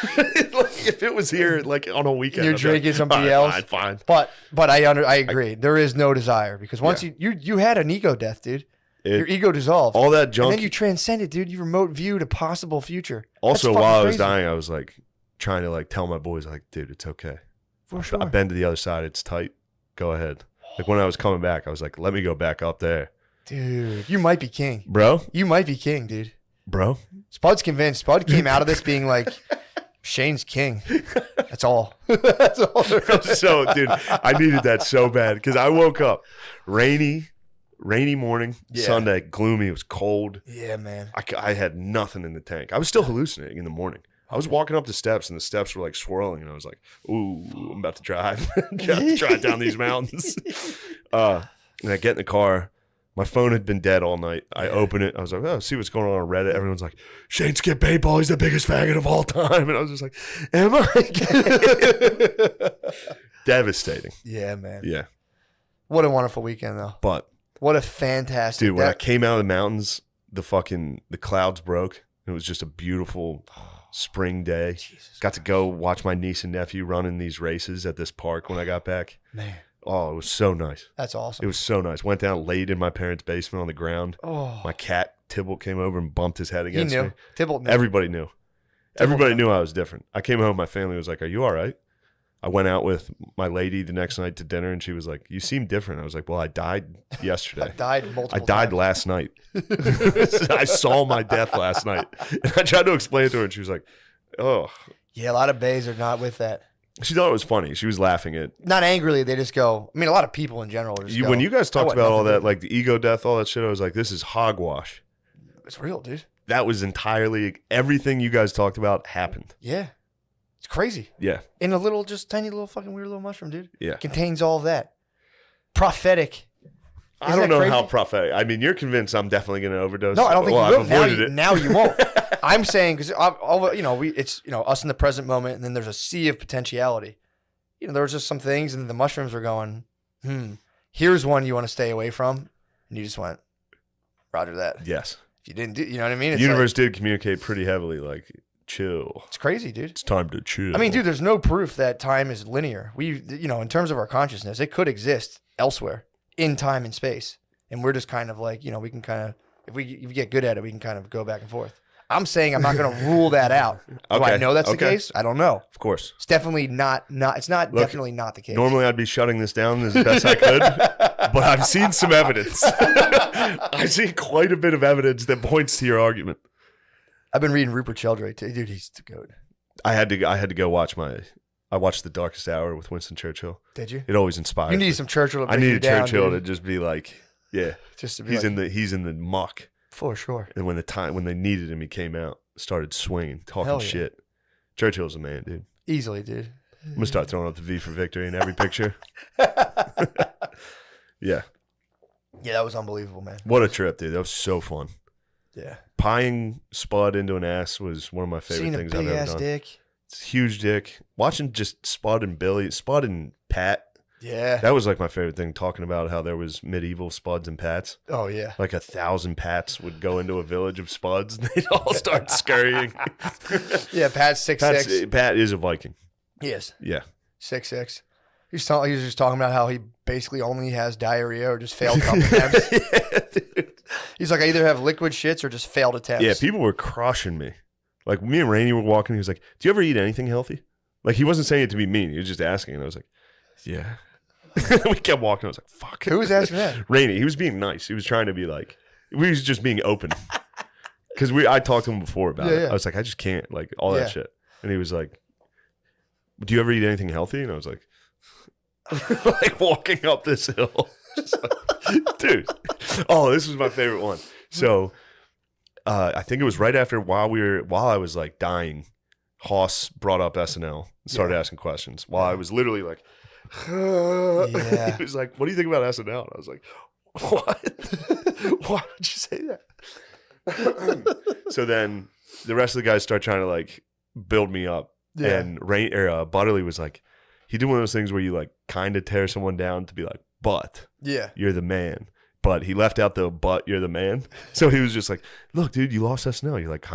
Like if it was here, like on a weekend, you're drinking somebody else. Fine. But I agree. There is no desire because once you had an ego death, dude. Your ego dissolved. All that junk. And then you transcended, dude. You remote viewed a possible future. Also, while I was dying, I was like trying to like tell my boys, like, dude, it's okay. For sure. I've been to the other side. It's tight. Go ahead. Like when I was coming back, I was like, let me go back up there. Dude, you might be king. Bro. You might be king, dude. Bro. Spud's convinced. Spud came out of this being like, Shane's king. That's all. That's all. So, dude, I needed that so bad because I woke up rainy morning, Sunday, gloomy. It was cold. Yeah, man. I had nothing in the tank. I was still hallucinating in the morning. I was walking up the steps and the steps were like swirling and I was like, ooh, I'm about to drive. Drive down these mountains. And I get in the car. My phone had been dead all night. I open it. I was like, oh, see what's going on Reddit. Everyone's like, Shane Skip Paintball, he's the biggest faggot of all time. And I was just like, am I? Devastating. Yeah, man. Yeah. What a wonderful weekend, though. But. What a fantastic. Dude, when I came out of the mountains, the clouds broke. It was just a beautiful spring day. Jesus Got to go watch my niece and nephew running these races at this park when I got back. Man. Oh, it was so nice. That's awesome. It was so nice. Went down, laid in my parents' basement on the ground. Oh. My cat, Tybalt, came over and bumped his head against me. Tybalt knew. Everybody knew. Everybody knew I was different. I came home, my family was like, are you all right? I went out with my lady the next night to dinner, and she was like, you seem different. I was like, well, I died yesterday. I died last night. I saw my death last night. And I tried to explain it to her, and she was like, oh. Yeah, a lot of bays are not with that. She thought it was funny. She was laughing at. Not angrily, they just go. I mean, a lot of people in general just go. When you guys talked about all that, like the ego death, all that shit, I was like, this is hogwash. It's real, dude. That was entirely everything you guys talked about happened. Yeah. It's crazy. Yeah. In a little, just tiny little fucking weird little mushroom, dude. Yeah. Contains all of that. Prophetic. I don't know how prophetic. I mean, you're convinced I'm definitely going to overdose. No, I don't think you will. I've avoided it. Now you won't. I'm saying because it's us in the present moment, and then there's a sea of potentiality. There was just some things, and the mushrooms were going. Here's one you want to stay away from, and you just went, Roger that. Yes. If you didn't do, you know what I mean? The universe did communicate pretty heavily, like chill. It's crazy, dude. It's time to chill. I mean, dude, there's no proof that time is linear. In terms of our consciousness, it could exist elsewhere in time and space. And we're just kind of like, we can kind of, if we get good at it, we can kind of go back and forth. I'm saying I'm not going to rule that out. Do I know that's the case? I don't know. Of course. It's definitely not definitely not the case. Normally I'd be shutting this down as best I could, but I've seen some evidence. I've seen quite a bit of evidence that points to your argument. I've been reading Rupert Sheldrake too. Dude, he's the goat. I had to go watch I watched The Darkest Hour with Winston Churchill. Did you? It always inspires me. You need some Churchill to I need Churchill to just be like, yeah. Just to be he's in the muck. For sure. And when they needed him, he came out, started swinging, talking shit. Churchill's a man, dude. Easily, dude. I'm gonna start throwing up the V for victory in every picture. Yeah. Yeah, that was unbelievable, man. What a trip, dude. That was so fun. Yeah. Pieing Spud into an ass was one of my favorite things I've ever done. Dick. It's a huge dick. Watching just Spud and Pat. Yeah. That was like my favorite thing, talking about how there was medieval Spuds and Pats. Oh, yeah. Like 1,000 Pats would go into a village of Spuds and they'd all start scurrying. Yeah, Pat's 6'6". Pat is a Viking. He is. Yeah. 6'6". He was just talking about how he basically only has diarrhea or just failed couple attempts. Yeah, dude. He's like, I either have liquid shits or just failed attempts. Yeah, people were crushing me. Like, me and Rainey were walking. He was like, do you ever eat anything healthy? Like, he wasn't saying it to be mean. He was just asking. And I was like, yeah. We kept walking. I was like, fuck. Who was asking that? Rainey. He was being nice. He was trying to be like, we was just being open. Because I talked to him before about it. Yeah. I was like, I just can't. Like, all that shit. And he was like, do you ever eat anything healthy? And I was like, like walking up this hill. Like, dude. Oh, this was my favorite one. So I think it was right after while I was like dying, Hoss brought up SNL and started asking questions while I was literally like, yeah. He was like, what do you think about SNL? And I was like, what? Why would you say that? So then the rest of the guys start trying to like build me up. Yeah. And Butterly was like, he did one of those things where you like kind of tear someone down to be like, but you're the man. But he left out the but you're the man. So he was just like, look, dude, you lost SNL. You're like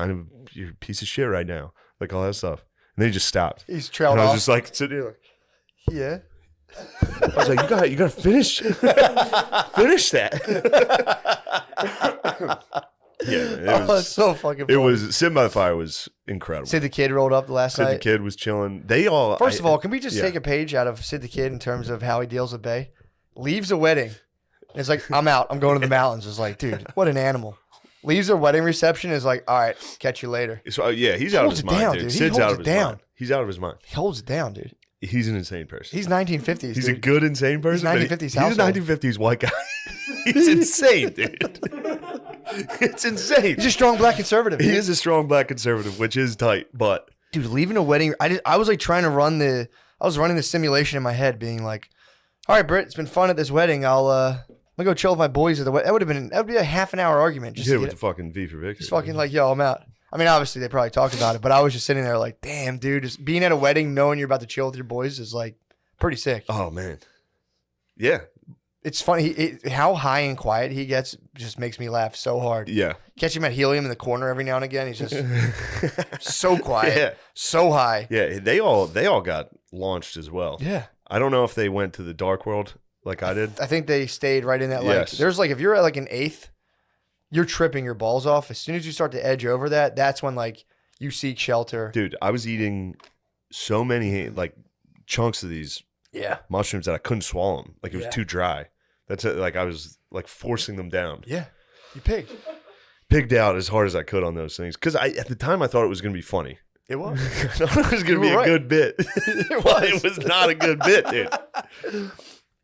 you're a piece of shit right now. Like all that stuff. And then he just stopped. He's trailed off. I was just like sitting here like, yeah. I was like, you gotta finish that. Yeah, it's so fucking funny. It was Sit by the Fire was incredible. Sid the Kid rolled up the last night. Sid the Kid was chilling. First of all, can we just take a page out of Sid the Kid in terms of how he deals with Bay? Leaves a wedding. It's like, I'm out. I'm going to the mountains. It's like, dude, what an animal. Leaves a wedding reception. Is like, all right, catch you later. So, yeah, he's out of his mind, dude. Sid's out of his mind. He's out of his mind. He holds it down, dude. He's an insane person. He's 1950s. He's a good insane person. He's 1950s. He's a 1950s white guy. He's insane, dude. It's insane. He's a strong black conservative. He is a strong black conservative, which is tight. But dude, leaving a wedding, I was like trying to running the simulation in my head, being like, all right, Britt, it's been fun at this wedding. I'm gonna go chill with my boys at the wedding. That would be a half an hour argument. Just with the fucking V for victory. Just fucking like, yo, I'm out. I mean, obviously they probably talked about it, but I was just sitting there like, damn, dude, just being at a wedding, knowing you're about to chill with your boys is like pretty sick. Oh man, yeah. It's funny how high and quiet he gets. Just makes me laugh so hard. Yeah, catch him at Helium in the corner every now and again. He's just so quiet, so high. Yeah, they all got launched as well. Yeah, I don't know if they went to the dark world like I did. I think they stayed right in that. Like, yes. There's like if you're at like an 8th, you're tripping your balls off. As soon as you start to edge over that, that's when like you seek shelter. Dude, I was eating so many like chunks of these. Yeah, mushrooms that I couldn't swallow them. Like it was too dry. That's it. Like I was like forcing them down. Yeah, you pigged out as hard as I could on those things because at the time I thought it was going to be funny. It was. I thought it was going to be a good bit. It was not a good bit, dude.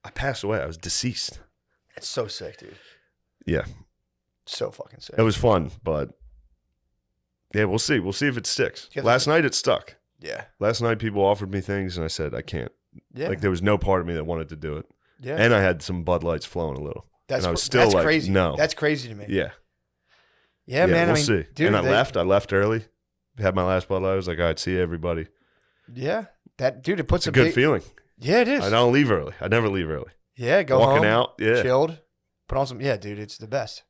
I passed away. I was deceased. It's so sick, dude. Yeah, so fucking sick. It was fun, but yeah, we'll see. We'll see if it sticks. Last night it stuck. Yeah. Last night, people offered me things, and I said I can't. Yeah. Like there was no part of me that wanted to do it. Yeah. And I had some Bud Lights flowing a little. And I was still like, crazy. no. That's crazy to me. Yeah. Yeah, man. We'll I mean, see. dude, and I left early. Had my last Bud Light. I was like, all right, see you, everybody. Yeah. It puts it's a good feeling. Yeah, it is. I don't leave early. I never leave early. Yeah, go Walking home, out, yeah. chilled, put on some. Yeah, dude, it's the best.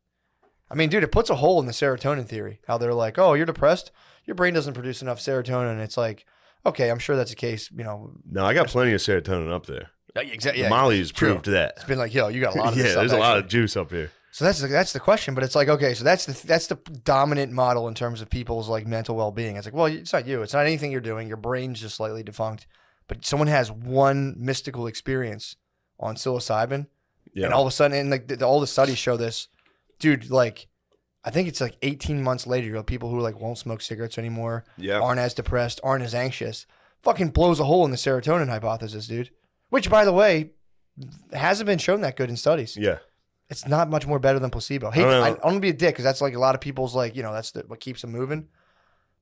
I mean, dude, it puts a hole in the serotonin theory. How they're like, oh, you're depressed. Your brain doesn't produce enough serotonin. And it's like, okay, I'm sure that's the case. No, I got plenty of serotonin up there. Exactly. Yeah, Molly has proved that. It's been like, yo, you got a lot of this stuff, there's a lot of juice up here. So that's the question, but it's like, okay, so that's the dominant model in terms of people's like mental well-being. It's like, well, it's not you. It's not anything you're doing. Your brain's just slightly defunct. But someone has one mystical experience on psilocybin, and all of a sudden, and like all the studies show this, dude. Like, I think it's like 18 months later, you know, people who like won't smoke cigarettes anymore, aren't as depressed, aren't as anxious, fucking blows a hole in the serotonin hypothesis, dude. Which, by the way, hasn't been shown that good in studies. Yeah. It's not much more better than placebo. Hey, I'm going to be a dick because that's like a lot of people's like, you know, that's what keeps them moving.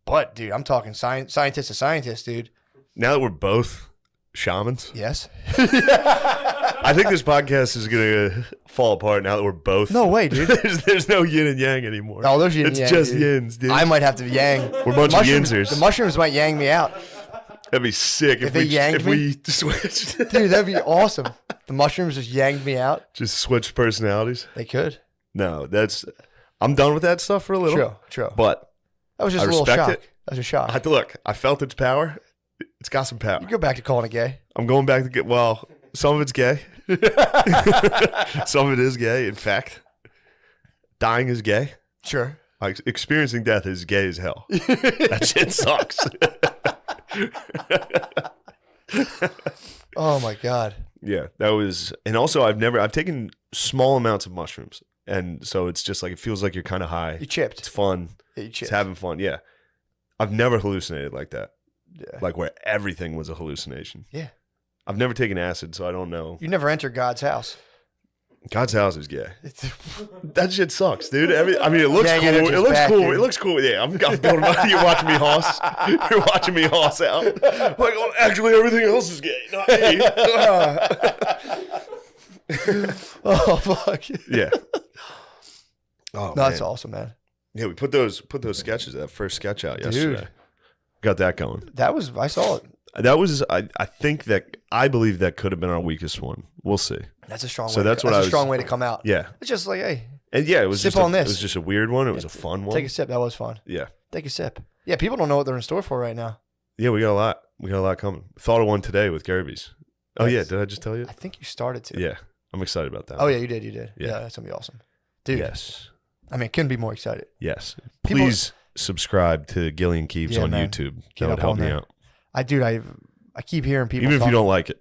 But, dude, I'm talking scientist to scientist, dude. Now that we're both shamans. Yes. I think this podcast is going to fall apart now that we're both. No way, dude. there's no yin and yang anymore. No, there's yin and yang. It's just dude. yins, dude. I might have to yang. We're a bunch of yinsers. The mushrooms might yang me out. That'd be sick if we switched. Dude, that'd be awesome. The mushrooms just yanged me out. Just switch personalities. They could. No, I'm done with that stuff for a little. True. But that was just a little shock. That was a shock. I felt its power. It's got some power. You go back to calling it gay. I'm going back to well, some of it's gay. Some of it is gay. In fact, dying is gay. Sure. Like experiencing death is gay as hell. That shit sucks. Oh my God. Yeah, that was, and also I've taken small amounts of mushrooms, and so it's just like it feels like you're kind of high. You chipped. It's fun. Yeah, you chipped. It's having fun. Yeah, I've never hallucinated like that. Yeah. Like where everything was a hallucination. Yeah. I've never taken acid, so I don't know. You never entered God's house. God's house is gay. That shit sucks, dude. It looks cool. It looks cool. Dude. It looks cool. Yeah, I'm building my. You're watching me hoss. You're watching me hoss out. Like, oh, actually, everything else is gay, not me. Oh fuck. Yeah. Oh, no, that's awesome, man. Yeah, we put those sketches, that first sketch out yesterday. Dude. Got that going. I saw it. That was, I believe that could have been our weakest one. We'll see. That's a strong way. That's a strong way to come out. Yeah. It's just like, hey. And yeah, it was sip on this. It was just a weird one. It was a fun one. Take a sip. That was fun. Yeah. Take a sip. Yeah, people don't know what they're in store for right now. Yeah, we got a lot. We got a lot coming. Thought of one today with Gerby's. Oh yeah, did I just tell you? I think you started to. Yeah. I'm excited about that. Oh yeah, you did. Yeah, that's gonna be awesome. Dude. Yes. I mean, couldn't be more excited. Yes. Please subscribe to Gillian Keeves on YouTube. That would help me out. I keep hearing people. Even if you don't like it.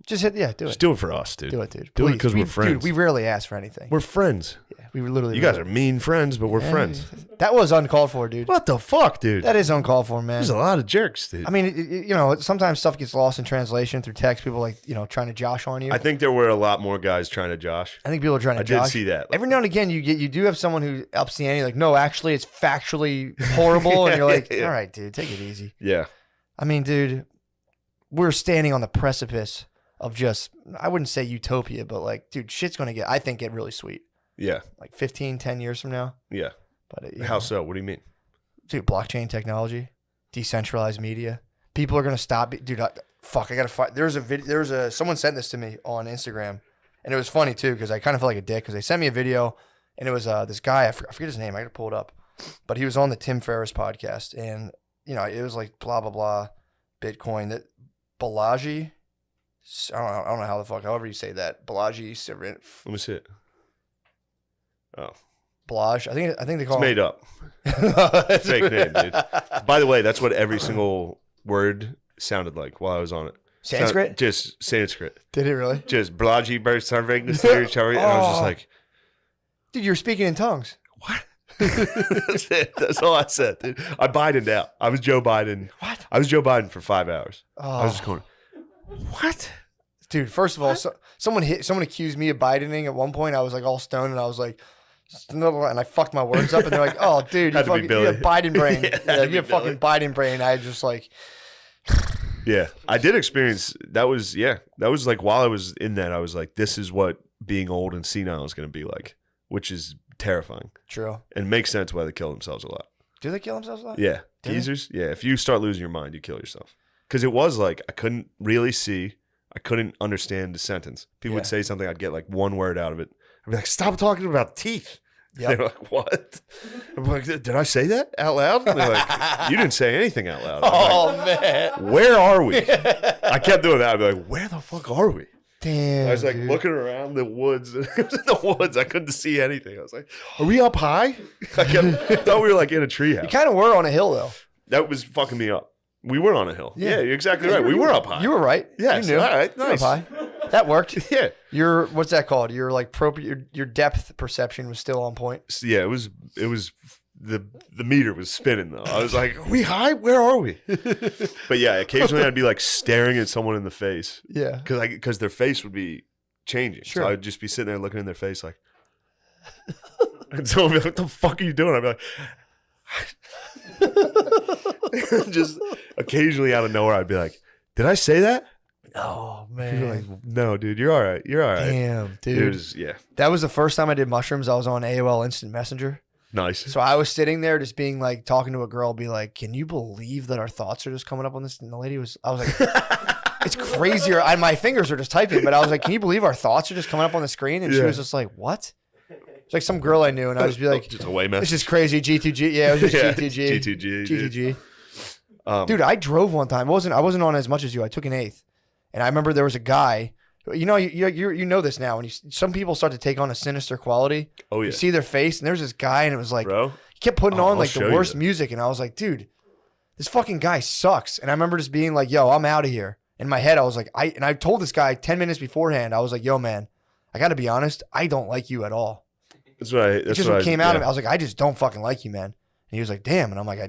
Just do it. Just do it for us, dude. Do it, dude. Do it because we're friends. Dude, we rarely ask for anything. We're friends. Yeah, we literally. You guys are mean friends, but we're friends. That was uncalled for, dude. What the fuck, dude? That is uncalled for, man. There's a lot of jerks, dude. I mean, sometimes stuff gets lost in translation through text. People like, trying to josh on you. I think there were a lot more guys trying to josh. I think people are trying to josh. I did see that. Every now and again, you do have someone who ups the ante. Like, no, actually, it's factually horrible, and you're like, all right, dude, take it easy. Yeah. I mean, dude, we're standing on the precipice of just, I wouldn't say utopia, but like, dude, shit's going to get really sweet. Yeah. Like 15, 10 years from now. Yeah. But how so? What do you mean? Dude, blockchain technology, decentralized media. People are going to stop. Dude, I got to find. Someone sent this to me on Instagram, and it was funny too, because I kind of felt like a dick, because they sent me a video, and it was this guy, I forget his name, I got to pull it up, but he was on the Tim Ferriss podcast, and, it was like blah, blah, blah, Bitcoin, that Balaji, I don't know how the fuck, however you say that. Balaji. Let me see it. Oh. Balaj. I think they call it's made up. Fake name, dude. By the way, that's what every single word sounded like while I was on it. Sanskrit? Just Sanskrit. Did it really? Just Balaji burst something to territory. And I was just like, dude, you're speaking in tongues. What? That's it. That's all I said, dude. I Bidened out. I was Joe Biden. What? I was Joe Biden for 5 hours. Oh. I was just going, what? Dude, first of all, someone accused me of Bidening at one point. I was like all stoned, and I was like, and I fucked my words up, and they're like, oh, dude, you have Biden brain. You have fucking Biden brain. I just like, Yeah, I did experience that. Was like while I was in that, I was like, this is what being old and senile is going to be like, which is terrifying. True. And makes sense why they kill themselves a lot. Do they kill themselves a lot? Yeah. Teasers? Yeah. If you start losing your mind, you kill yourself. Because it was like, I couldn't really see. I couldn't understand the sentence. People would say something, I'd get like one word out of it. I'd be like, stop talking about teeth. Yep. They're like, what? I'm like, did I say that out loud? And they're like, you didn't say anything out loud. Oh, like, man. Where are we? I kept doing that. I'd be like, where the fuck are we? Damn. I was like looking around the woods. It was in the woods. I couldn't see anything. I was like, are we up high? I thought we were like in a treehouse. You kind of were on a hill, though. That was fucking me up. We were on a hill. Yeah, you're exactly right. We were up high. You were right. Yes. You knew. All right. Nice. You were up high. That worked. Yeah. Your what's that called? Your like your depth perception was still on point. Yeah, it was the meter was spinning though. I was like, are we high? Where are we? But yeah, occasionally I'd be like staring at someone in the face. Yeah. Because their face would be changing. Sure. So I'd just be sitting there looking in their face like, and someone would be like, what the fuck are you doing? I'd be like, just occasionally out of nowhere, I'd be like, did I say that? Oh man. You're like, no, dude, you're all right. You're all right. Damn, dude. Yeah. That was the first time I did mushrooms. I was on AOL Instant Messenger. Nice. So I was sitting there just being like, talking to a girl, be like, can you believe that our thoughts are just coming up on this? And the lady was, I was like, it's crazier. My fingers are just typing, but I was like, can you believe our thoughts are just coming up on the screen? And she was just like, what? It's like some girl I knew, and I was just be like, just a way message. It's just crazy. G2G. Yeah, it was just G2G. G2G. G2G. Dude, I drove one time. I wasn't on as much as you. I took an 8th. And I remember there was a guy, you know this now, when some people start to take on a sinister quality. Oh, yeah. You see their face, and there's this guy, and it was like, bro, he kept putting on like the worst that. music, and I was like, dude, this fucking guy sucks. And I remember just being like, yo, I'm out of here. In my head, I was like, I told this guy 10 minutes beforehand, I was like, yo, man, I got to be honest, I don't like you at all. That's right. It just came out of me. I was like, I just don't fucking like you, man. And he was like, damn. And I'm like, I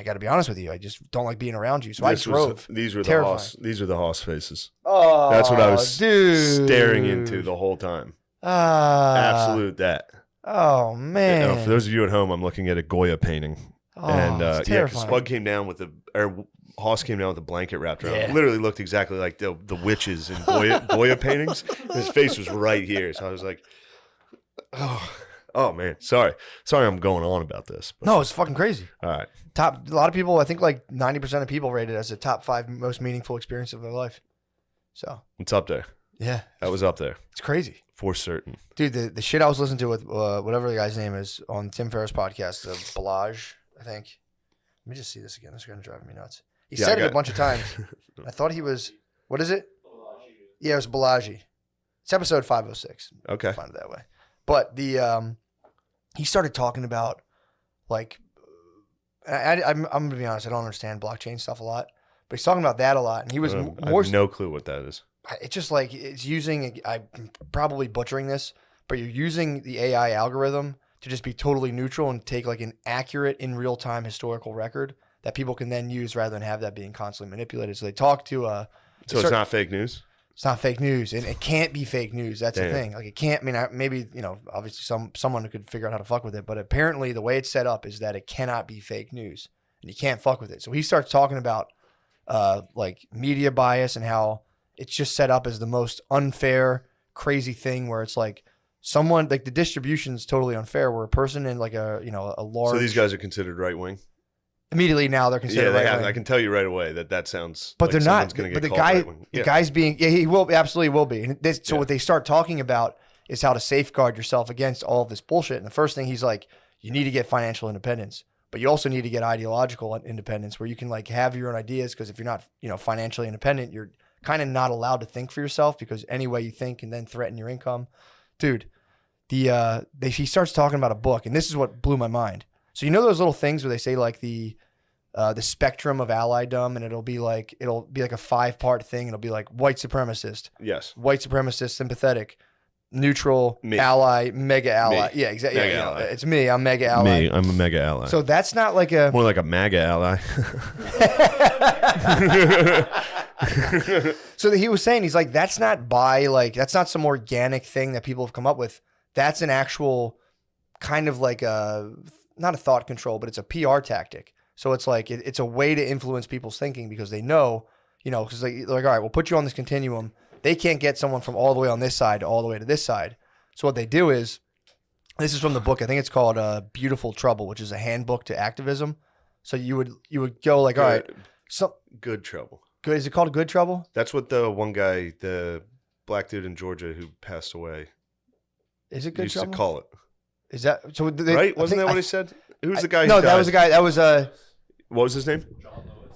got to be honest with you. I just don't like being around you. So I drove. These were the Hoss faces. Oh, that's what I was staring into the whole time. Absolute that. Oh, man. For those of you at home, I'm looking at a Goya painting. Oh, and it's terrifying. Spud came down with Hoss came down with a blanket wrapped around. It literally looked exactly like the witches in Goya paintings. His face was right here. So I was like, oh man, sorry I'm going on about this. But. No, it's fucking crazy. All right. A lot of people, I think like 90% of people rate it as the top 5 most meaningful experience of their life. So. It's up there. Yeah. That was up there. It's crazy. For certain. Dude, the shit I was listening to with whatever the guy's name is on Tim Ferriss' podcast, Balaj, I think. Let me just see this again. This is going to drive me nuts. He said it a bunch of times. I thought he was, what is it? Yeah, it was Balaji. It's episode 506. Okay. Find it that way. But he started talking about like, I'm going to be honest, I don't understand blockchain stuff a lot, but he's talking about that a lot. And he was more. I have no clue what that is. It's just like, it's using, I'm probably butchering this, but you're using the AI algorithm to just be totally neutral and take like an accurate in real time historical record that people can then use rather than have that being constantly manipulated. So they talk to so it's not fake news? It's not fake news, and it can't be fake news. That's the thing. Like it can't. I mean, maybe obviously someone could figure out how to fuck with it, but apparently the way it's set up is that it cannot be fake news, and you can't fuck with it. So he starts talking about like media bias and how it's just set up as the most unfair, crazy thing where it's like someone like the distribution is totally unfair. Where a person in like a large. So these guys are considered right wing. Immediately now they're considered right wing. I can tell you right away that sounds. But like they're not. But the guy's being. Yeah, he will absolutely will be. And so what they start talking about is how to safeguard yourself against all of this bullshit. And the first thing he's like, you need to get financial independence, but you also need to get ideological independence, where you can like have your own ideas. Because if you're not financially independent, you're kind of not allowed to think for yourself, because any way you think can then threaten your income. Dude, he starts talking about a book, and this is what blew my mind. So you know those little things where they say like the spectrum of alliedom, and it'll be like a 5-part thing. It'll be like white supremacist, yes, white supremacist, sympathetic, neutral, me. Ally, mega ally. Me. Yeah, exactly. Mega Yeah, ally. It's me. I'm mega ally. Me, I'm a mega ally. So that's not like a more like a MAGA ally. So he was saying, he's like, that's not some organic thing that people have come up with. That's an actual kind of like not a thought control, but it's a PR tactic. So it's like it's a way to influence people's thinking because they know, because they're like, all right, we'll put you on this continuum. They can't get someone from all the way on this side to all the way to this side. So what they do is, this is from the book. I think it's called Beautiful Trouble, which is a handbook to activism. So you would go like, all right, so Good Trouble. Good. Is it called Good Trouble? That's what the one guy, the black dude in Georgia who passed away, Is it Good used Trouble? to call it. Is that so? Right? Wasn't that what he said? Who was the guy? No, that was a guy. That was What was his name?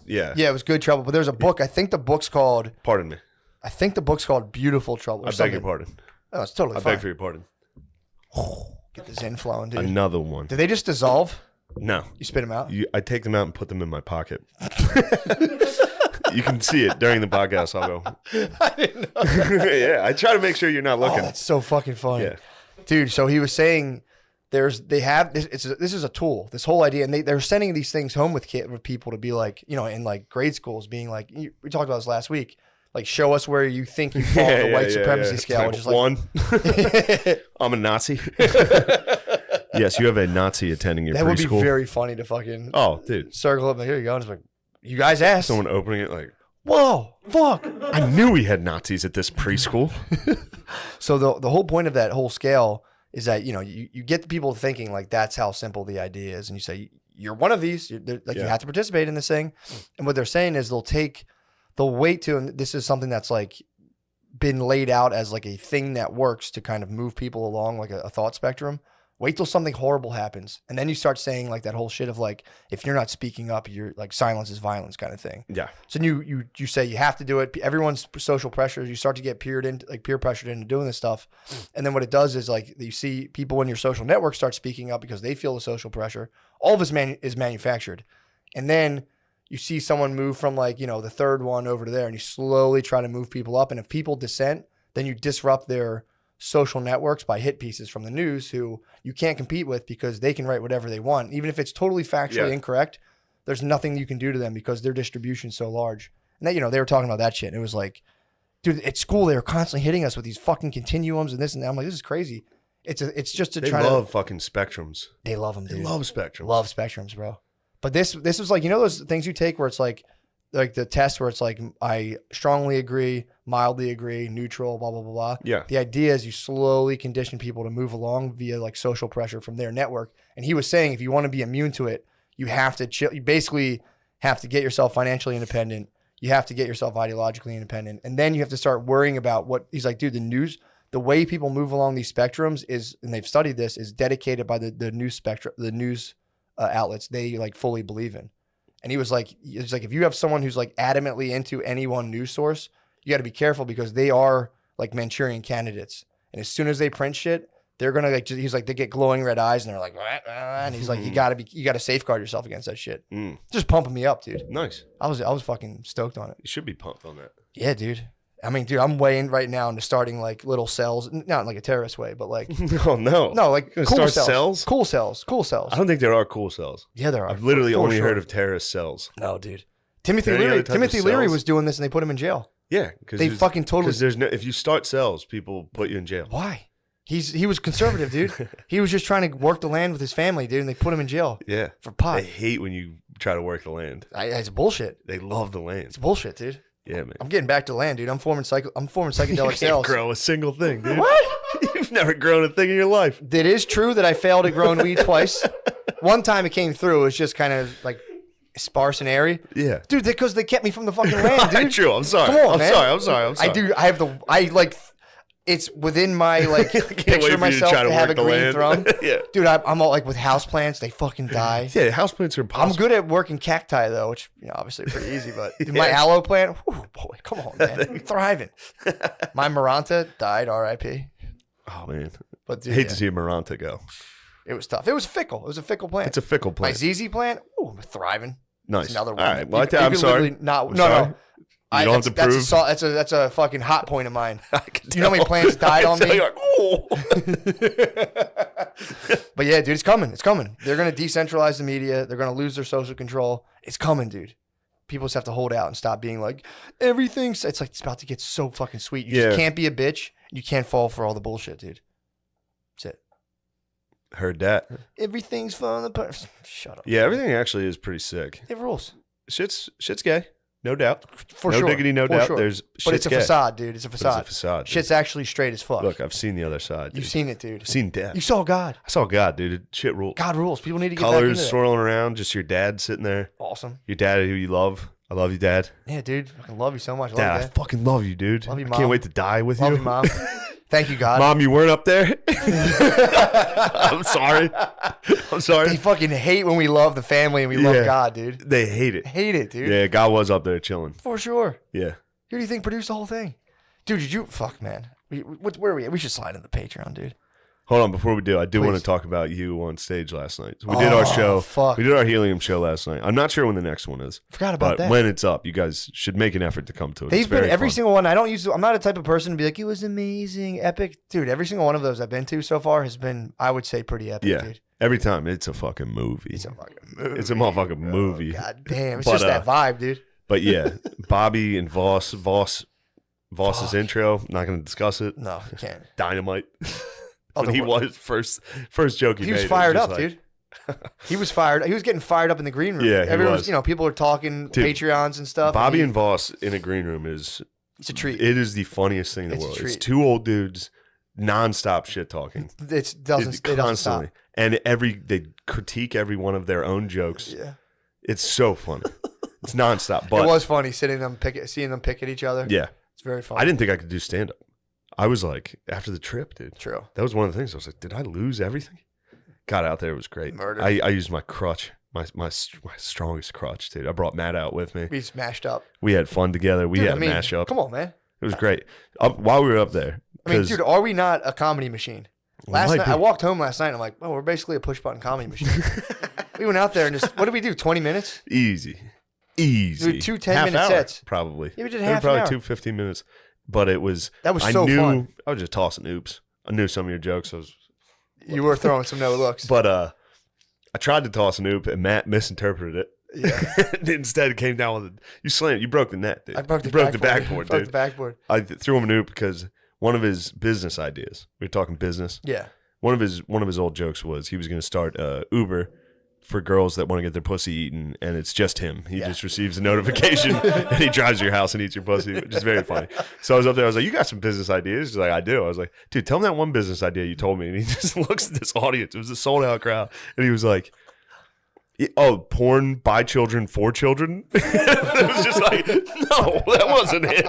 Yeah. Yeah, it was Good Trouble. But there's a book. I think the book's called. Pardon me. I think the book's called Beautiful Trouble. Or I something. beg your pardon. Oh, it's totally fine. I beg for your pardon. Get the Zen flowing, dude. Another one. Did they just dissolve? No. You spit them out? I take them out and put them in my pocket. You can see it during the podcast. I'll go. I didn't know that. Yeah, I try to make sure you're not looking. Oh, that's so fucking funny. Yeah. Dude, so he was saying this is a tool, this whole idea, and they're sending these things home with people to be like, in like grade schools being like, we talked about this last week, like show us where you think you fall on the white supremacy scale, which is like one. I'm a Nazi. Yes, you have a Nazi attending your preschool. That would be very funny to fucking dude, circle up, like, here you go, and it's like, you guys asked. Someone opening it like, whoa, fuck. I knew we had Nazis at this preschool. So the whole point of that whole scale is that, you get the people thinking like that's how simple the idea is. And you say, you're one of these, you have to participate in this thing. And what they're saying is they'll wait to, and this is something that's like been laid out as like a thing that works to kind of move people along like a thought spectrum. Wait till something horrible happens. And then you start saying like that whole shit of like, if you're not speaking up, you're like silence is violence kind of thing. Yeah. So you say you have to do it. Everyone's social pressures. You start to get peer pressured into doing this stuff. And then what it does is like you see people in your social network start speaking up because they feel the social pressure. All of this is manufactured. And then you see someone move from like, the third one over to there, and you slowly try to move people up. And if people dissent, then you disrupt their social networks by hit pieces from the news who you can't compete with because they can write whatever they want. Even if it's totally factually incorrect, there's nothing you can do to them because their distribution's so large. And that, they were talking about that shit. And it was like, dude, at school, they were constantly hitting us with these fucking continuums and this and that. I'm like, this is crazy. It's just to try to. They love fucking spectrums. They love them, dude. They love spectrums. Love spectrums, bro. But this was like, those things you take where it's like the test where it's like, I strongly agree, mildly agree, neutral, blah, blah, blah, blah. Yeah. The idea is you slowly condition people to move along via like social pressure from their network. And he was saying, if you want to be immune to it, you have to chill. You basically have to get yourself financially independent. You have to get yourself ideologically independent. And then you have to start worrying about what he's like, dude, the way people move along these spectrums is, and they've studied this, is dedicated by the news spectrum, the news outlets they like fully believe in. And he was like, it's like, if you have someone who's like adamantly into any one news source, you got to be careful because they are like Manchurian candidates. And as soon as they print shit, they're going to like, he's like, they get glowing red eyes and they're like, and he's like, you got to safeguard yourself against that shit. Just pumping me up, dude. Nice. I was fucking stoked on it. You should be pumped on that. Yeah, dude. I mean, dude, I'm way in right now into starting like little cells, not in like a terrorist way, but like oh no, like cool start cells, cool cells. I don't think there are cool cells. Yeah, there are. I've literally only heard of terrorist cells. No, dude. Timothy Leary was doing this, and they put him in jail. Yeah, because they fucking totally. Because there's no, if you start cells, people put you in jail. Why? He was conservative, dude. He was just trying to work the land with his family, dude, and they put him in jail. Yeah, for pot. They hate when you try to work the land. It's bullshit. They love the land. It's bullshit, dude. Yeah, man. I'm getting back to land, dude. I'm forming psychedelic you cells. Grow a single thing, dude. What? You've never grown a thing in your life. It is true that I failed at growing weed twice. One time it came through. It was just kind of like sparse and airy. Yeah, dude. Because they kept me from the fucking land, dude. True. I'm sorry. Come on, man. I'm sorry. I like. It's within my like picture myself to have a green thumb. Yeah, dude. I'm all like with houseplants. They fucking die. Yeah, houseplants are impossible. I'm good at working cacti though, which obviously pretty easy. But dude, my aloe plant, whew, boy, come on, man, I'm thriving. My Maranta died, R.I.P. Oh man, but dude, hate to see a Maranta go. It was tough. It was fickle. It was a fickle plant. It's a fickle plant. My ZZ plant, ooh, thriving. Nice. It's another one. All right. Well, I'm sorry. No. You don't have to prove. That's a fucking hot point of mine. Do you know how many plants died on me? Like, oh. But yeah, dude, it's coming. It's coming. They're gonna decentralize the media. They're gonna lose their social control. It's coming, dude. People just have to hold out and stop being like everything's. It's like it's about to get so fucking sweet. You just can't be a bitch. You can't fall for all the bullshit, dude. That's it. Heard that. Everything's falling apart. Shut up. Yeah, everything actually is pretty sick. It rules. Shit's gay. No doubt. For no sure. diggity, no For doubt. sure. There's But it's a gay. facade, dude. It's a facade. But it's a facade. Dude. Shit's actually straight as fuck. Look, I've seen the other side. Dude. You've seen it, dude. I've seen death. You saw God. I saw God, dude. Shit rules. God rules. People need to get back Colors into that. swirling around. Just your dad sitting there. Awesome. Your dad who you love. I love you, Dad. Yeah, dude. I fucking love you so much. Love Dad, you, I Dad. fucking love you, dude. Love you, I Mom. can't wait to die with Love you. you, Mom. Thank you, God. Mom, you weren't up there? I'm sorry. I'm sorry. They fucking hate when we love the family and we love God, dude. They hate it. Hate it, dude. Yeah, God was up there chilling. For sure. Yeah. Who do you think produced the whole thing? Dude, did you... Fuck, man. Where are we at? We should slide in the Patreon, dude. Hold on, before we do, I do want to Please. talk about you on stage last night. So we did our show. Fuck. We did our Helium show last night. I'm not sure when the next one is. Forgot about But that. when it's up, you guys should make an effort to come to it. They've It's been very every fun. single one. I'm not a type of person to be like, it was amazing, epic. Dude, every single one of those I've been to so far has been, I would say, pretty epic, Yeah. dude. Every time. It's a fucking movie. It's a fucking movie. It's a motherfucking movie. God damn. It's But, just that vibe, dude. But yeah, Bobby and Voss's intro, not going to discuss it. No, you can't. Dynamite. Other When he word. was first joke he made. He was it fired just up, like- dude. He was fired. He was getting fired up in the green room. Yeah, he Everyone was. You know, people are talking Dude, Patreons and stuff. Bobby he- and Voss in a green room is it's a treat. It is the funniest thing in the It's a world. It's treat. two old dudes nonstop shit talking. It doesn't Constantly. stop. And they critique every one of their own jokes. Yeah. It's so funny. It's nonstop. But It was funny seeing them pick at each other. yeah. It's very funny. I didn't think I could do stand up. I was like, after the trip, dude. True. That was one of the things. I was like, did I lose everything? Got out there. It was great. Murder. I used my crutch, my strongest crutch, dude. I brought Matt out with me. We smashed up. We had fun together. We Dude, had a mash up. Come on, man. It was great. While we were up there. I mean, 'cause dude, are we not a comedy machine? we Last might night, be. I walked home last night and I'm like, oh, we're basically a push button comedy machine. We went out there and just, what did we do? 20 minutes? Easy. We did two 10-minute Half hour, sets. Probably. Yeah, we did They were half an probably hour. 2 15 minutes. But it was. That was I so knew, fun. I was just tossing oops. I knew some of your jokes. You were throwing some no looks. But I tried to toss an oop and Matt misinterpreted it. Yeah. Instead, it came down with you slammed. You broke the net, dude. I broke the you broke backboard. the backboard, Broke dude. the backboard. I threw him an oop because one of his business ideas. We were talking business. Yeah. One of his old jokes was he was going to start Uber for girls that want to get their pussy eaten, and it's just him. He just receives a notification, and he drives to your house and eats your pussy, which is very funny. So I was up there. I was like, "You got some business ideas?" He's like, "I do." I was like, "Dude, tell him that one business idea you told me." And he just looks at this audience. It was a sold out crowd, and he was like, "Oh, porn by children for children." It was just like, no, that wasn't it.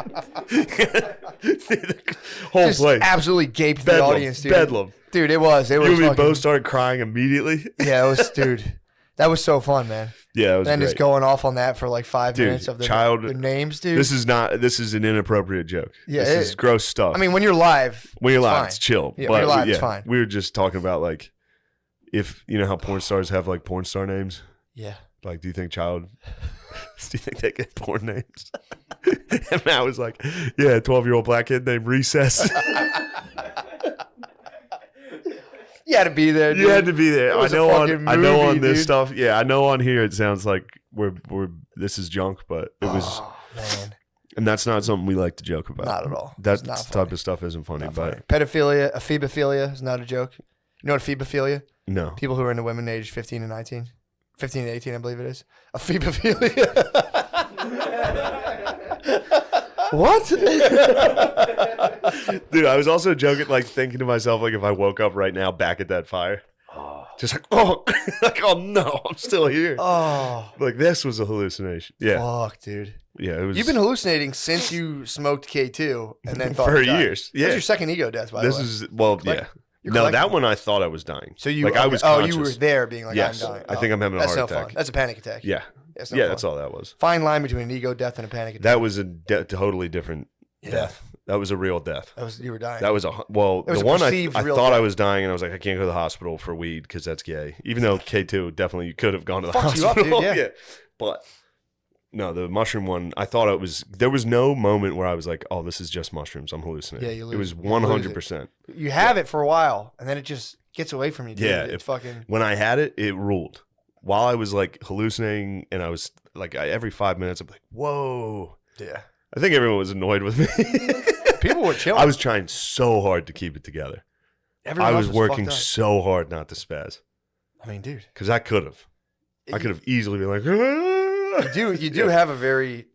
The whole Just place absolutely gaped the Bedlam. audience, dude. Bedlam. Dude, it was. It was You and me fucking, both started crying immediately. Yeah, it was, dude. That was so fun, man. Yeah, it was Then great. just going off on that for like 5 Dude, minutes of the child- names, dude. This is an inappropriate joke. Yeah, This is gross stuff. I mean, when you're live, when you're live, fine. it's chill. Yeah, but when you're live, yeah, it's fine. We were just talking about like, if you know how porn stars have like porn star names. Yeah. Like, do you think they get porn names? And Matt was like, yeah, a 12-year-old black kid named Recess. You had to be there, dude. You had to be there. It I was a know fucking on movie, this dude. stuff. Yeah, I know on here it sounds like this is junk, but it was, Oh, man. and that's not something we like to joke about. Not at all. That It's not type funny. of stuff isn't funny, Not but funny. Pedophilia, ephebophilia is not a joke. You know what ephebophilia? no. People who are into women aged 15 to 19. 15 to 18, I believe it is. Ephebophilia. What? Dude, I was also joking, like thinking to myself, like if I woke up right now back at that fire, just like, oh, like, oh no, I'm still here. Oh, Like this was a hallucination. Yeah, fuck, dude. yeah, it was. You've been hallucinating since you smoked K2 and then thought for you died. years. That Yeah, was your second ego death, by the way. this is well, Collect- yeah. you're No, collecting- that one I thought I was dying. So you, like I was oh, conscious. you were there being like, Yes, I'm dying. I think I'm having a That's heart no attack. fun. That's a panic attack. Yeah, That's no yeah, fun. that's all that was. Fine line between an ego death and a panic attack. That was a totally different death. That was a real death. You were dying. That was well, It was the a one I perceived real thought I death. was dying, and I was like, I can't go to the hospital for weed because that's gay. Even though K2 definitely you could have gone to the Fucks you up, hospital. dude, yeah. But no, the mushroom one, I thought it was. There was no moment where I was like, oh, this is just mushrooms. I'm hallucinating. Yeah, you It was lose- you lose it. 100%. You have it for a while, and then it just gets away from you. Dude. Yeah, It's fucking. When I had it, it ruled. While I was like hallucinating, and I was like, every 5 minutes, I'm like, whoa. Yeah. I think everyone was annoyed with me. People were chilling. I was trying so hard to keep it together. Everyone I else was working fucked up. so hard not to spaz. I mean, dude. Because I could have. I could have easily been like, You do have a very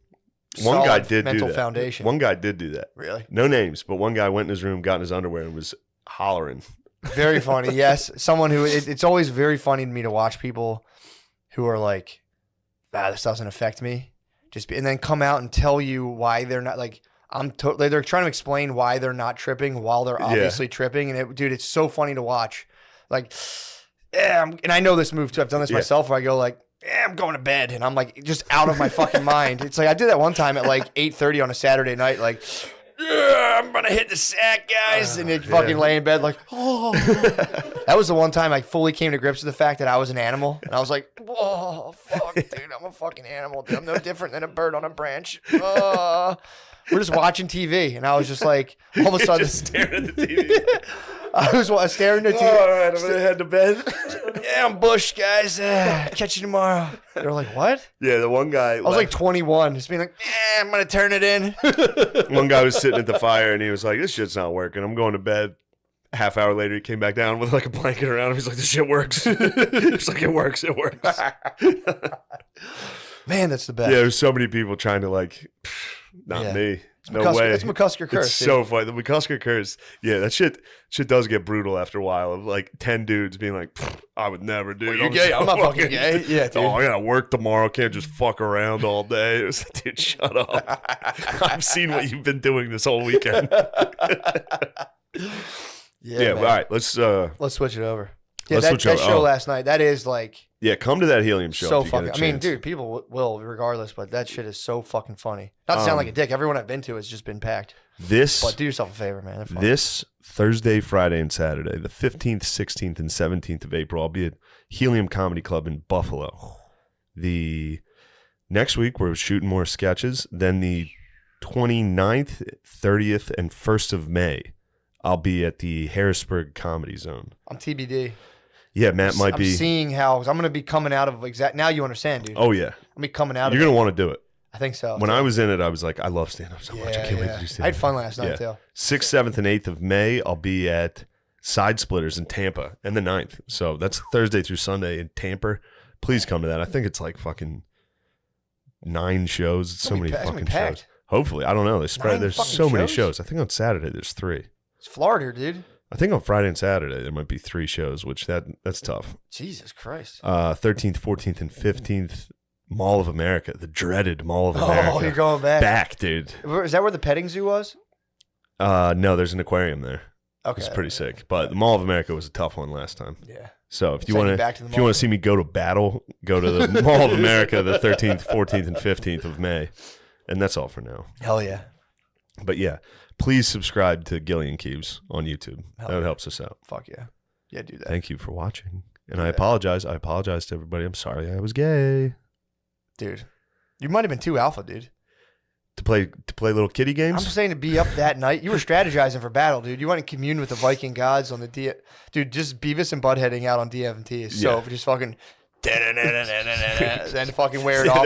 one guy solid did mental do that. foundation. One guy did do that. Really? No names, but one guy went in his room, got in his underwear, and was hollering. Very funny. Yes. Someone who, it's always very funny to me to watch people who are like, this doesn't affect me. And then come out and tell you why they're not like, they're trying to explain why they're not tripping while they're obviously tripping. And dude, it's so funny to watch. Like, and I know this move too. I've done this myself where I go like, I'm going to bed. And I'm like, just out of my fucking mind. It's like, I did that one time at like 8:30 on a Saturday night. Like, I'm going to hit the sack, guys. And you fucking lay in bed like, oh. That was the one time I fully came to grips with the fact that I was an animal. And I was like, whoa, fuck, dude, I'm a fucking animal. Dude. I'm no different than a bird on a branch. We're just watching TV. And I was just like, all of a sudden. Just staring at the TV. I was staring at TV. All right, I'm going to head to bed. Yeah, I'm Bush, guys. Catch you tomorrow. They're like, what? Yeah, the one guy. I was like 21, just being like, I'm going to turn it in. One guy was sitting at the fire and he was like, this shit's not working. I'm going to bed. Half hour later, he came back down with like a blanket around him. He's like, this shit works. He's like, it works. Man, that's the best. Yeah, there's so many people trying to like, not me. No way. It's McCusker curse. It's so funny. The McCusker curse. Yeah, that shit does get brutal after a while of like 10 dudes being like, I would never, dude. Well, you're gay. I'm not fucking gay. Yeah, dude. Oh, I gotta work tomorrow. Can't just fuck around all day. It was like, dude, shut up. I've seen what you've been doing this whole weekend. Yeah, all right. Let's switch it over. Yeah, that show last night, that is like... Yeah, come to that Helium show. So fucking... I mean, dude, people will regardless, but that shit is so fucking funny. Not to sound like a dick. Everyone I've been to has just been packed. But do yourself a favor, man. This Thursday, Friday, and Saturday, the 15th, 16th, and 17th of April, I'll be at Helium Comedy Club in Buffalo. The next week, we're shooting more sketches. Then the 29th, 30th, and 1st of May, I'll be at the Harrisburg Comedy Zone. I'm TBD. Yeah, Matt might be. I'm seeing how I'm going to be coming out of now you understand, dude. Oh, yeah. I'm going to be coming out You're going to want to do it. I think so. When I was in it, I was like, I love stand-up so much. I can't wait to do stand-up. I had fun last night, too. 6th, 7th, and 8th of May, I'll be at Side Splitters in Tampa, and the 9th. So that's Thursday through Sunday in Tampa. Please come to that. I think it's like fucking 9 shows. It's so many fucking shows. Hopefully. I don't know. They spread. There's so many shows. I think on Saturday there's 3. It's Florida, dude. I think on Friday and Saturday there might be 3 shows, which that's tough. Jesus Christ. 13th, 14th, and 15th, Mall of America, the dreaded Mall of America. Oh, you're going back. Back, dude. Is that where the petting zoo was? No, there's an aquarium there. Okay. It's pretty sick. But the Mall of America was a tough one last time. Yeah. So if you want to see me go to battle, go to the Mall of America the 13th, 14th, and 15th of May. And that's all for now. Hell yeah. But yeah, please subscribe to Gillian Keeves on YouTube. That helps us out. Fuck yeah. Yeah, do that. Thank you for watching. And I apologize. I apologize to everybody. I'm sorry I was gay. Dude, you might have been too alpha, dude. To play little kiddie games? I'm saying to be up that night. You were strategizing for battle, dude. You went and commune with the Viking gods on the dude, just Beavis and Buttheading out on DF&T is so just fucking then fucking wear it off.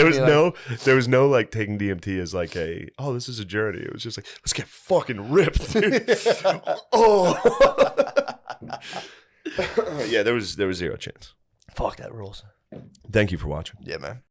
There was no like taking DMT as like this is a journey. It was just like, let's get fucking ripped, dude. Yeah, there was 0 chance. Fuck, that rules. Thank you for watching. Yeah, man.